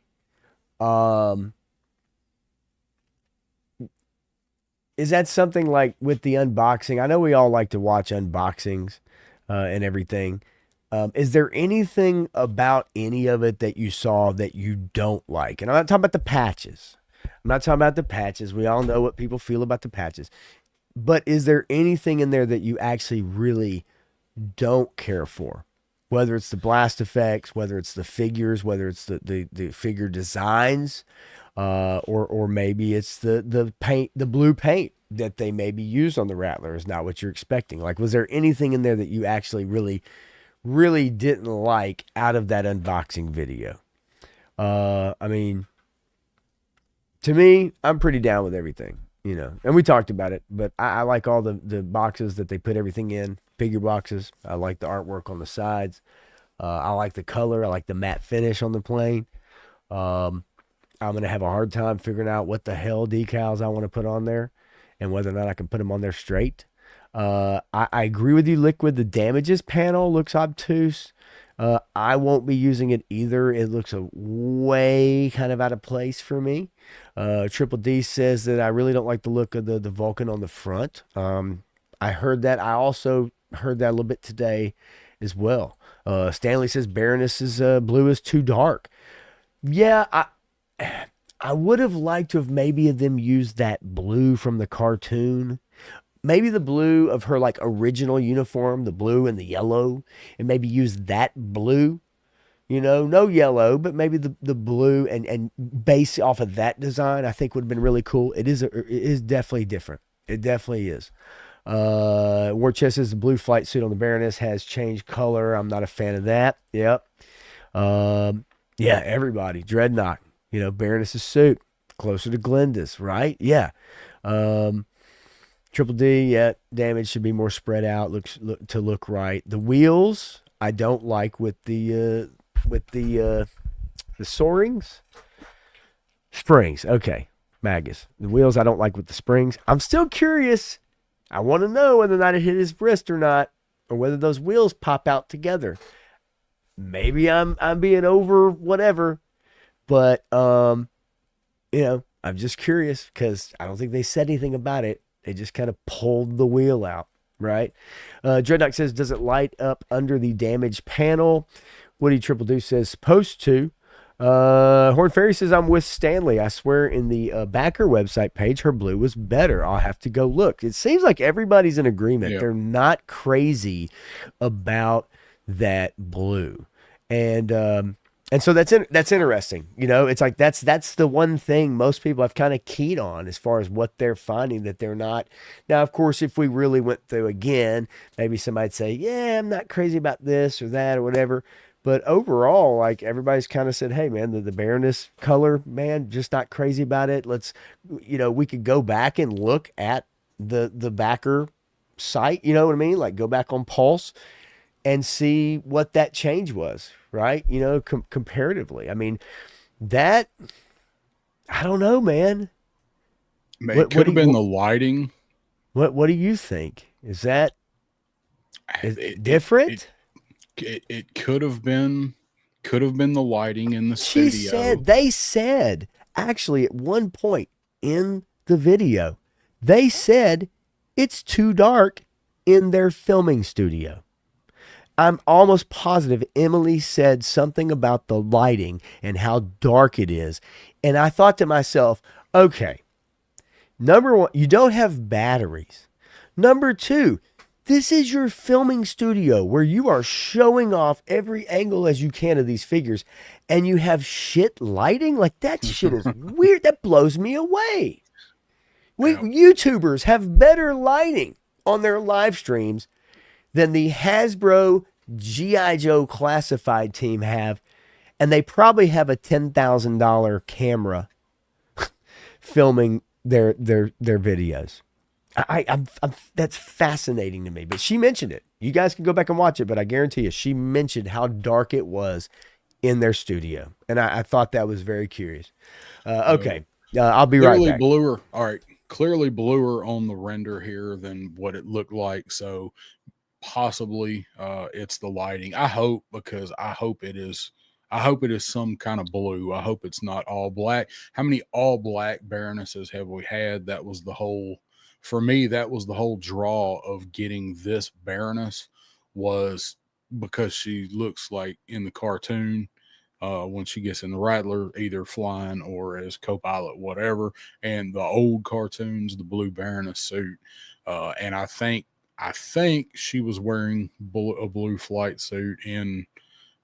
is that something like with the unboxing? I know we all like to watch unboxings and everything. Is there anything about any of it that you saw that you don't like? And I'm not talking about the patches. We all know what people feel about the patches. But is there anything in there that you actually really don't care for? Whether it's the blast effects, whether it's the figures, whether it's the figure designs, or maybe it's the paint, the blue paint that they maybe used on the Rattler is not what you're expecting. Like, was there anything in there that you actually really didn't like out of that unboxing video? I mean, to me, I'm pretty down with everything, you know, and we talked about it, but I like all the boxes that they put everything in, figure boxes. I like the artwork on the sides. I like the color. I like the matte finish on the plane. I'm going to have a hard time figuring out what the hell decals I want to put on there and whether or not I can put them on there straight. I agree with you, Liquid. The damages panel looks obtuse. I won't be using it either. It looks a way kind of out of place for me. Triple D says that I really don't like the look of the Vulcan on the front. I heard that. I also heard that a little bit today as well. Stanley says Baroness's blue is too dark. Yeah, I would have liked to have maybe them used that blue from the cartoon. Maybe the blue of her like original uniform, the blue and the yellow, and maybe use that blue, you know, no yellow, but maybe the blue and base off of that design, I think would have been really cool. It is definitely different. It definitely is. War Chest says the blue flight suit on the Baroness has changed color. I'm not a fan of that. Yep. Yeah, everybody. Dreadnought, you know, Baroness's suit, closer to Glenda's, right? Yeah. Triple D, yeah, damage should be more spread out, look right. The wheels, I don't like with the soarings. Springs, okay. Magus. The wheels I don't like with the springs. I'm still curious. I want to know whether or not it hit his wrist or not, or whether those wheels pop out together. Maybe I'm being over whatever, but you know, I'm just curious because I don't think they said anything about it. They just kind of pulled the wheel out, right? Dreadnought says, does it light up under the damaged panel? Woody Triple Deuce says, supposed to. Horn Fairy says, I'm with Stanley. I swear in the backer website page, her blue was better. I'll have to go look. It seems like everybody's in agreement. Yeah. They're not crazy about that blue. And so that's interesting. You know, it's like that's the one thing most people have kind of keyed on as far as what they're finding that they're not. Now, of course, if we really went through again, maybe somebody'd say, yeah, I'm not crazy about this or that or whatever. But overall, like everybody's kind of said, hey, man, the Baroness color, man, just not crazy about it. Let's, you know, we could go back and look at the backer site. You know what I mean? Like go back on Pulse and see what that change was, right? You know, comparatively. I mean, that, I don't know, man. It could have been the lighting. What do you think? Is that different? It could have been the lighting in the studio. They said, actually, at one point in the video, they said it's too dark in their filming studio. I'm almost positive Emily said something about the lighting and how dark it is. And I thought to myself, okay, number one, you don't have batteries. Number two, this is your filming studio where you are showing off every angle as you can of these figures, and you have shit lighting? Like, that shit is weird. That blows me away. YouTubers have better lighting on their live streams than the Hasbro G.I. Joe classified team have, and they probably have a $10,000 camera filming their videos. I'm that's fascinating to me. But she mentioned it. You guys can go back and watch it, but I guarantee you, she mentioned how dark it was in their studio. And I thought that was very curious. Okay. I'll be right back. Bluer. All right. Clearly bluer on the render here than what it looked like. So possibly it's the lighting. I hope, because I hope it is some kind of blue. I hope it's not all black. How many all black Baronesses have we had? That was the whole, for me, that was the whole draw of getting this Baroness, was because she looks like in the cartoon when she gets in the Rattler, either flying or as co-pilot, whatever. And the old cartoons, the blue Baroness suit. And I think she was wearing a blue flight suit in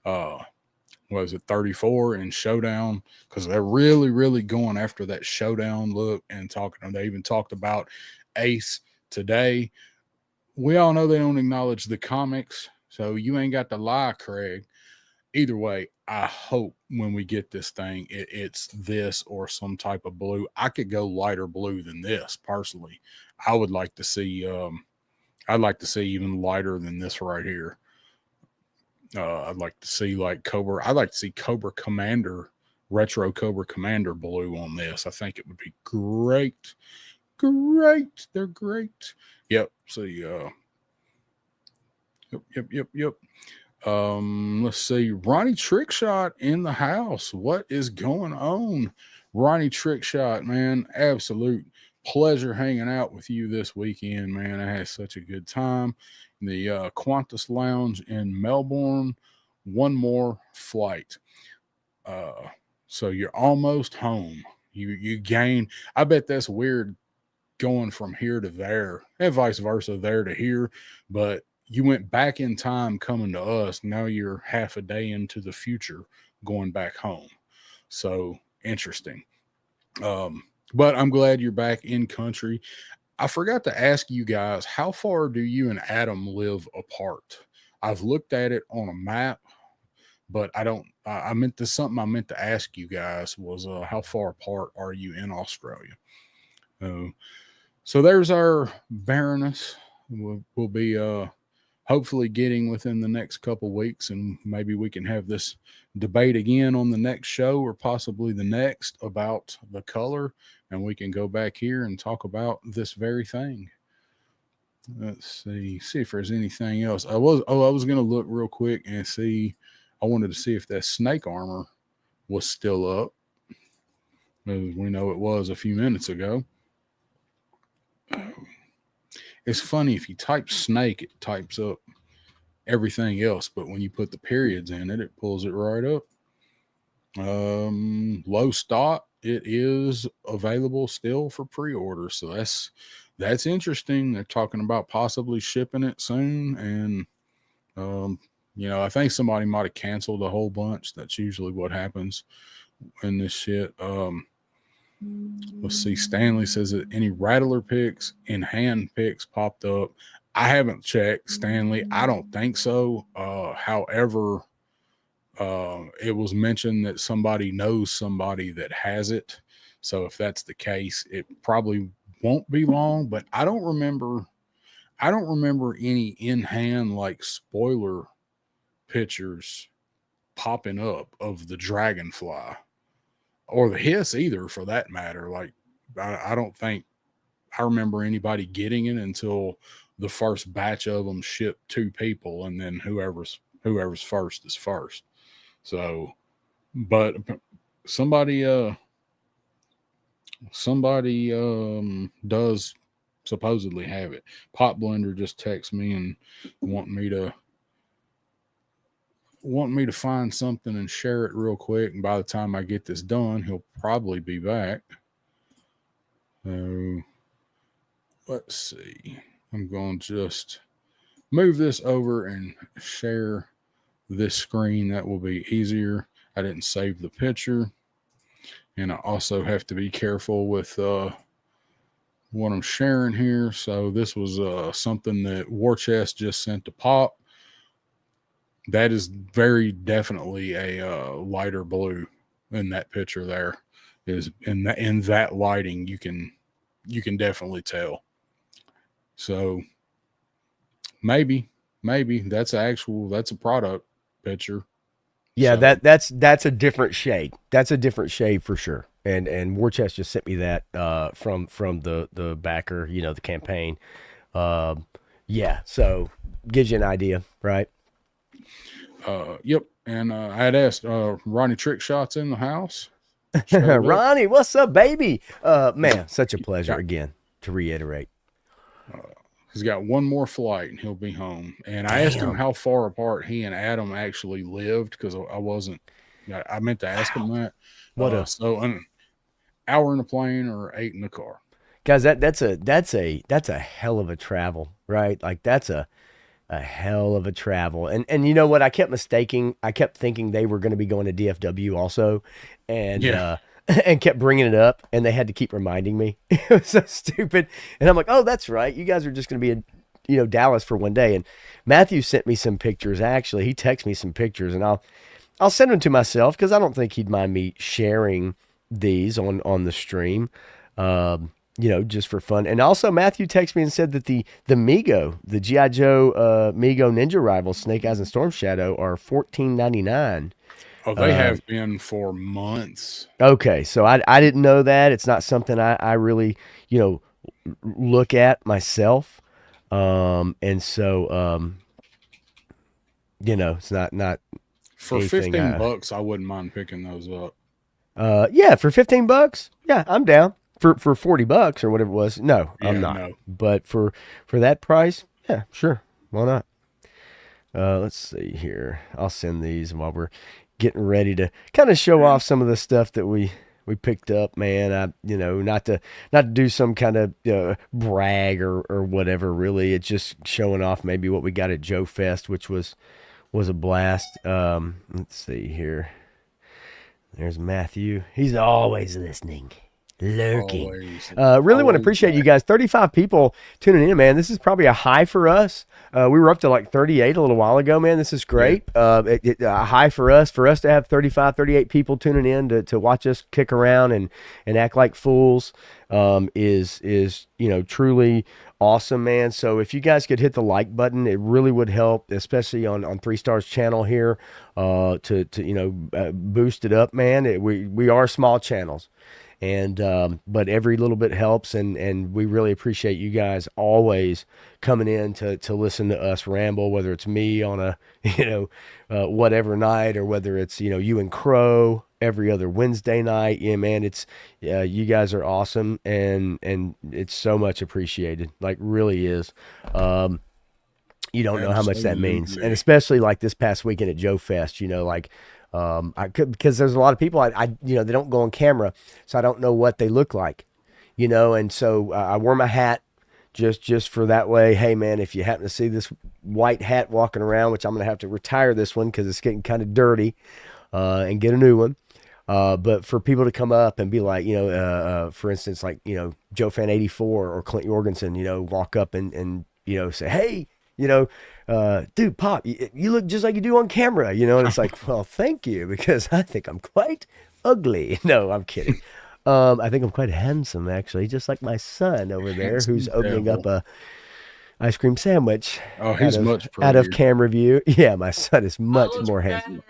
was it 34 in Showdown, because they're really going after that Showdown look and talking. They even talked about Ace today. We all know they don't acknowledge the comics, so you ain't got to lie, Craig. Either way, I hope when we get this thing, it's this or some type of blue. I could go lighter blue than this personally. I would like to see. I'd like to see even lighter than this right here. I'd like to see like Cobra. I'd like to see Cobra Commander, retro Cobra Commander blue on this. I think it would be great. Great. They're great. Yep. See, yep. Let's see. Ronnie Trickshot in the house. What is going on? Ronnie Trickshot, man. Absolute pleasure hanging out with you this weekend, man. I had such a good time. The Qantas Lounge in Melbourne. One more flight. So you're almost home. You gain. I bet that's weird going from here to there and vice versa, there to here. But you went back in time coming to us. Now you're half a day into the future going back home. So interesting. But I'm glad you're back in country. I forgot to ask you guys, how far do you and Adam live apart? I've looked at it on a map, but I meant to, something I meant to ask you guys was, how far apart are you in Australia? So there's our Baroness. We'll be, hopefully getting within the next couple weeks, and maybe we can have this debate again on the next show or possibly the next about the color, and we can go back here and talk about this very thing. Let's see if there's anything else. I was going to look real quick and see. I wanted to see if that snake armor was still up. As we know it was a few minutes ago. It's funny, if you type snake, it types up everything else, but when you put the periods in it, it pulls it right up. Low stock, it is available still for pre-order, so that's interesting. They're talking about possibly shipping it soon, and I think somebody might have canceled a whole bunch. That's usually what happens in this shit. Let's see. Stanley says that any Rattler picks in hand picks popped up. I haven't checked, Stanley. I don't think so. However, it was mentioned that somebody knows somebody that has it. So if that's the case, it probably won't be long, but I don't remember any in hand like spoiler pictures popping up of the Dragonfly. Or the Hiss either, for that matter. Like, I don't think I remember anybody getting it until the first batch of them shipped 2 people, and then whoever's first is first. So, but somebody does supposedly have it. Pot Blender just texted me and want me to find something and share it real quick. And by the time I get this done, he'll probably be back. So let's see. I'm going to just move this over and share this screen. That will be easier. I didn't save the picture. And I also have to be careful with what I'm sharing here. So this was something that War Chest just sent to Pop. That is very definitely a lighter blue in that picture. There is in that lighting, you can definitely tell. So maybe that's a product picture. Yeah, So, that's a different shade. That's a different shade for sure. And War Chest just sent me that from the backer, the campaign. Um, yeah, so gives you an idea, right? yep. And I had asked Ronnie Trickshot's in the house. Showed up. Ronnie, what's up, baby? Man, such a pleasure Yeah. again to reiterate. He's got one more flight and he'll be home. And I asked him Damn. how far apart he and Adam actually lived because I meant to ask him that. So an hour in the plane or 8 in the car. Guys, that's a hell of a travel, right? Like that's a hell of a travel. And you know what? I kept thinking they were going to be going to DFW also, and and kept bringing it up, and they had to keep reminding me. It was so stupid. And I'm like, oh, that's right. You guys are just going to be in Dallas for one day. And Matthew sent me some pictures. Actually, he texted me some pictures, and I'll send them to myself because I don't think he'd mind me sharing these on the stream. Just for fun. And also Matthew texted me and said that the Mego, the G.I. Joe Mego Ninja Rivals, Snake Eyes and Storm Shadow are $14.99. Oh, they have been for months. Okay, so I didn't know that. It's not something I really, look at myself. And so it's not For anything, $15, I wouldn't mind picking those up. Yeah, for $15, yeah, I'm down. For $40 or whatever it was, no, I'm not. No. But for that price, yeah, sure, why not? Let's see here. I'll send these while we're getting ready to kind of show off some of the stuff that we picked up, man. Not to do some kind of brag or whatever. Really, it's just showing off maybe what we got at JoeFest, which was a blast. Let's see here. There's Matthew. He's always listening. Lurking. Really want to appreciate you guys. 35 people tuning in, man. This is probably a high for us. We were up to like 38 a little while ago, man. This is great. A high for us to have 35, 38 people tuning in to watch us kick around and act like fools is truly awesome, man. So if you guys could hit the like button, it really would help, especially on 3 Stars channel here to boost it up, man. We are small channels. But every little bit helps, and we really appreciate you guys always coming in to listen to us ramble, whether it's me on a whatever night, or whether it's you and Crow every other Wednesday night. Yeah, man, it's you guys are awesome, and it's so much appreciated, like really is. You don't know how much that means, and especially like this past weekend at JoeFest, because there's a lot of people they don't go on camera, so I don't know what they look like, and so I wore my hat just for that way. Hey man, if you happen to see this white hat walking around, which I'm gonna have to retire this one because it's getting kind of dirty, and get a new one. But for people to come up and be like, for instance, like Joe Fan 84 or Clint Jorgensen, walk up and say, hey. Dude, Pop, you look just like you do on camera, and it's like, well, thank you, because I think I'm quite ugly. No, I'm kidding. I think I'm quite handsome, actually, just like my son over there, who's opening up a ice cream sandwich. Oh, he's much prettier. Out of camera view. Yeah, my son is much more handsome.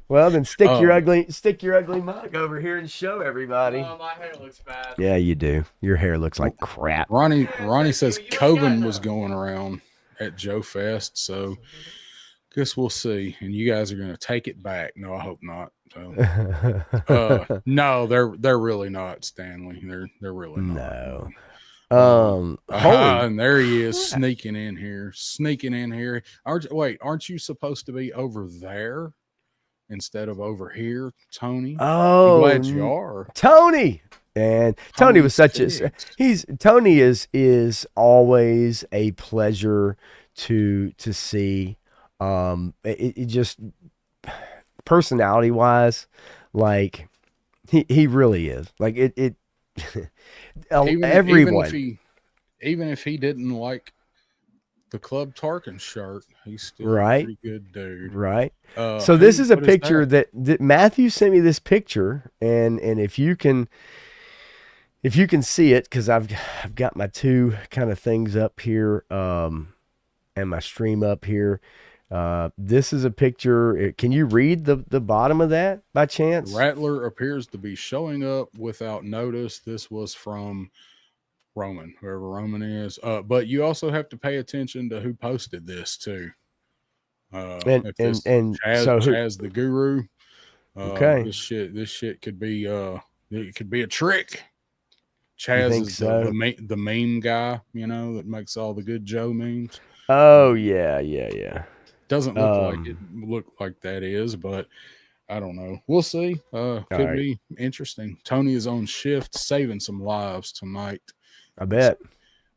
Well, then stick your ugly mug over here and show everybody. Oh, my hair looks bad. Yeah, you do. Your hair looks like crap. Ronnie says Coven was going around at JoeFest, so guess we'll see. And you guys are going to take it back. No, I hope not. So, no, they're really not, Stanley. They're really not. No. And there he is sneaking in here. Aren't you supposed to be over there instead of over here, Tony? Oh, I'm glad you are, Tony. And Tony was such Tony is always a pleasure to see. It just personality wise, like he really is. Like it everyone. Even if he didn't like the Club Talkin shirt, he's still right. a pretty good dude. Right. So this is a picture that Matthew sent me, this picture, and if you can see it, because I've got my 2 kind of things up here, and my stream up here. This is a picture. Can you read the bottom of that by chance? Rattler appears to be showing up without notice. This was from Roman, whoever Roman is. But you also have to pay attention to who posted this too. If this Chaz the Guru, okay, this shit could be it could be a trick. Chaz is the meme guy, you know, that makes all the good Joe memes. Oh yeah. Doesn't look like that is, but I don't know. We'll see. Could be interesting. Tony is on shift, saving some lives tonight. I bet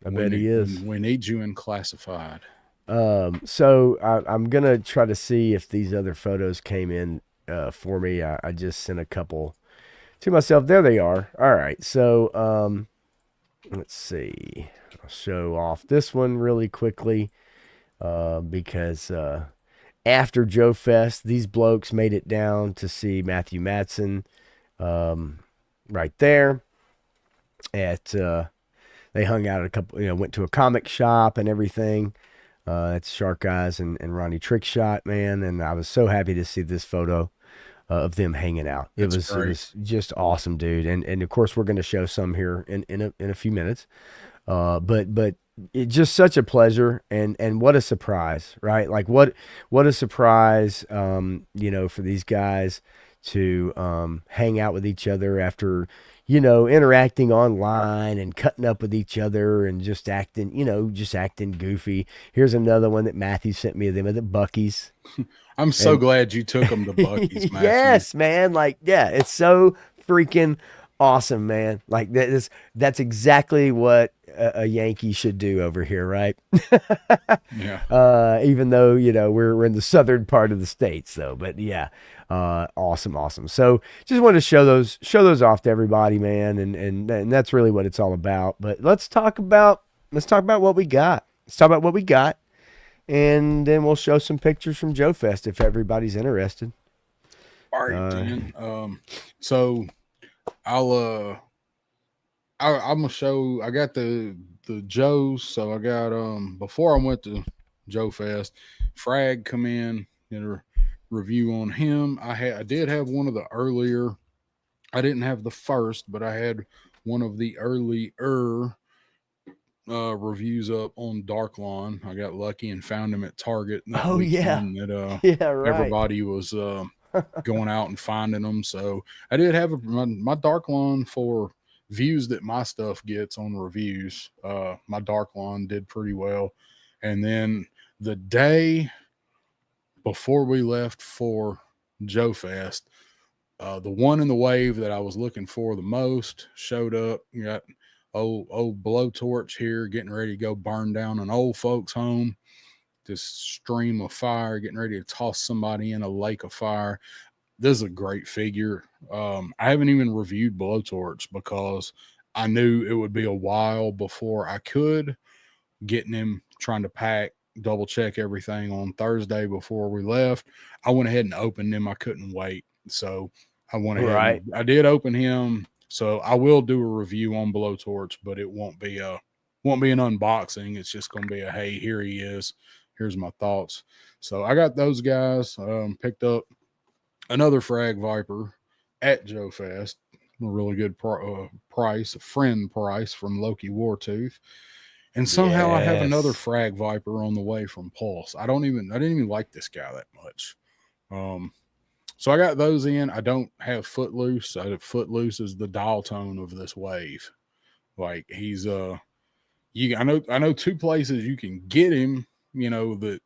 he is. We need you in classified. So I'm gonna try to see if these other photos came in for me. I just sent a couple to myself. There they are. All right. So let's see. I'll show off this one really quickly because after JoeFest, these blokes made it down to see Matthew Matson right there at they hung out at a couple, went to a comic shop and everything. It's Shark Eyes and Ronnie Trickshot, man. And I was so happy to see this photo of them hanging out. It was just awesome, dude. And of course, we're going to show some here in a few minutes. But it's just such a pleasure and what a surprise, right? Like what a surprise, for these guys to hang out with each other after, interacting online and cutting up with each other and just acting goofy. Here's another one that Matthew sent me of them at the Buc-ee's. I'm so glad you took them to Buc-ee's, Matthew. Yes, man. Like, yeah, it's so freaking awesome, man. Like that's exactly what a Yankee should do over here, right? Yeah. Even though, we're in the southern part of the states though, but yeah. Awesome. So just wanted to show those off to everybody, man. And that's really what it's all about. But let's talk about what we got. And then we'll show some pictures from JoeFest if everybody's interested. All right, Dan. So I'm gonna show. I got the Joes. So I got before I went to JoeFest, Frag come in and review on him. I did have one of the earlier. I didn't have the first, but I had one of the earlier reviews up on Dark Lawn. I got lucky and found him at Target. Oh yeah, right. Everybody was going out and finding them. So I did have my Dark Lawn for views that my stuff gets on reviews. My Dark Lawn did pretty well, and then the day before we left for JoeFest, the one in the wave that I was looking for the most showed up. You got old blowtorch here getting ready to go burn down an old folks home. This stream of fire, getting ready to toss somebody in a lake of fire. This is a great figure. I haven't even reviewed blowtorch because I knew it would be a while before I could. Getting him, trying to pack, double check everything on Thursday before we left. I went ahead and opened him. I couldn't wait. So I went ahead. Right. I did open him. So I will do a review on blowtorch, but it won't be an unboxing. It's just going to be a, hey, here he is. Here's my thoughts. So I got those guys. Picked up another Frag Viper at JoeFest. A really good price, a friend price from Loki Wartooth. And somehow I have another Frag Viper on the way from Pulse. I didn't even like this guy that much. So I got those in. I don't have Footloose. Footloose is the dial tone of this wave. Like he's I know two places you can get him, that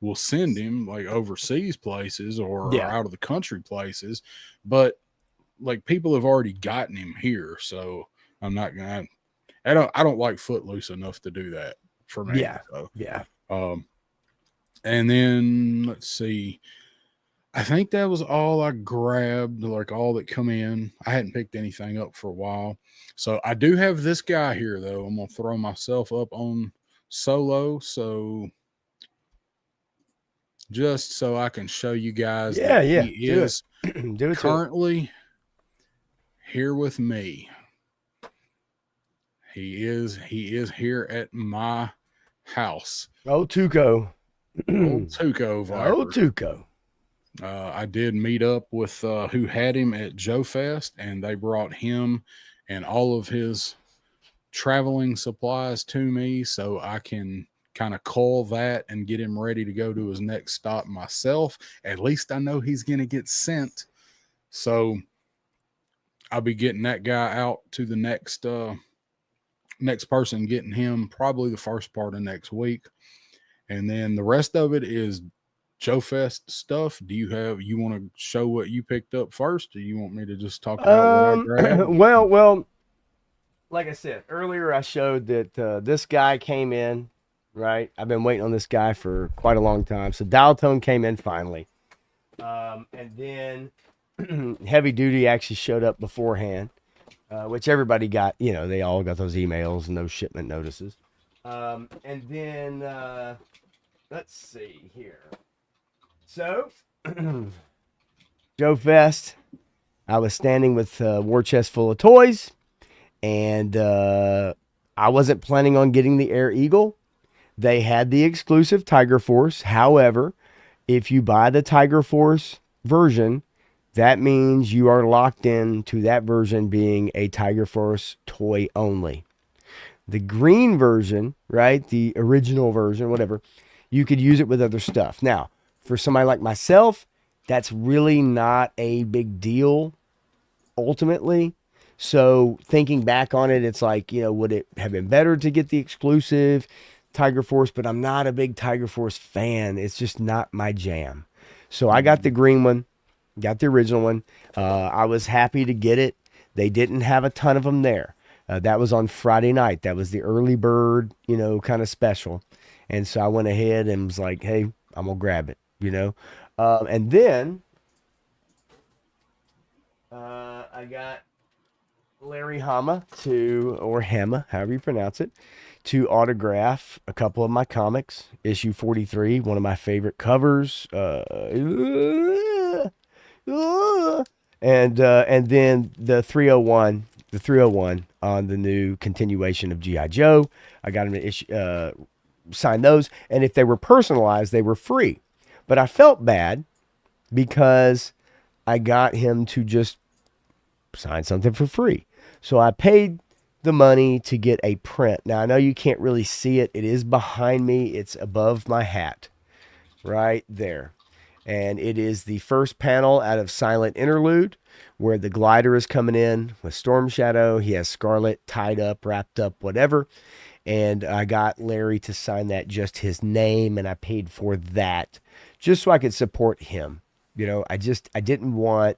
will send him, like overseas places or out of the country places, but like people have already gotten him here, so I'm not gonna. I don't like Footloose enough to do that for me. Yeah. So, yeah. And then let's see. I think that was all I grabbed, like all that come in. I hadn't picked anything up for a while. So I do have this guy here, though. I'm going to throw myself up on solo. So just so I can show you guys that he is currently here with me. He is here at my house. Oh, Tuco. Old Tuco Viper. Oh, Tuco. I did meet up with who had him at JoeFest, and they brought him and all of his traveling supplies to me so I can kind of call that and get him ready to go to his next stop myself. At least I know he's going to get sent. So I'll be getting that guy out to the next person, getting him probably the first part of next week. And then the rest of it is JoeFest stuff. Do you want to show what you picked up first? Or you want me to just talk about what I grabbed? Well, like I said earlier, I showed that this guy came in, right? I've been waiting on this guy for quite a long time. So Dial Tone came in finally. And then Heavy Duty actually showed up beforehand, which everybody got, they all got those emails and those shipment notices. And then, let's see here. So, JoeFest, I was standing with a war chest full of toys, and I wasn't planning on getting the Air Eagle. They had the exclusive Tiger Force. However, if you buy the Tiger Force version, that means you are locked in to that version being a Tiger Force toy only. The green version, right, the original version, whatever, you could use it with other stuff. Now, for somebody like myself, that's really not a big deal, ultimately. So thinking back on it, it's like, would it have been better to get the exclusive Tiger Force? But I'm not a big Tiger Force fan. It's just not my jam. So I got the green one, got the original one. I was happy to get it. They didn't have a ton of them there. That was on Friday night. That was the early bird, kind of special. And so I went ahead and was like, hey, I'm going to grab it, And then I got Larry Hama or Hama, however you pronounce it, to autograph a couple of my comics. Issue 43, one of my favorite covers. And then the 301. The 301 on the new continuation of G.I. Joe. I got him to sign those. And if they were personalized, they were free. But I felt bad because I got him to just sign something for free. So I paid the money to get a print. Now, I know you can't really see it. It is behind me. It's above my hat right there. And it is the first panel out of Silent Interlude, where the glider is coming in with Storm Shadow. He has Scarlet tied up, wrapped up, whatever. And I got Larry to sign that, just his name, and I paid for that just so I could support him. I didn't want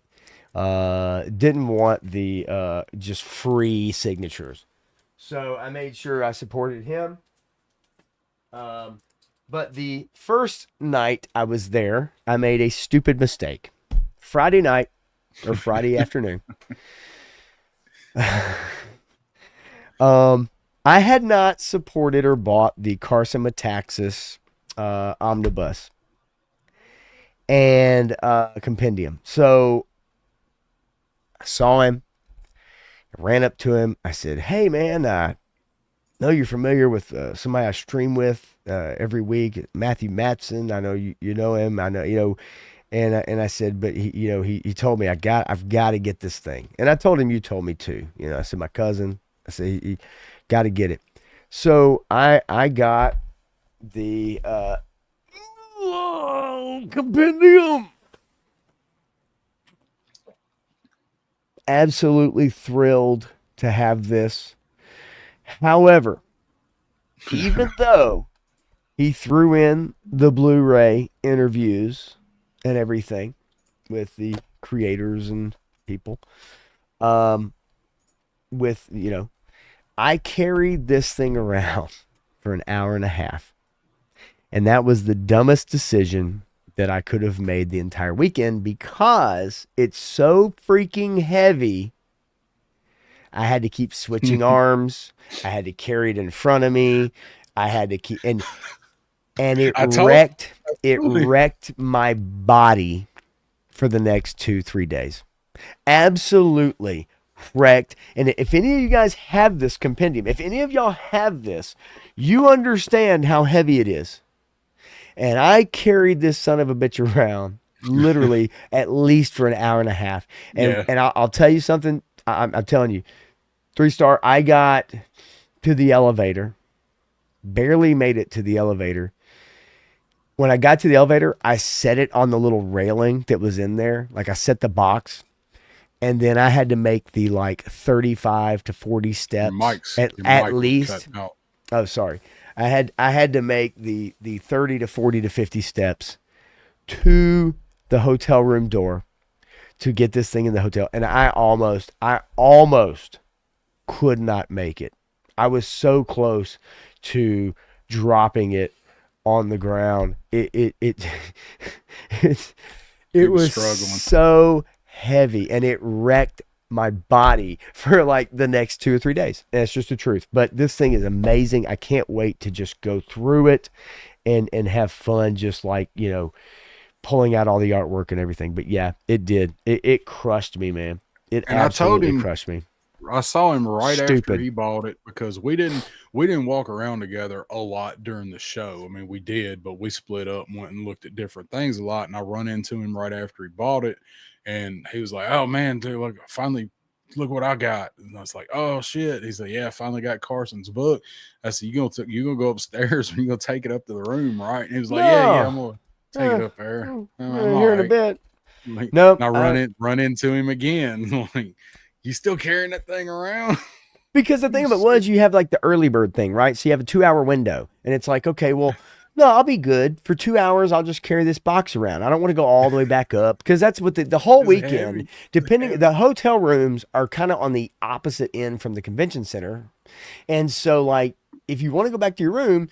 the just free signatures. So I made sure I supported him. But the first night I was there, I made a stupid mistake. Friday night or Friday afternoon. I had not supported or bought the Carson Metaxas omnibus and compendium. So I saw him, I ran up to him. I said, hey man, I know you're familiar with somebody I stream with every week, Matthew Matson. I know you know him. I know, and I said, but he told me I've got to get this thing. And I told him you told me too. I said my cousin. I said he got to get it. So I got the compendium. Absolutely thrilled to have this. However, even though he threw in the Blu-ray interviews and everything with the creators and people, I carried this thing around for an hour and a half. And that was the dumbest decision that I could have made the entire weekend, because it's so freaking heavy. I had to keep switching arms. I had to carry it in front of me. I had to keep, and it wrecked my body for the next 2-3 days. Absolutely wrecked. And if any of you guys have this compendium, if any of y'all have this, you understand how heavy it is. And I carried this son of a bitch around literally at least for an hour and a half. And I'll tell you something. I'm telling you, 3-star, I got to the elevator, barely made it to the elevator. When I got to the elevator, I set it on the little railing that was in there. Like I set the box, and then I had to make the like 35 to 40 steps at least. Oh, sorry. I had to make the 30 to 40 to 50 steps to the hotel room door to get this thing in the hotel. And I almost could not make it. I was so close to dropping it on the ground. It was struggling. So heavy, and it wrecked my body for like the next 2 or 3 days. And it's just the truth. But this thing is amazing. I can't wait to just go through it and have fun, just like, you know, pulling out all the artwork and everything. But yeah, it did. It crushed me, man. It absolutely crushed me. I saw him right after he bought it, because we didn't walk around together a lot during the show. I mean, we did, but we split up and went and looked at different things a lot. And I run into him right after he bought it, and he was like, "Oh man, dude, look, finally, look what I got." And I was like, "Oh shit." He said, "Yeah, I finally got Carson's book." I said, "You gonna go upstairs and you gonna take it up to the room, right?" And he was like, "Yeah, I'm gonna take it up there." I'm here in a bit. Like, nope. I run into him again. Like, you still carrying that thing around? Because the thing of it was, you have like the early bird thing, right? So you have a 2-hour window, and it's like, okay, well, no, I'll be good for 2 hours. I'll just carry this box around. I don't want to go all the way back up, because that's what the whole weekend, the hotel rooms are kind of on the opposite end from the convention center. And so like, if you want to go back to your room,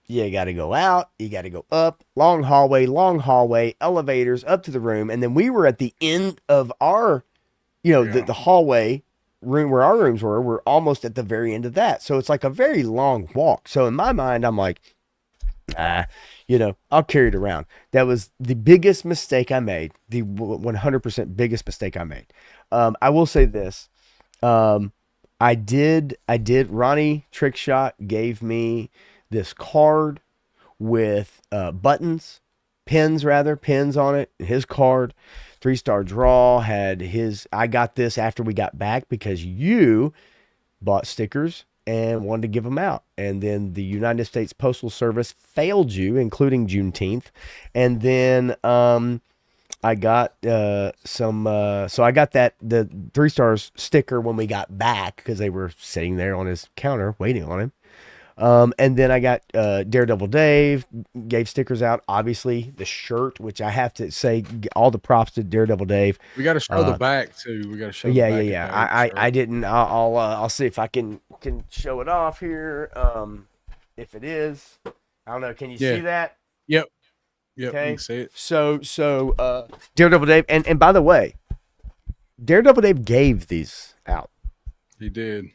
you got to go out, you got to go up, long hallway, elevators up to the room. And then we were at the end of our, you know, the hallway room where our rooms were. We're almost at the very end of that. So it's like a very long walk. So in my mind, I'm like, you know, I'll carry it around. That was the biggest mistake I made. The 100% biggest mistake I made. I will say this. I did. Ronnie Trickshot gave me this card with pins on it. His card, 3-star draw, had his. I got this after we got back, because you bought stickers and wanted to give them out, and then the United States Postal Service failed you, including Juneteenth. And then I got so I got the 3-stars sticker when we got back, because they were sitting there on his counter waiting on him. And then I got Daredevil Dave gave stickers out. Obviously, the shirt, which I have to say, all the props to Daredevil Dave. We got to show the back too. We got to show. Yeah. I didn't. I'll see if I can show it off here. If it is, I don't know. Can you see that? Yep. Okay. You can see it. So Daredevil Dave, and by the way, Daredevil Dave gave these out. He did.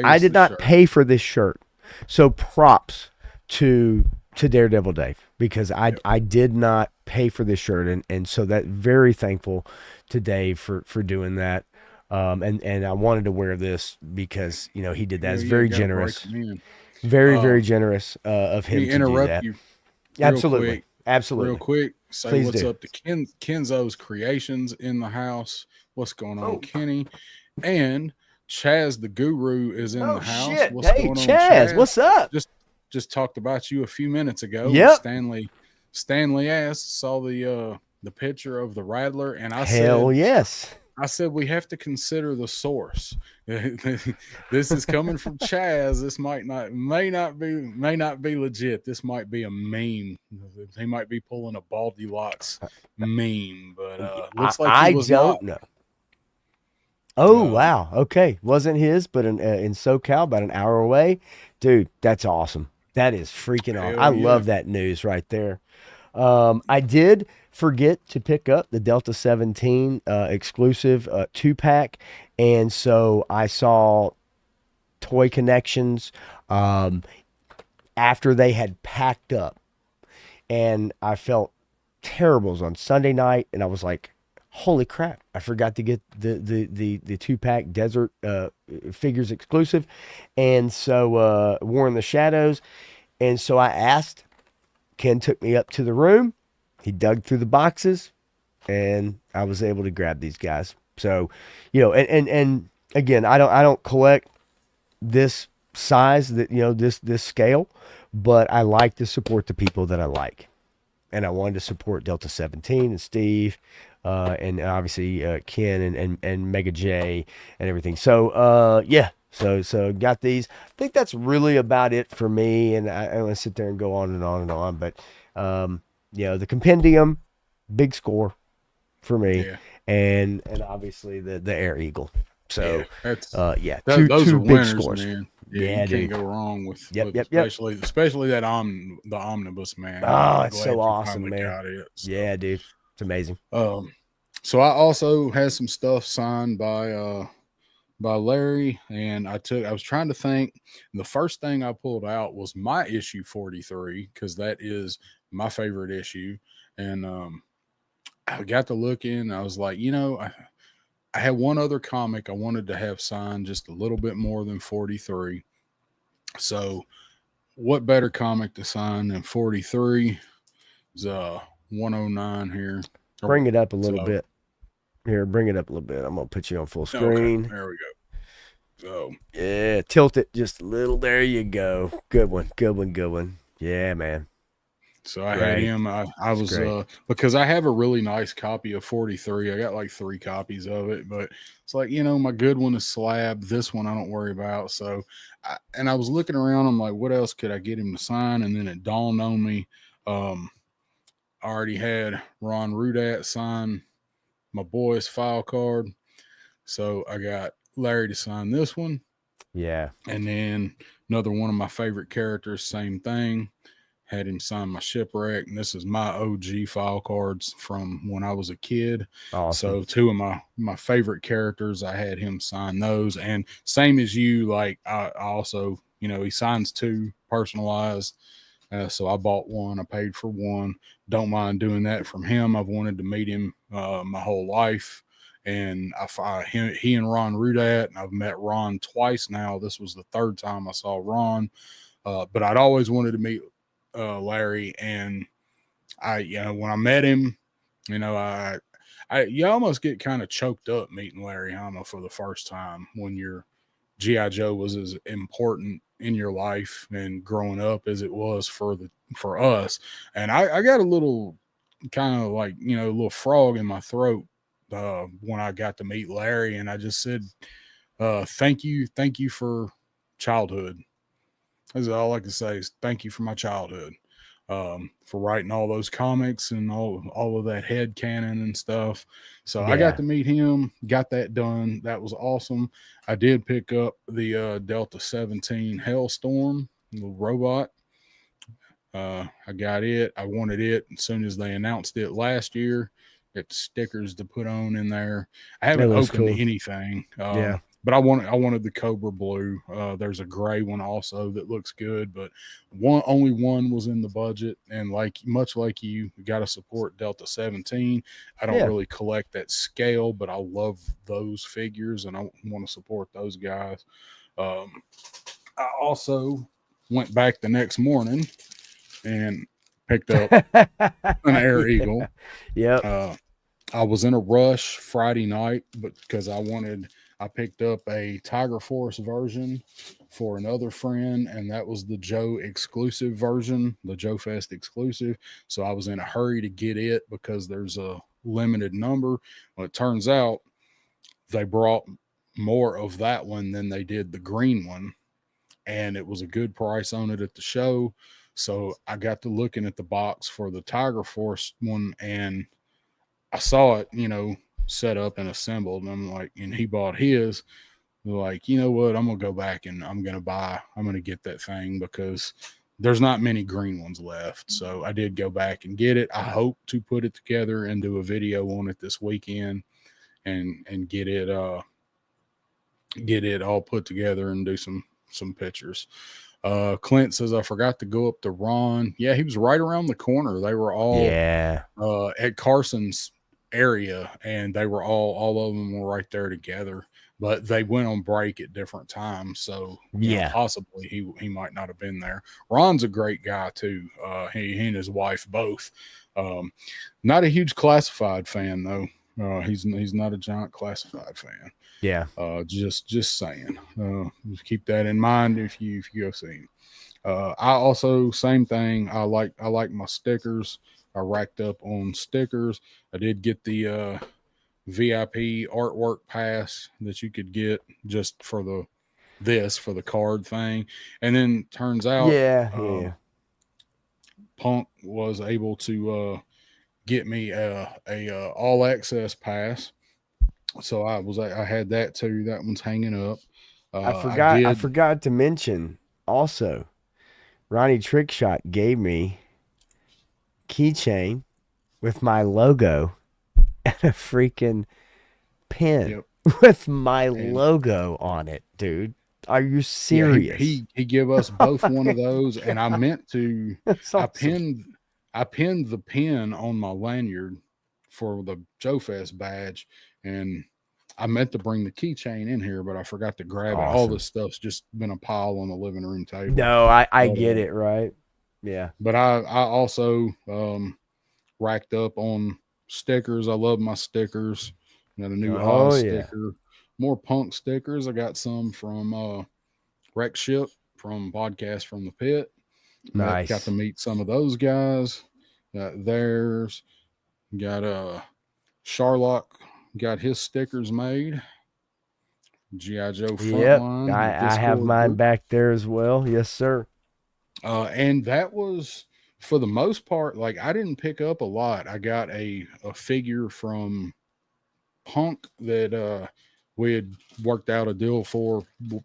I did not pay for this shirt. So props to Daredevil Dave, because I did not pay for this shirt, and so that very thankful to Dave for doing that. And I wanted to wear this because, you know, he did that. It's very generous. Very generous of him to do that. Absolutely. Real quick, say Please what's up to Kenzo's Creations in the house. What's going on, Kenny? And Chaz the Guru is in the house. Shit. What's going on, Chaz? What's up? Just talked about you a few minutes ago. Yep. Stanley saw the picture of the Rattler, and I Hell yes. I said we have to consider the source. This is coming from Chaz. This may not be legit. This might be a meme. He might be pulling a Baldy Locks meme, but looks like I don't know. Oh, wow. Okay. Wasn't his, but in SoCal, about an hour away. Dude, that's awesome. That is freaking awesome. I love that news right there. I did forget to pick up the Delta 17 exclusive 2-pack. And so I saw Toy Connections after they had packed up. And I felt terrible on Sunday night. And I was like, holy crap, I forgot to get the 2-pack Desert Figures exclusive. And so War in the Shadows. And so I asked Ken took me up to the room. He dug through the boxes, and I was able to grab these guys. So, you know, and again, I don't collect this size, that, you know, this scale, but I like to support the people that I like, and I wanted to support Delta 17 and Steve, and obviously Ken and Mega J and everything. So yeah, so got these. I think that's really about it for me, and I don't want to sit there and go on and on and on, but you know, the compendium, big score for me, Yeah. and obviously the Air Eagle. So that's two are big winners, scores. man. Yeah, you dude. can't go wrong with, Yep. especially that the omnibus, man. Oh, I'm it's glad so you awesome, finally man. got it, so. Yeah, dude, it's amazing. So I also had some stuff signed by Larry, and I was trying to think. The first thing I pulled out was my issue 43, because that is my favorite issue, and I got to looking, and I was like, you know, I had one other comic I wanted to have signed just a little bit more than 43. So what better comic to sign than 43? It's 109 here. Bring it up a little bit. Here, bring it up a little bit. I'm gonna put you on full screen. Okay, there we go. So yeah, tilt it just a little. There you go. Good one. Yeah, man. So I had him. I was because I have a really nice copy of 43. I got like 3 copies of it, but it's like, you know, my good one is Slab. This one I don't worry about. So, I was looking around. I'm like, what else could I get him to sign? And then it dawned on me. I already had Ron Rudat sign my boy's file card, so I got Larry to sign this one. Yeah, and then another one of my favorite characters, same thing. Had him sign my Shipwreck, and this is my OG file cards from when I was a kid. Awesome. So 2 of my favorite characters, I had him sign those. And same as you, like I also, you know, he signs 2 personalized. So I bought 1, I paid for 1. Don't mind doing that from him. I've wanted to meet him my whole life. And he and Ron Rudat, and I've met Ron twice now. This was the 3rd time I saw Ron. But I'd always wanted to meet Larry, and when I met him, you know, you almost get kind of choked up meeting Larry Hama for the first time when your G.I. Joe was as important in your life and growing up as it was for us. And I got a little kind of like, you know, a little frog in my throat when I got to meet Larry, and I just said, thank you for childhood. That's all I can say is thank you for my childhood, for writing all those comics and all of that head canon and stuff. So I got to meet him, got that done. That was awesome. I did pick up the Delta 17 Hellstorm, the robot. I got it. I wanted it as soon as they announced it last year. It's stickers to put on in there. I haven't opened anything. But I wanted the Cobra Blue. There's a gray one also that looks good, but only one was in the budget. And much like you got to support Delta 17. I don't really collect that scale, but I love those figures, and I want to support those guys. I also went back the next morning and picked up an Air Eagle. I was in a rush Friday night, but because I picked up a Tiger Force version for another friend, and that was the Joe exclusive version, the JoeFest exclusive. So I was in a hurry to get it because there's a limited number. Well, it turns out they brought more of that one than they did the green one, and it was a good price on it at the show. So I got to looking at the box for the Tiger Force one, and I saw it, you know, set up and assembled, and I'm like, and he bought his. Like, you know what, I'm gonna go back and I'm gonna get that thing because there's not many green ones left. So I did go back and get it. I hope to put it together and do a video on it this weekend and get it all put together and do some pictures. Clint says, I forgot to go up to Ron. Yeah, he was right around the corner. They were all at Carson's area, and they were all of them were right there together, but they went on break at different times. So possibly he might not have been there. Ron's a great guy too. He and his wife both. Not a huge classified fan though. He's not a giant classified fan. Yeah. Just saying. Keep that in mind if you go see him. I also, same thing. I like my stickers. I racked up on stickers. I did get the VIP artwork pass that you could get just for the card thing. And then turns out Punk was able to get me a all access pass. So I had that too. That one's hanging up. I forgot to mention also, Ronnie Trickshot gave me keychain with my logo and a freaking pin with my logo on it, dude. Are you serious? He gave us both one of those, and I meant to. Awesome. I pinned the pin on my lanyard for the JoeFest badge, and I meant to bring the keychain in here, but I forgot to grab it. All this stuff's just been a pile on the living room table. No, I get it, right? Yeah. But I also racked up on stickers. I love my stickers. Got a new Oz sticker. More Punk stickers. I got some from Wreck Ship from Podcast from the Pit. Nice. Got to meet some of those guys. Got theirs. Got Sharlock got his stickers made. G.I. Joe Frontline. I have mine back there as well. Yes, sir. And that was, for the most part, like, I didn't pick up a lot. I got a figure from Punk that we had worked out a deal for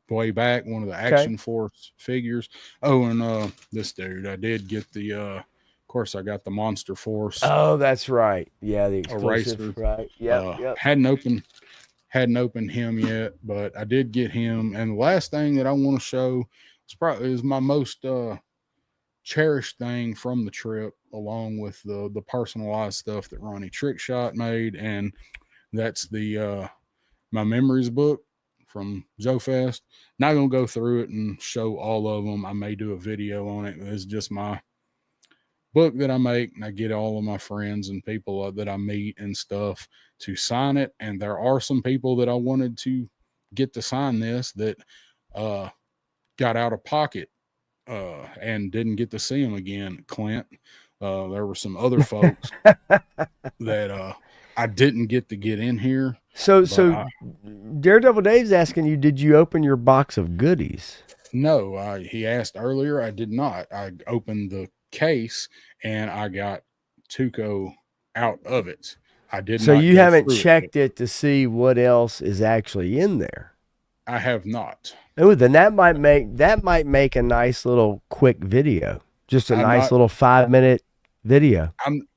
way back, one of the Action Force figures. Oh, and this dude, I did get the of course I got the Monster Force. Oh, that's right. Yeah, the exclusive, right. Yep. Hadn't opened him yet, but I did get him. And the last thing that I want to show is my most cherished thing from the trip, along with the personalized stuff that Ronnie Trickshot made, and that's the my memories book from JoeFest. Not gonna go through it and show all of them. I may do a video on it. It's just my book that I make, and I get all of my friends and people that I meet and stuff to sign it. And there are some people that I wanted to get to sign this that got out of pocket and didn't get to see them again. Clint, there were some other folks that I didn't get to get in here. So Daredevil Dave's asking you, did you open your box of goodies? No, he asked earlier. I did not. I opened the case and I got Tuco out of it. I did. So you haven't checked it to see what else is actually in there? I have not. Oh, then that might make a nice little quick video. Just a nice little 5-minute video.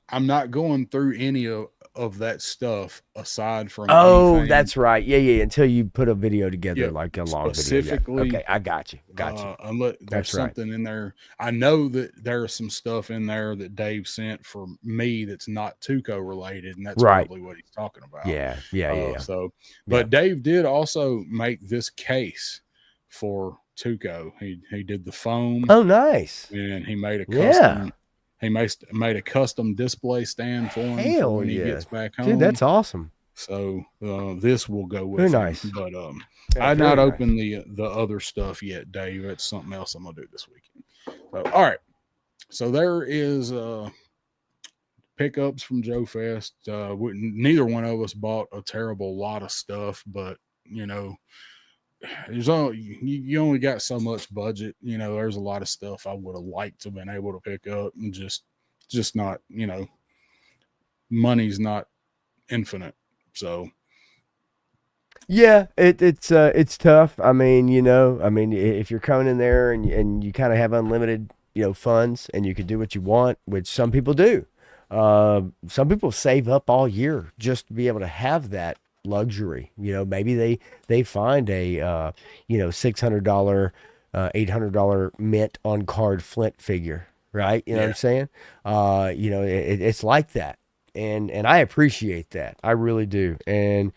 I'm not going through any of that stuff aside from anything. That's right. Yeah. Until you put a video together, like a long specifically, video. Yeah. Okay, I got you. Unless there's something in there. I know that there's some stuff in there that Dave sent for me that's not Tuco related, and that's probably what he's talking about. Yeah. So, but Dave did also make this case for Tuco. He did the foam. Oh, nice. And he made a custom. He made a custom display stand for him for when he gets back home. Dude, that's awesome. So this will go with Very him. Nice. But I've not opened the other stuff yet, Dave. That's something else I'm gonna do this weekend. So, all right. So there is pickups from JoeFest. Neither one of us bought a terrible lot of stuff, but there's you only got so much budget. There's a lot of stuff I would have liked to have been able to pick up, and just not, money's not infinite. So yeah, it's tough. I mean, if you're coming in there and you kind of have unlimited, funds, and you can do what you want, which some people do. Some people save up all year just to be able to have that luxury. Maybe they find a $600 $800 mint on card Flint figure, right? You know what I'm saying? It's like that. and I appreciate that. I really do. And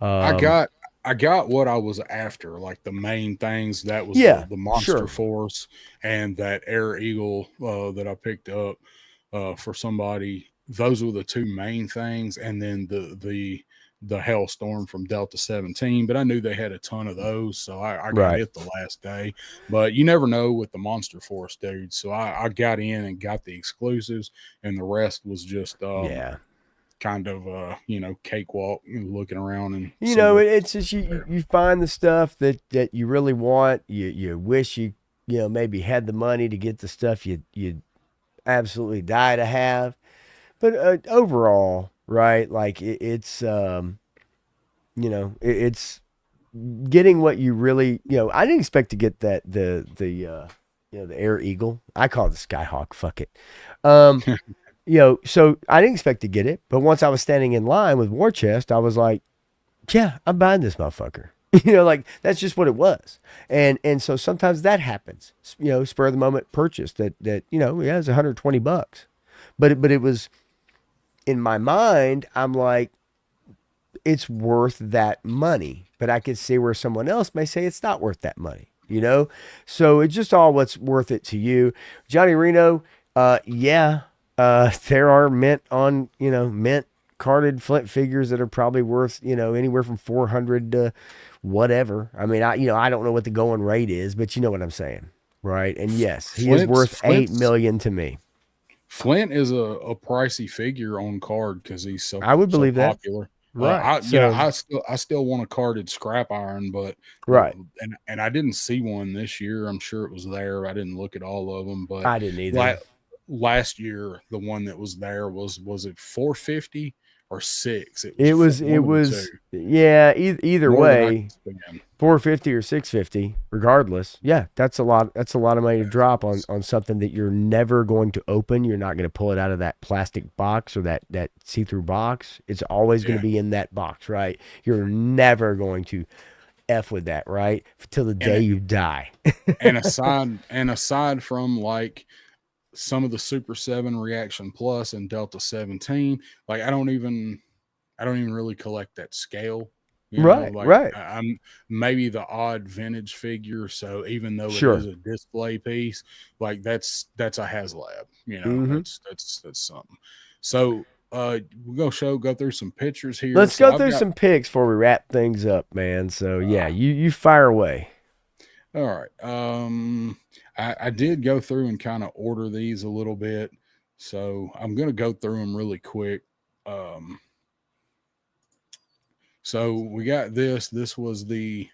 I got what I was after, like the main things. That was the Monster Force and that Air Eagle that I picked up for somebody. Those were the two main things, and then the Hellstorm from Delta 17. But I knew they had a ton of those, so I got it the last day. But you never know with the Monster Force, dude. So I got in and got the exclusives, and the rest was just kind of cakewalk, looking around. And it's just you find the stuff that you really want. You wish you maybe had the money to get the stuff you absolutely die to have. But overall, right, like it's it's getting what you really, I didn't expect to get that the Air Eagle. I call it the Skyhawk, fuck it. So I didn't expect to get it, but once I was standing in line with War Chest, I was like, yeah, I'm buying this motherfucker. Like that's just what it was. And so sometimes that happens, spur of the moment purchase that it's $120. But it was, in my mind, I'm like, it's worth that money, but I could see where someone else may say it's not worth that money, So it's just all what's worth it to you. Johnny Reno, there are mint carded Flint figures that are probably worth, anywhere from 400 to whatever. I mean, I don't know what the going rate is, but you know what I'm saying, right? And yes, he is worth $8 million to me. Flint is a pricey figure on card because he's so I would believe so popular. That. Right. I still want a carded scrap iron, but and I didn't see one this year. I'm sure it was there. I didn't look at all of them, but I didn't either. Last year, the one that was there was it 450 or 6? It was either way, 450 or 650, regardless. Yeah, that's a lot. That's a lot of money to drop on something that you're never going to open. You're not going to pull it out of that plastic box or that see-through box. It's always going to be in that box, right? You're never going to F with that, right? Till the day you die. and aside from like some of the Super 7 Reaction Plus and Delta 17, like I don't even really collect that scale. Right. I'm maybe the odd vintage figure. So even though it is a display piece, like that's a HasLab, that's something. So we're gonna go through some pictures here. Let's go through some pics before we wrap things up, man. So you fire away. All right. I did go through and kind of order these a little bit, so I'm going to go through them really quick. So we got this. This was the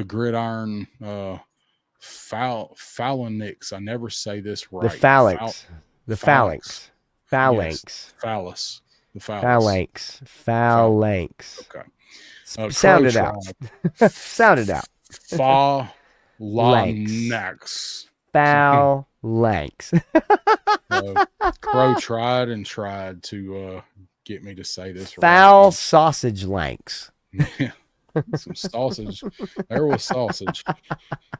gridiron phalanx. I never say this right. The phalanx. Phalanx. Yes, phallus. The phallus. Phalanx. Okay. Sound it out. Sound it out. Phalanx. Phalanx. Crow tried to get me to say this Foul right. sausage lanks. Some sausage. There was sausage.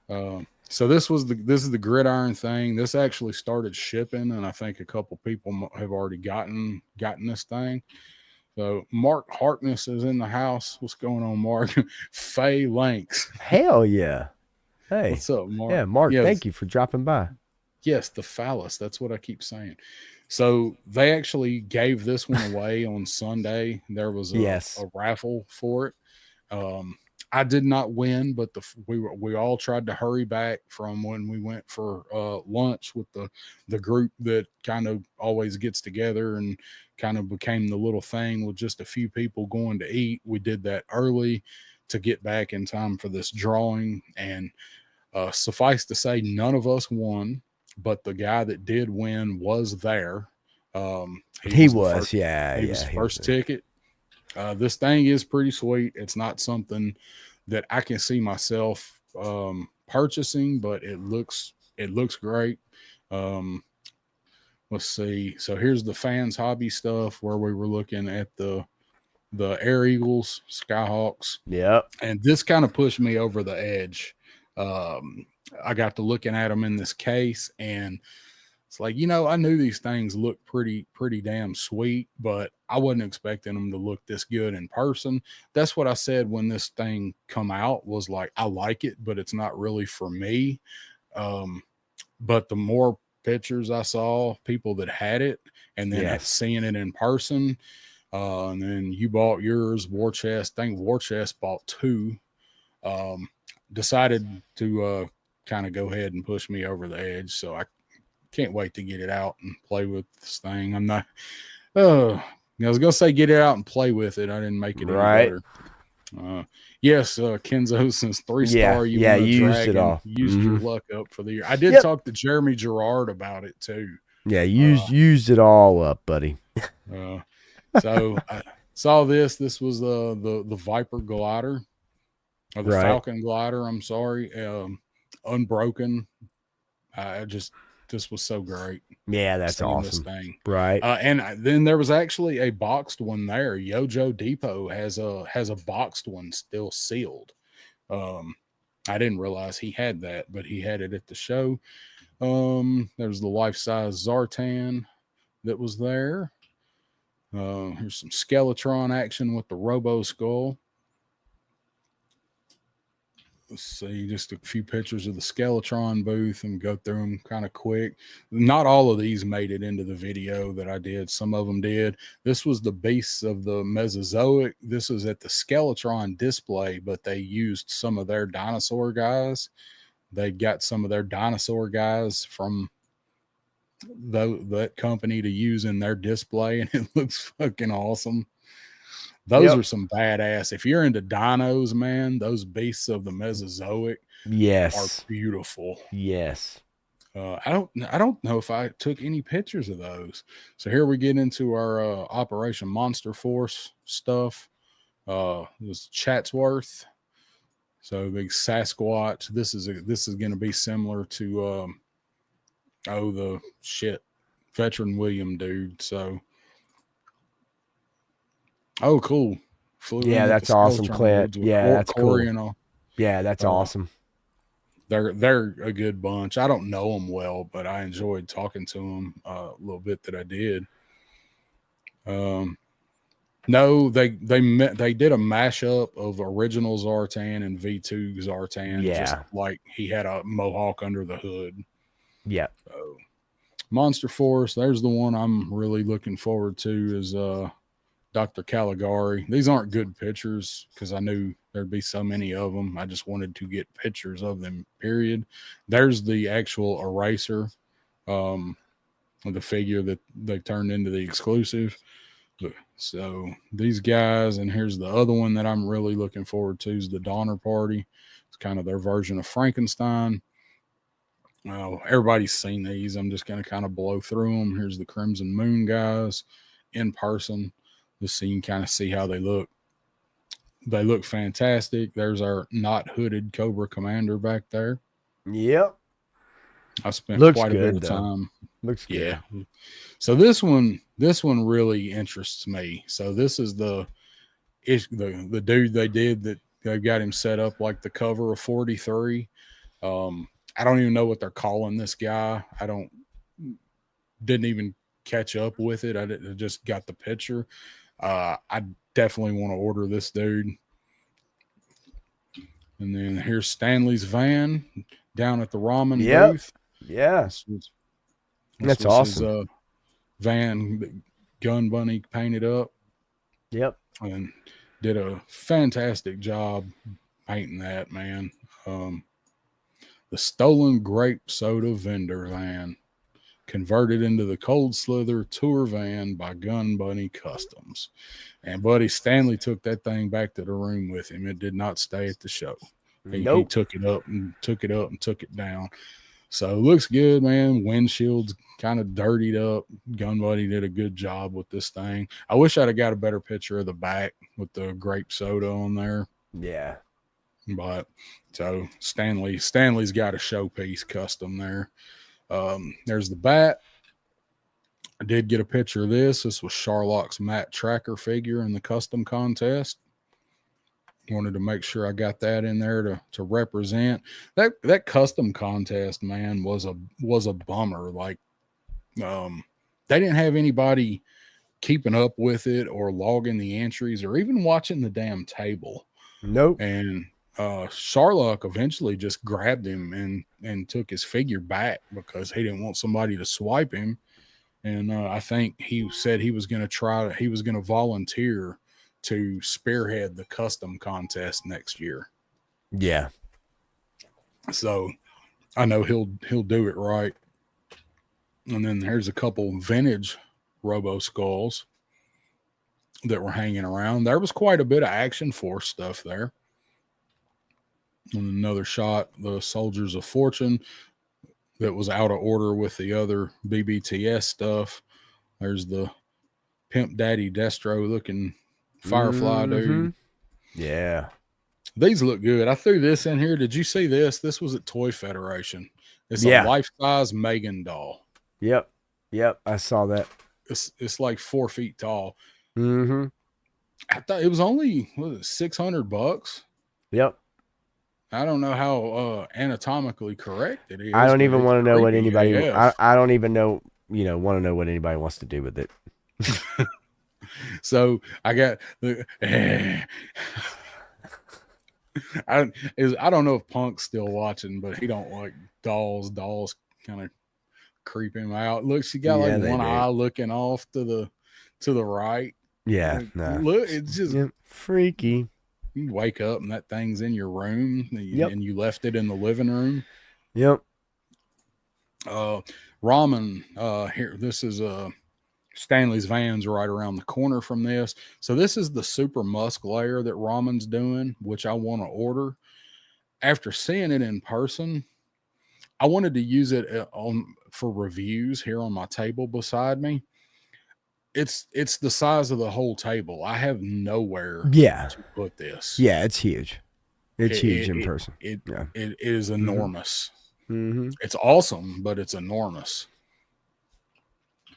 So this is the gridiron thing. This actually started shipping, and I think a couple people have already gotten this thing. So Mark Harkness is in the house. What's going on, Mark? Phalanx. Hell yeah. Hey. What's up, Mark? Yeah, Mark, thank you for dropping by. Yes, the phallus. That's what I keep saying. So they actually gave this one away on Sunday. There was a raffle for it. I did not win, but we all tried to hurry back from when we went for lunch with the group that kind of always gets together and kind of became the little thing with just a few people going to eat. We did that early to get back in time for this drawing, and suffice to say, none of us won, but the guy that did win was there. He was first ticket. This thing is pretty sweet. It's not something that I can see myself purchasing, but it looks great. Let's see. So here's the fans hobby stuff where we were looking at the Air Eagles, Skyhawks. Yep. And this kind of pushed me over the edge. I got to looking at them in this case, and It's like, I knew these things looked pretty damn sweet, but I wasn't expecting them to look this good in person. That's what I said when this thing come out, was like, I like it, but it's not really for me. But the more pictures I saw, people that had it, and then seeing it in person, and then you bought yours, War Chest. I think War Chest bought 2. Decided to kind of go ahead and push me over the edge. So I can't wait to get it out and play with this thing. I'm not. I was gonna say get it out and play with it. I didn't make it any better. Yes, Kenzo, since 3-star, you used it all. Used your luck up for the year. I did talk to Jeremy Gerard about it too. Yeah, used it all up, buddy. So I saw this. This was the Viper glider, or the Falcon glider. I'm sorry, unbroken. This was so great. Yeah, that's awesome. This thing. Right. And then there was actually a boxed one there. Yojo Depot has a boxed one still sealed. I didn't realize he had that, but he had it at the show. There's the life-size Zartan that was there. Here's some Skeletron action with the Robo Skull. Let's see just a few pictures of the Skeletron booth and go through them kind of quick. Not all of these made it into the video that I did. Some of them did. This was the beasts of the Mesozoic. This was at the Skeletron display, but they used some of their dinosaur guys. They got some of their dinosaur guys from that company to use in their display, and it looks fucking awesome. Those are some badass. If you're into dinos, man, those beasts of the Mesozoic are beautiful. Yes. I don't know if I took any pictures of those. So here we get into our Operation Monster Force stuff. This Chatsworth. So big Sasquatch. This is going to be similar to the Veteran William dude. So cool. That's awesome, Clint. Yeah, that's cool. And all. Yeah, that's awesome. They're a good bunch. I don't know them well, but I enjoyed talking to them a little bit that I did. No, they did a mashup of original Zartan and V2 Zartan. Just like he had a mohawk under the hood. Yeah. So, Monster Force. There's the one I'm really looking forward to is Dr. Caligari. These aren't good pictures because I knew there'd be so many of them. I just wanted to get pictures of them, period. There's the actual eraser, the figure that they turned into the exclusive. So these guys, and here's the other one that I'm really looking forward to is the Donner Party. It's kind of their version of Frankenstein. Everybody's seen these. I'm just going to kind of blow through them. Here's the Crimson Moon guys in person. Just so you can kind of see how they look. They look fantastic. There's our not hooded Cobra Commander back there. Yep. I spent quite a bit of time. Looks good. Yeah. So this one really interests me. So this is the dude they did that they've got him set up like the cover of 43. I don't even know what they're calling this guy. Didn't even catch up with it. I just got the picture. I definitely want to order this dude. And then here's Stanley's van down at the ramen booth. Yeah. That's awesome. His, van Gun Bunny painted up. Yep. And did a fantastic job painting that, man. The Stolen Grape Soda vendor van converted into the Cold Slither tour van by Gun Bunny Customs. And buddy Stanley took that thing back to the room with him. It did not stay at the show. He took it up and took it down. So it looks good, man. Windshield's kind of dirtied up. Gun Bunny did a good job with this thing. I wish I'd have got a better picture of the back with the grape soda on there. Yeah. But so Stanley's got a showpiece custom there. There's the bat. I did get a picture of this. This was Sharlock's Matt Tracker figure in the custom contest. Wanted to make sure I got that in there to represent that custom contest, man, was a bummer. Like They didn't have anybody keeping up with it or logging the entries or even watching the damn table. Nope. And Sharlock eventually just grabbed him and took his figure back because he didn't want somebody to swipe him. And I think he said he was going to volunteer to spearhead the custom contest next year. Yeah. So I know he'll do it right. And then there's a couple vintage Robo Skulls that were hanging around. There was quite a bit of Action Force stuff there. And another shot, the Soldiers of Fortune, that was out of order with the other BBTS stuff. There's the Pimp Daddy Destro looking Firefly dude. Yeah. These look good. I threw this in here. Did you see this? This was at Toy Federation. It's a life-size Megan doll. Yep. I saw that. It's like 4 feet tall. Mm-hmm. I thought it was only $600. Yep. I don't know how anatomically correct it is. I don't even want to know what anybody. AF. I don't even know. Want to know what anybody wants to do with it. So I got the. I don't know if Punk's still watching, but he don't like dolls. Dolls kind of creep him out. Look, she got like one eye looking off to the right. Yeah, like, look, it's just freaky. You wake up and that thing's in your room, and you left it in the living room. Yep. Ramen. Here, this is Stanley's Van's right around the corner from this. So this is the Super Musk layer that Ramen's doing, which I want to order. After seeing it in person, I wanted to use it for reviews here on my table beside me. It's the size of the whole table. I have nowhere to put this. Yeah, it's huge. It's huge in person. It is enormous. Mm-hmm. It's awesome, but it's enormous.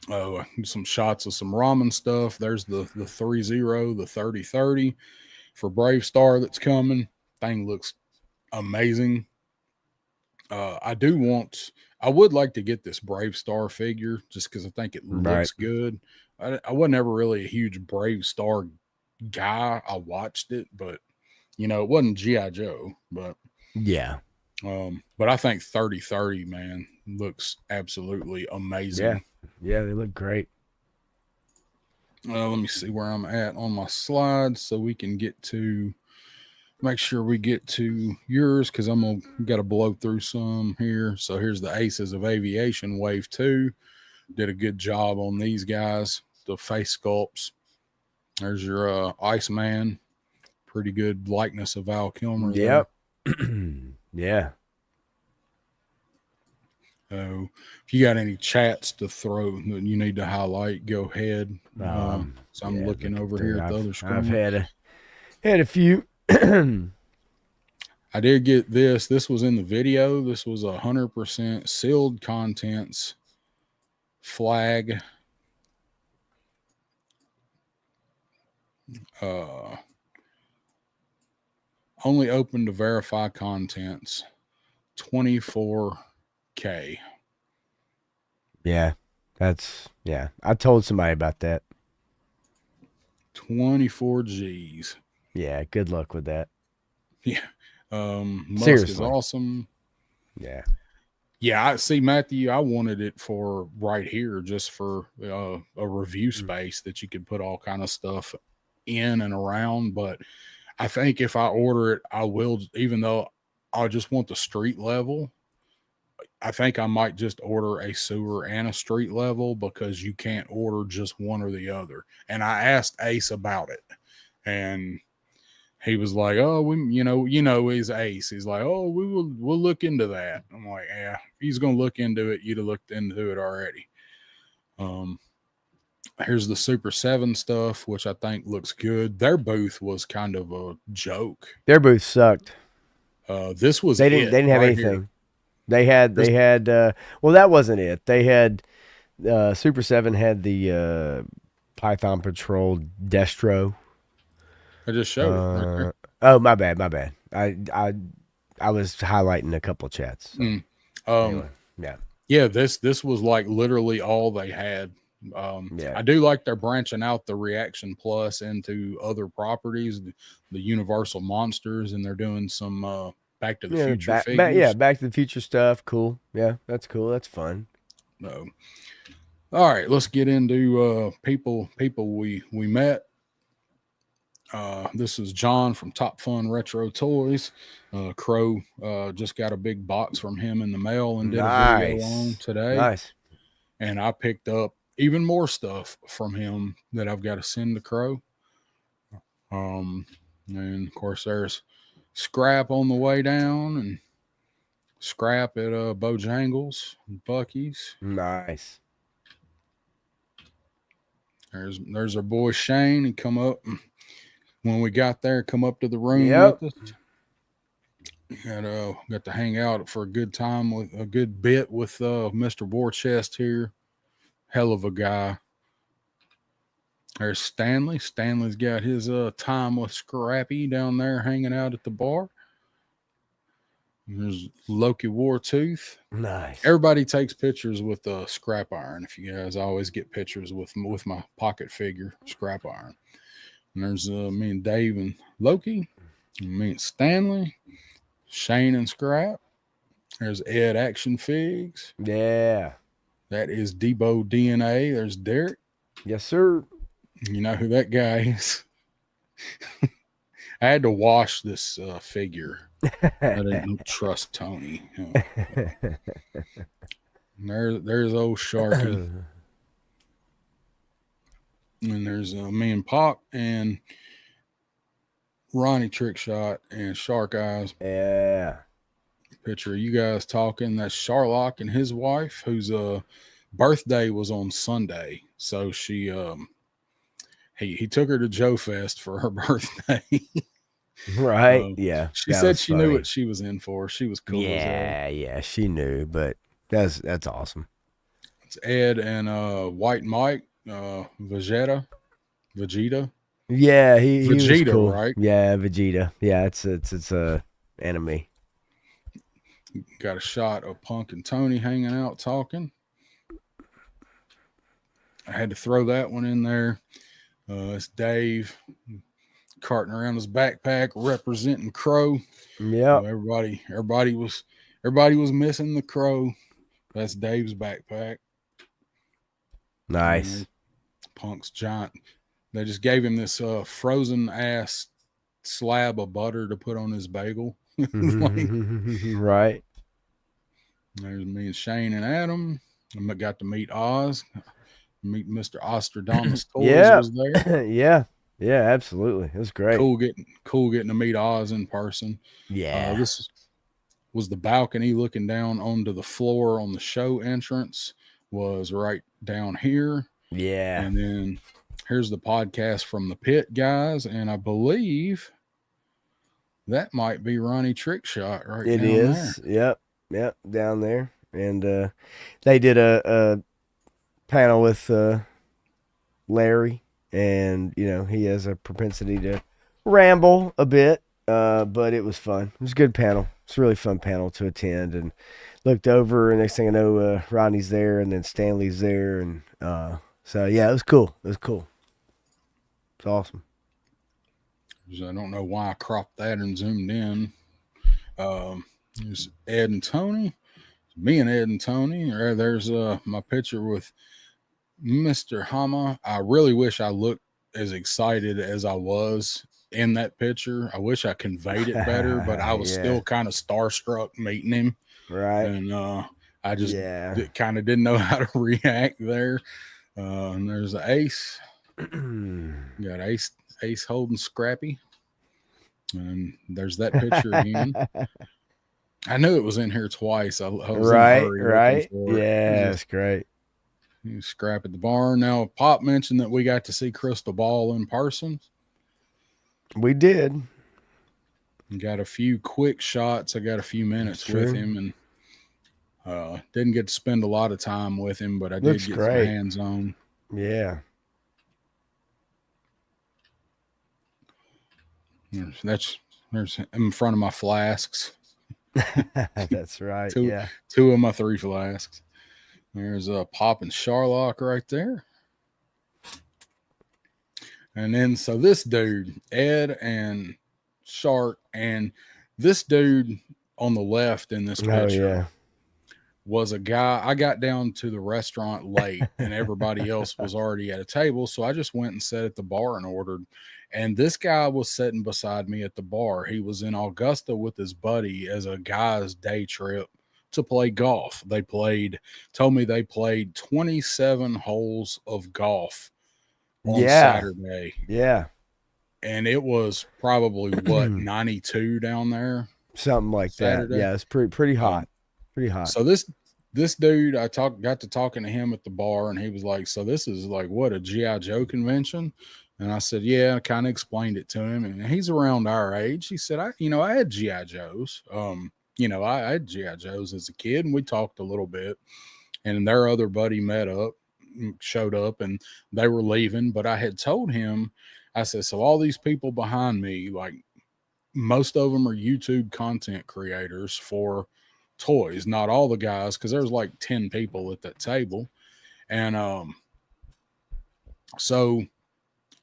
Some shots of some ramen stuff. There's the 3-0, the 30-30 for Brave Star that's coming. Thing looks amazing. I would like to get this Brave Star figure just because I think it looks good. I wasn't ever really a huge Brave Star guy. I watched it, but it wasn't G.I. Joe. But but I think 30-30, man, looks absolutely amazing. Yeah, they look great. Let me see where I'm at on my slides so we can make sure we get to yours because got to blow through some here. So here's the Aces of Aviation Wave 2. Did a good job on these guys. The face sculpts. There's your Iceman. Pretty good likeness of Val Kilmer. Yep. Yeah. If you got any chats to throw that you need to highlight, go ahead. So I'm looking over here at the other screen. I've had a few. I did get this. This was in the video. This was 100% sealed contents flag. Only open to verify contents. 24K. Yeah, I told somebody about that. 24 G's. Yeah, good luck with that. Yeah. Musk Seriously. is awesome. Yeah. Yeah, I see, Matthew. I wanted it for right here, just for a review space that you could put all kind of stuff in and around. But I think if I order it, I will, even though I just want the street level. I think I might just order a sewer and a street level because you can't order just one or the other. And I asked Ace about it, and he was like, "Oh, he's Ace." He's like, "Oh, we'll look into that." I'm like, "Yeah, if he's gonna look into it, you'd have looked into it already." Here's the Super 7 stuff, which I think looks good. Their booth was kind of a joke. Their booth sucked. This was they didn't have anything. Here. They had well, that wasn't it. They had Super 7 had the Python Patrol Destro. I just showed it right there. Oh, my bad. I was highlighting a couple chats. So. Anyway. Yeah. Yeah, this was like literally all they had. Yeah. I do like they're branching out the Reaction Plus into other properties, the Universal Monsters, and they're doing some Back to the Future figures. Back to the Future stuff. Cool. Yeah, that's cool. That's fun. No. All right, let's get into people we met. This is John from Top Fun Retro Toys. Crow just got a big box from him in the mail and did a video on today. Nice. And I picked up even more stuff from him that I've got to send to Crow. And of course, there's scrap on the way down and scrap at Bojangles, Bucky's. Nice. There's our boy Shane. He come up when we got there. Come up to the room with us. Got to hang out for a good time with a good bit with Mr. Warchest here. Hell of a guy. There's Stanley. Stanley's got his time with Scrappy down there hanging out at the bar. There's Loki Wartooth. Nice. Everybody takes pictures with Scrap Iron. If you guys always get pictures with my pocket figure, Scrap Iron. And there's me and Dave and Loki. And me and Stanley. Shane and Scrap. There's Ed Action Figs. Yeah. That is Debo DNA. There's Derek. Yes, sir. You know who that guy is. I had to wash this figure. I didn't trust Tony. There's old Sharky. And there's me and Pop and Ronnie Trickshot and Shark Eyes. Yeah. Picture of you guys talking. That's Charlock and his wife, whose birthday was on Sunday. So she he took her to JoeFest for her birthday. Right. Yeah. She said she knew what she was in for. She was cool. Yeah, she knew, but that's awesome. It's Ed and White Mike, Vegeta. Yeah, he Vegeta, was cool. right? Yeah, Vegeta. Yeah, it's a enemy. Got a shot of Punk and Tony hanging out talking. I had to throw that one in there. It's Dave carting around his backpack representing Crow. Yeah. Everybody was missing the Crow. That's Dave's backpack. Nice. Punk's giant. They just gave him this frozen ass slab of butter to put on his bagel. Right. There's me and Shane and Adam. I got to meet Oz. Meet Mr. Ostradamus Toys was there. Yeah, absolutely. It was great. Cool getting to meet Oz in person. Yeah. This was the balcony looking down onto the floor on the show entrance. Was right down here. Yeah. And then here's the podcast from the pit, guys. And I believe that might be Ronnie Trickshot right it down is. there. Yep, down there. And they did a panel with Larry, and he has a propensity to ramble a bit, but it was fun. It was a good panel. It's a really fun panel to attend, and looked over, and next thing I know, Rodney's there, and then Stanley's there, and so yeah, it was cool. It's awesome. I don't know why I cropped that and zoomed in. There's Ed and Tony. Me and Ed and Tony. There's my picture with Mr. Hama. I really wish I looked as excited as I was in that picture. I wish I conveyed it better, but I was still kind of starstruck meeting him. Right. And I just kind of didn't know how to react there. And there's the Ace. Got Ace holding Scrappy. And there's that picture again. I knew it was in here twice. I was in a hurry right. For yeah, that's great. Scrap at the barn. Now, Pop mentioned that we got to see Crystal Ball in person. We did. Got a few quick shots. I got a few minutes with him, and didn't get to spend a lot of time with him, but I did get some hands on. Yeah. There's in front of my flasks. That's right. Two of my 3 flasks. There's a Pop and Sharlock right there. And then, so this dude, Ed and Shark, and this dude on the left in this picture was a guy. I got down to the restaurant late and everybody else was already at a table. So I just went and sat at the bar and ordered. And this guy was sitting beside me at the bar. He was in Augusta with his buddy as a guy's day trip to play golf. Told me they played 27 holes of golf on Saturday. Yeah. And it was probably what, 92 down there? Something like Saturday. That. Yeah, it's pretty hot. Pretty hot. So this dude, got to talking to him at the bar, and he was like, so this is like what, a G.I. Joe convention? And I said, yeah, I kind of explained it to him. And he's around our age. He said, I had G.I. Joes. I had G.I. Joes as a kid, and we talked a little bit. And their other buddy showed up, and they were leaving. But I had told him, I said, so all these people behind me, like most of them are YouTube content creators for toys, not all the guys, because there's like 10 people at that table. And so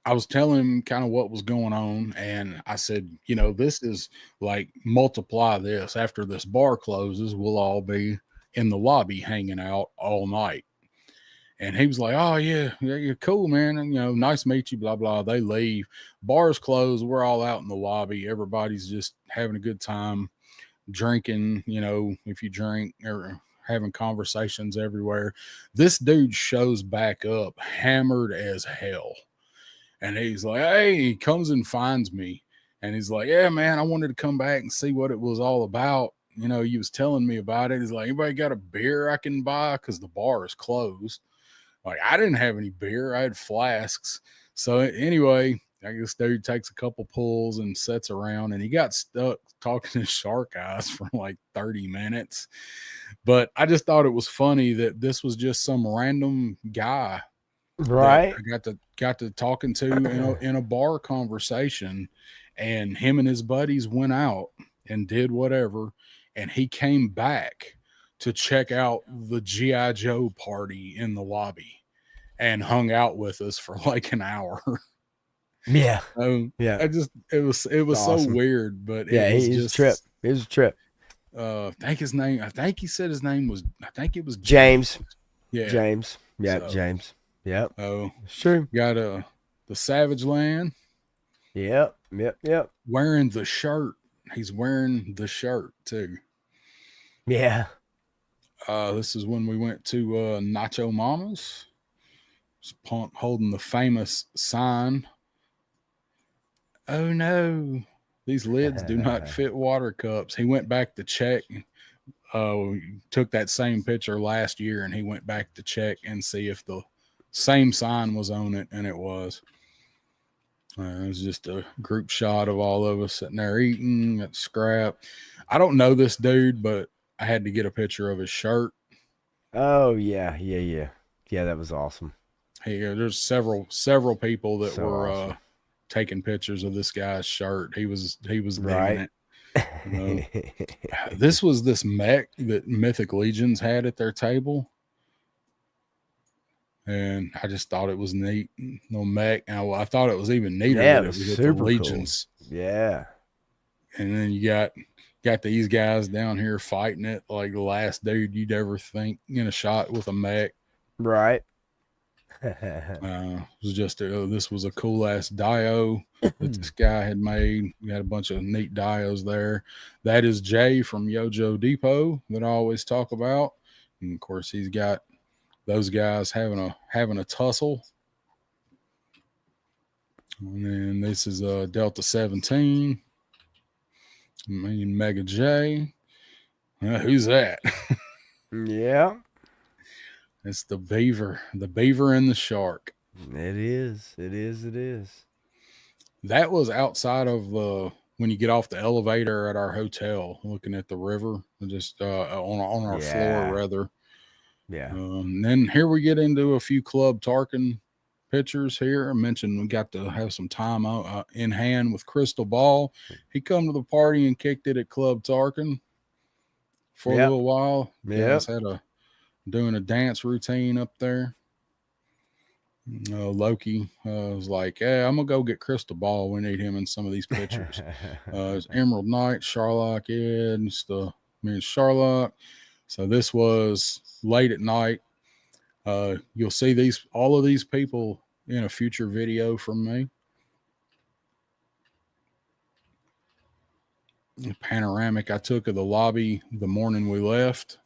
I was telling him kind of what was going on, and I said, this is like, multiply this. After this bar closes, we'll all be in the lobby hanging out all night. And he was like, oh, yeah, you're cool, man. And, nice to meet you, blah, blah. They leave. Bars closed. We're all out in the lobby. Everybody's just having a good time, drinking, if you drink, or having conversations everywhere. This dude shows back up hammered as hell. And he's like, hey, he comes and finds me. And he's like, yeah, man, I wanted to come back and see what it was all about. You was telling me about it. He's like, anybody got a beer I can buy? Because the bar is closed. Like, I didn't have any beer. I had flasks. So anyway, I guess dude takes a couple pulls and sits around, and he got stuck talking to Shark Eyes for like 30 minutes. But I just thought it was funny that this was just some random guy, right? I got to talking to in a bar conversation, and him and his buddies went out and did whatever, and he came back to check out the G.I. Joe party in the lobby and hung out with us for like an hour. Yeah. Yeah. It was awesome. So weird, but it was just a trip. It was a trip. I think he said his name was, it was James. Yeah. James. Yeah. So, James. Yep. Oh, it's true. Got the Savage Land. Yep. Wearing the shirt. He's wearing the shirt too. Yeah. This is when we went to Nacho Mama's. Punk holding the famous sign. Oh no, these lids do not fit water cups. He went back to check. Took that same picture last year, and he went back to check and see if the same sign was on it, and it was. It was just a group shot of all of us sitting there eating at Scrap. I don't know this dude, but I had to get a picture of his shirt. Oh yeah. That was awesome. Hey, there's several people that were awesome. Taking pictures of this guy's shirt. He was right. It. This was this mech that Mythic Legions had at their table, and I just thought it was neat. No mech. And I thought it was even neater. Yeah, that it was super Legions. Cool. Yeah, and then you got these guys down here fighting it like the last dude you'd ever think in a shot with a mech. Right. It was just this was a cool ass dio that this guy had made. We had a bunch of neat dios there. That is Jay from Yojo Depot that I always talk about, and of course he's got those guys having a tussle. And then this is Delta 17. Me and Mega J. Who's that? Yeah. It's the beaver and the shark. It is. That was outside of when you get off the elevator at our hotel, looking at the river, just on our floor rather. Yeah. Then here we get into a few Club Talkin pictures here. I mentioned we got to have some time in hand with Crystal Ball. He come to the party and kicked it at Club Talkin for a little while. Yeah. Had a doing a dance routine up there. Loki was like, "Yeah, I'm gonna go get Crystal Ball. We need him in some of these pictures." It's Emerald Knight, Sharlock, me and Sharlock. So this was late at night. You'll see all of these people in a future video from me. The panoramic I took of the lobby the morning we left.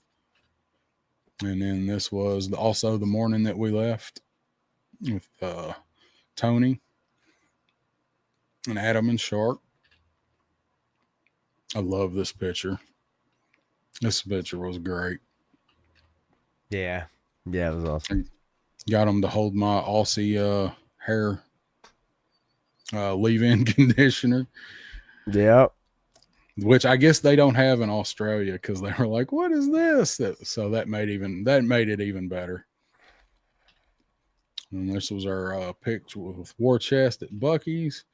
And then this was also the morning that we left with Tony and Adam and Shark. I love this picture. This picture was great. Yeah. Yeah, it was awesome. Got them to hold my Aussie hair leave-in conditioner. Yep. Which I guess they don't have in Australia because they were like, "What is this?" So that made it even better. And this was our picture with War Chest at Bucky's.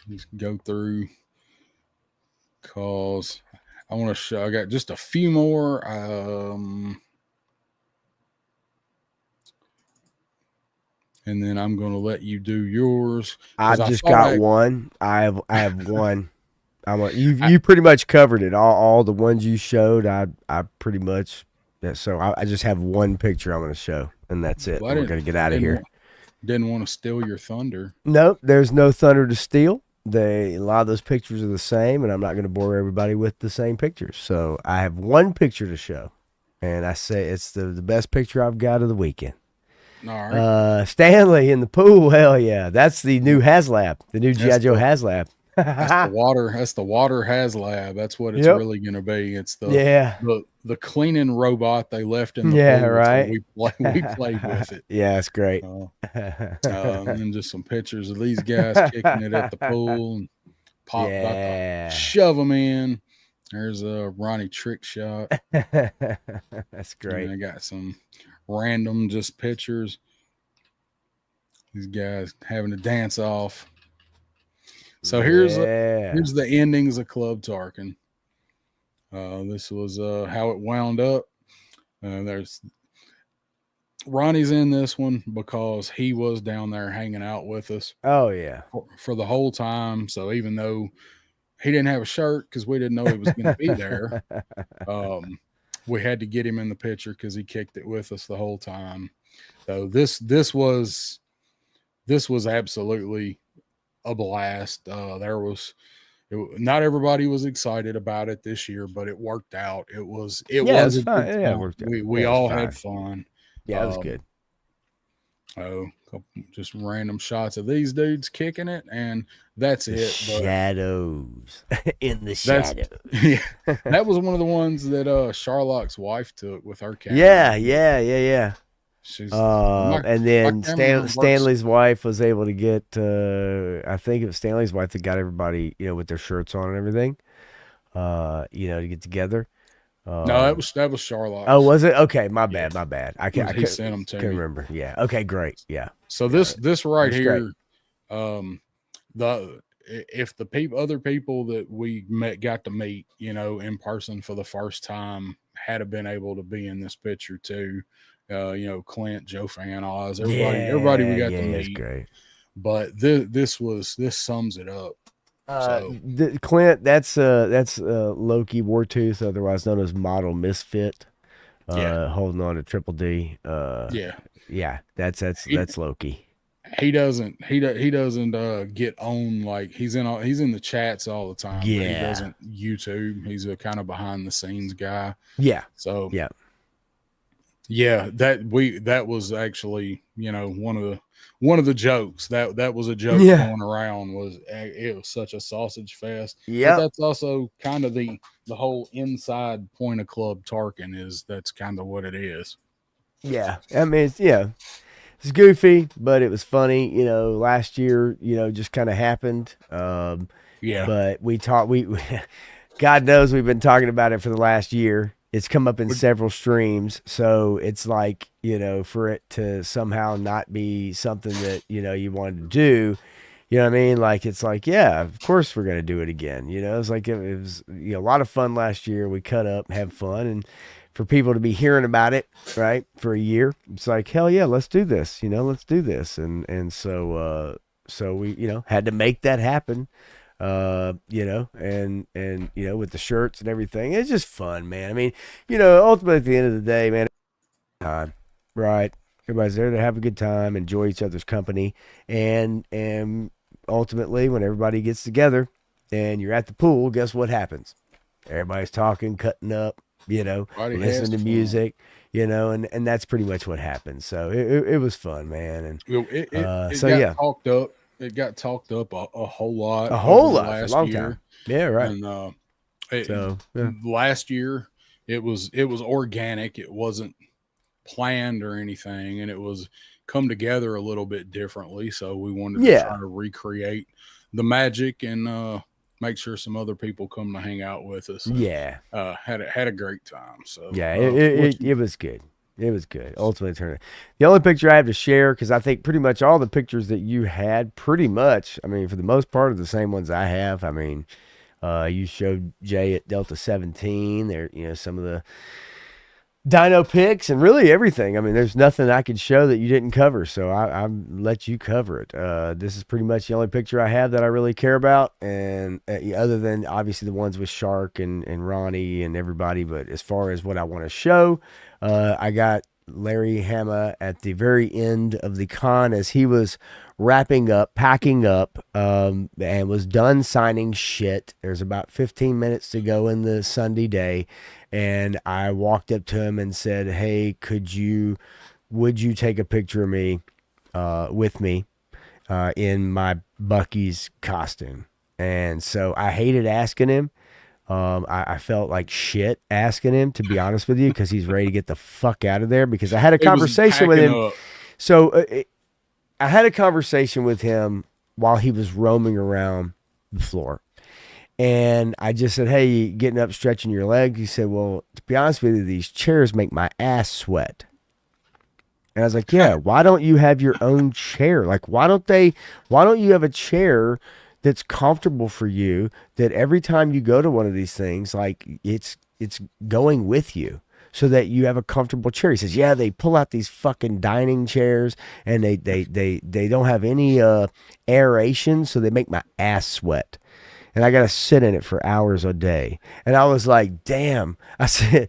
Just go through because I want to show. I got just a few more. And then I'm going to let you do yours. I just got one. I have one. You pretty much covered it. All the ones you showed, I pretty much. So I just have one picture I'm going to show, and that's it. We're going to get out of here. Didn't want to steal your thunder. Nope, there's no thunder to steal. A lot of those pictures are the same, and I'm not going to bore everybody with the same pictures. So I have one picture to show, and I say it's the best picture I've got of the weekend. All right. Stanley in the pool. Hell yeah. That's the new HasLab, the new G.I. Joe HasLab. That's the water HasLab. That's what it's really going to be. It's the cleaning robot they left in the pool. Right. So we played with it. Yeah, it's great. And just some pictures of these guys kicking it at the pool and pop shove them in. There's a Ronnie trick shot. That's great. And I got some random just pictures. These guys having a dance off. So here's the endings of Club Talkin. This was how it wound up. There's Ronnie's in this one because he was down there hanging out with us. Oh yeah, for the whole time. So even though he didn't have a shirt because we didn't know he was going to be there, we had to get him in the picture because he kicked it with us the whole time. So this was absolutely a blast. Not everybody was excited about it this year, but it worked out. It was fun. Yeah, it worked out. We all had fun. Yeah, it was good. Just random shots of these dudes kicking it, and that's it. Shadows in the shadows. Yeah, that was one of the ones that Sharlock's wife took with her camera. Yeah. She's and then Stanley's wife was able to get. I think it was Stanley's wife that got everybody, with their shirts on and everything. To get together. No, that was Sharlock. Oh, was it? Okay, my bad. I sent them to me. Remember. Yeah. Okay, great. Yeah. So this right here, if the other people that we got to meet, in person for the first time, had been able to be in this picture too. Clint, Joe Fan, Oz, everybody we got to meet. Great. But this sums it up. Clint, that's Loki Wartooth, otherwise known as Model Misfit, holding on to Triple D. That's Loki. He doesn't get on, like he's in the chats all the time. Yeah, but he doesn't YouTube. He's a kind of behind the scenes guy. Yeah. So that was actually one of the jokes that was a joke going around, was it was such a sausage fest. Yeah, that's also kind of the whole inside point of Club Talkin that's kind of what it is. Yeah, I mean it's goofy, but it was funny. Last year just kind of happened. But we God knows we've been talking about it for the last year. It's come up in several streams, so it's like, for it to somehow not be something that, you wanted to do, You know what I mean? Like, it's like, yeah, of course we're going to do it again. You know, it's like, it was, you know, a lot of fun last year. We cut up, have fun. And for people to be hearing about it, right, for a year, it's like, hell yeah, let's do this. You know, let's do this. And so we, you know, had to make that happen. You know, and, you know, with the shirts and everything, it's just fun, man. I mean, you know, ultimately at the end of the day, man, time, right? Everybody's there to have a good time, enjoy each other's company, and ultimately, when everybody gets together and you're at the pool, guess what happens? Everybody's talking, cutting up, you know, listening to music, you know, and that's pretty much what happens. So it was fun, man. And it so got yeah, talked up. It got talked up a whole lot, a whole lot last for a long year. time. Yeah, right. And So yeah. last year it was organic. It wasn't planned or anything, and it was come together a little bit differently. So we wanted to try to recreate the magic and make sure some other people come to hang out with us. Yeah, had a great time. So yeah, it was good. It was good. Ultimately, tournament. The only picture I have to share, because I think pretty much all the pictures that you had, pretty much, I mean, for the most part, are the same ones I have. I mean, you showed Jay at Delta 17. There, you know, some of the dyno pics and really everything. I mean, there's nothing I could show that you didn't cover, so I let you cover it. This is pretty much the only picture I have that I really care about, and other than obviously the ones with Shark and Ronnie and everybody. But as far as what I want to show, I got Larry Hama at the very end of the con as he was wrapping up, packing up, and was done signing shit. There's about 15 minutes to go in the Sunday day. And I walked up to him and said, hey, would you take a picture of me, with me, in my Bucky's costume? And so I hated asking him. I felt like shit asking him, to be honest with you, because he's ready to get the fuck out of there, because I had a conversation with him. Up. So I had a conversation with him while he was roaming around the floor. And I just said, hey, you getting up, stretching your legs? He said, well, to be honest with you, these chairs make my ass sweat. And I was like, yeah, why don't you have your own chair? Like, why don't you have a chair that's comfortable for you, that every time you go to one of these things, like it's going with you, so that you have a comfortable chair. He says, yeah, they pull out these fucking dining chairs and they don't have any aeration, so they make my ass sweat. And I got to sit in it for hours a day. And I was like, damn. I said,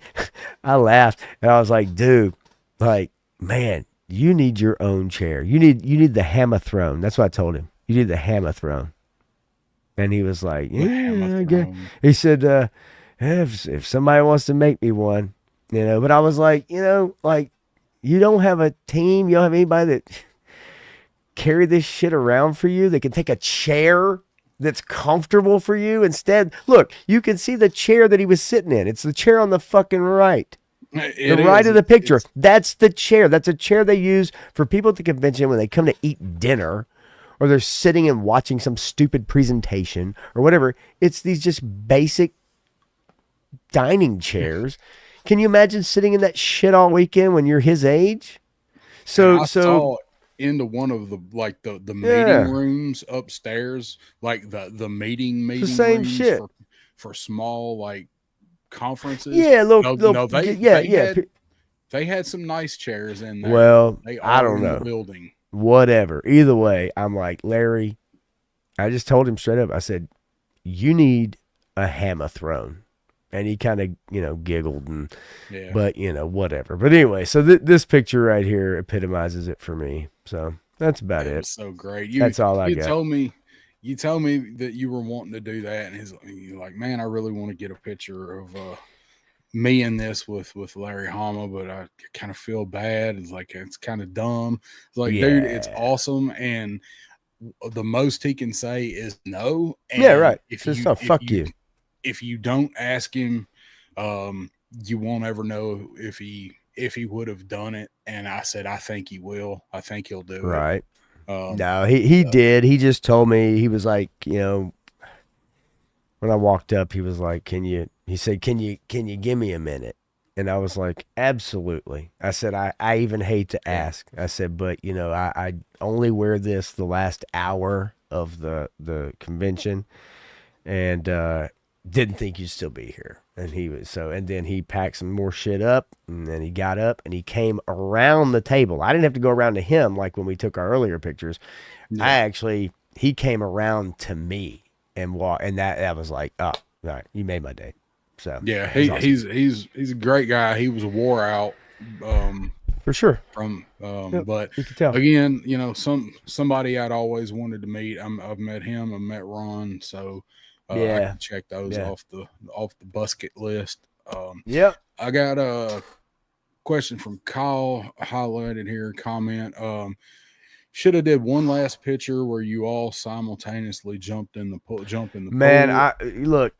I laughed. And I was like, dude, like, man, you need your own chair. You need the Hama throne. That's what I told him. You need the Hama throne. And he was like, yeah, I guess. He said, if somebody wants to make me one, you know. But I was like, you know, like, you don't have a team. You don't have anybody that carry this shit around for you. They can take a chair that's comfortable for you. Instead, look, you can see the chair that he was sitting in. It's the chair on the fucking right. The right of the picture. That's the chair. That's a chair they use for people at the convention when they come to eat dinner, or they're sitting and watching some stupid presentation or whatever. It's these just basic dining chairs. Can you imagine sitting in that shit all weekend when you're his age? So into one of the meeting rooms upstairs, like the meeting the same rooms shit for small like conferences. Yeah, they had some nice chairs in there. Well, they I don't know. The building. Whatever. Either way, I'm like, Larry, I just told him straight up. I said, you need a Hama throne. And he kind of, you know, giggled, but, you know, whatever. But anyway, so this picture right here epitomizes it for me. So that's about it. So great. That's all I got. You told me that you were wanting to do that, and you're like, man, I really want to get a picture of me in this with Larry Hama, but I kind of feel bad. It's like, it's kind of dumb. It's like, dude, it's awesome, and the most he can say is no. And right. Fuck you. If you don't ask him, you won't ever know if he would have done it. And I said, I think he will. I think he'll do it. Right. No, he did. He just told me, he was like, you know, when I walked up, he was like, he said, can you give me a minute? And I was like, absolutely. I said, I even hate to ask. I said, but you know, I only wear this the last hour of the convention, and didn't think you'd still be here. And and then he packed some more shit up, and then he got up and he came around the table. I didn't have to go around to him like when we took our earlier pictures. Yeah. He came around to me and walked, and that was like, oh, all right, you made my day. So Yeah, awesome. he's a great guy. He was wore out, for sure. But you can tell. again, you know, somebody I'd always wanted to meet. I've met him. I've met Ron, so I can check those off the bucket list. Yep. I got a question from Kyle highlighted here. Comment. Should have did one last picture where you all simultaneously jumped in the pool. Man, look,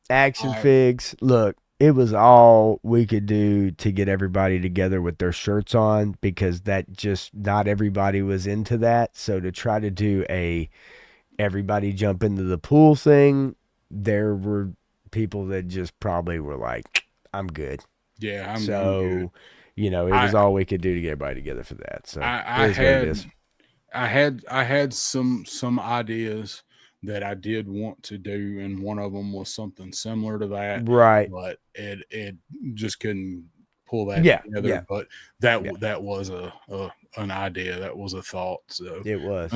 action figs. Look, it was all we could do to get everybody together with their shirts on, because that just not everybody was into that. So to try to do everybody jump into the pool thing, there were people that just probably were like, I'm good. Yeah, I'm good. You know, it was all we could do to get everybody together for that. So I had some ideas that I did want to do, and one of them was something similar to that, right? But it just couldn't pull that together. Yeah. But that was an idea, that was a thought. So it was.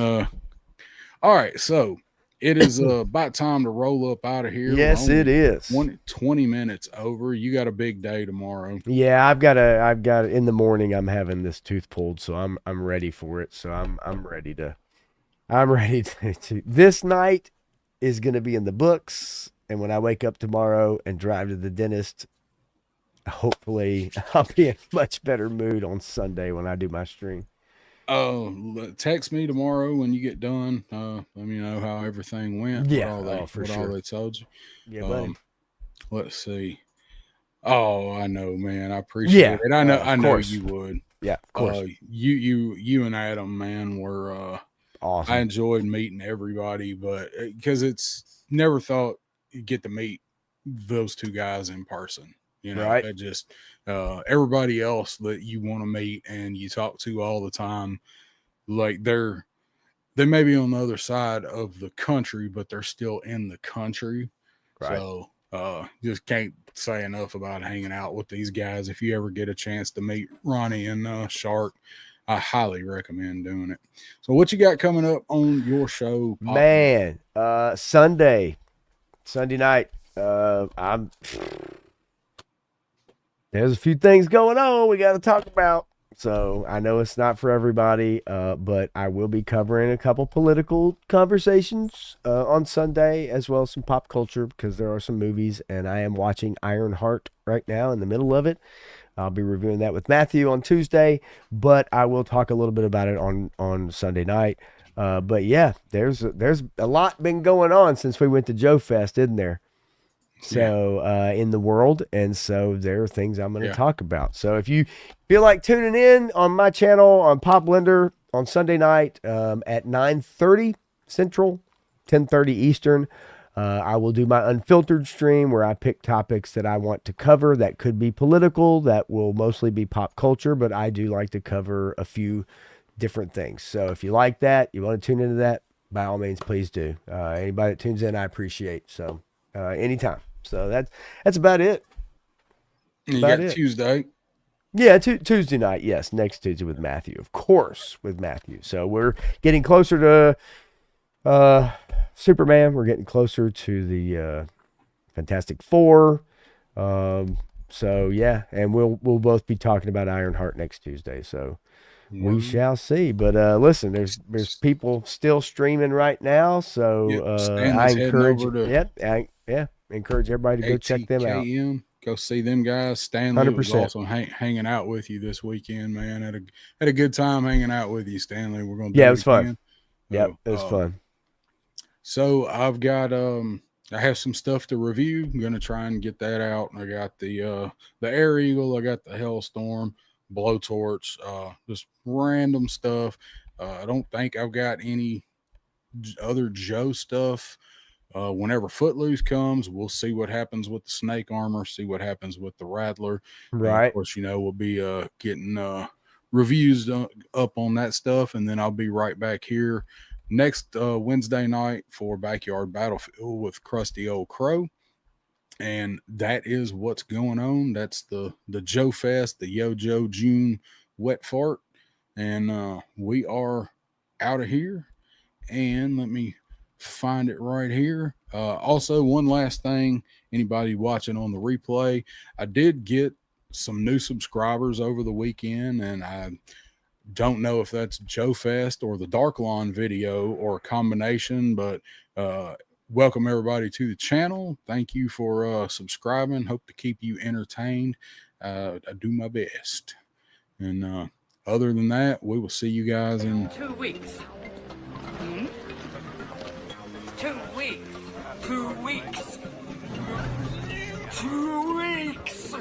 All right, so it is about time to roll up out of here. Yes, it is. 20 minutes over. You got a big day tomorrow. Yeah, I've got in the morning. I'm having this tooth pulled, so I'm ready for it. So I'm ready to. This night is going to be in the books, and when I wake up tomorrow and drive to the dentist, hopefully I'll be in a much better mood on Sunday when I do my stream. Text me tomorrow when you get done. Let me know how everything went. Yeah, all they told you. Yeah, buddy. Let's see. Oh, I know, man. I appreciate it. I know you would. Yeah, of course. You and Adam, man, were awesome. I enjoyed meeting everybody, but because it's never thought you'd get to meet those two guys in person. You know, right? It just everybody else that you want to meet and you talk to all the time, like they may be on the other side of the country, but they're still in the country. Right. So just can't say enough about hanging out with these guys. If you ever get a chance to meet Ronnie and Shark, I highly recommend doing it. So what you got coming up on your show, Pop? Man? Sunday night. There's a few things going on we got to talk about. So I know it's not for everybody, but I will be covering a couple political conversations on Sunday, as well as some pop culture, because there are some movies, and I am watching Ironheart right now in the middle of it. I'll be reviewing that with Matthew on Tuesday, but I will talk a little bit about it on Sunday night. But yeah, there's a lot been going on since we went to JoeFest, isn't there? So in the world, and so there are things I'm going to talk about. So if you feel like tuning in on my channel on Pop Blender on Sunday night at 9:30 Central, 10:30 Eastern, I will do my unfiltered stream where I pick topics that I want to cover that could be political, that will mostly be pop culture, but I do like to cover a few different things. So if you like that, you want to tune into that, by all means, please do. Anybody that tunes in, I appreciate. So anytime. So that's about it. You got Tuesday. Yeah, Tuesday night. Yes, next Tuesday with Matthew, of course, with Matthew. So we're getting closer to Superman. We're getting closer to the Fantastic Four. So yeah, and we'll both be talking about Ironheart next Tuesday. So we shall see. But listen, there's people still streaming right now. So I encourage. Encourage everybody to go check them out. Go see them guys. Stanley 100%. Was awesome hanging out with you this weekend, man. Had a good time hanging out with you, Stanley. We're gonna do it was fun. Yep, it was fun. So I've got I have some stuff to review. I'm gonna try and get that out. I got the Air Eagle. I got the Hellstorm, Blowtorch, just random stuff. I don't think I've got any other Joe stuff. Whenever Footloose comes, we'll see what happens with the snake armor, see what happens with the Rattler. Right. And of course, we'll be getting reviews up on that stuff, and then I'll be right back here next Wednesday night for Backyard Battlefield with Krusty Old Crow. And that is what's going on. That's the JoeFest, the Yo Joe June Wet Fart. And we are out of here. And let me find it right here. Also, one last thing, anybody watching on the replay, I did get some new subscribers over the weekend, and I don't know if that's JoeFest or the Dark Lawn video or a combination, but welcome everybody to the channel. Thank you for subscribing. Hope to keep you entertained. I do my best. And other than that, we will see you guys in 2 weeks. 2 weeks. 2 weeks. 2 weeks.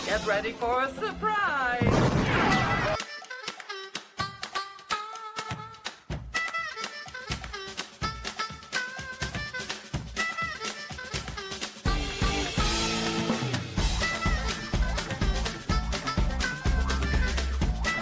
Get ready for a surprise.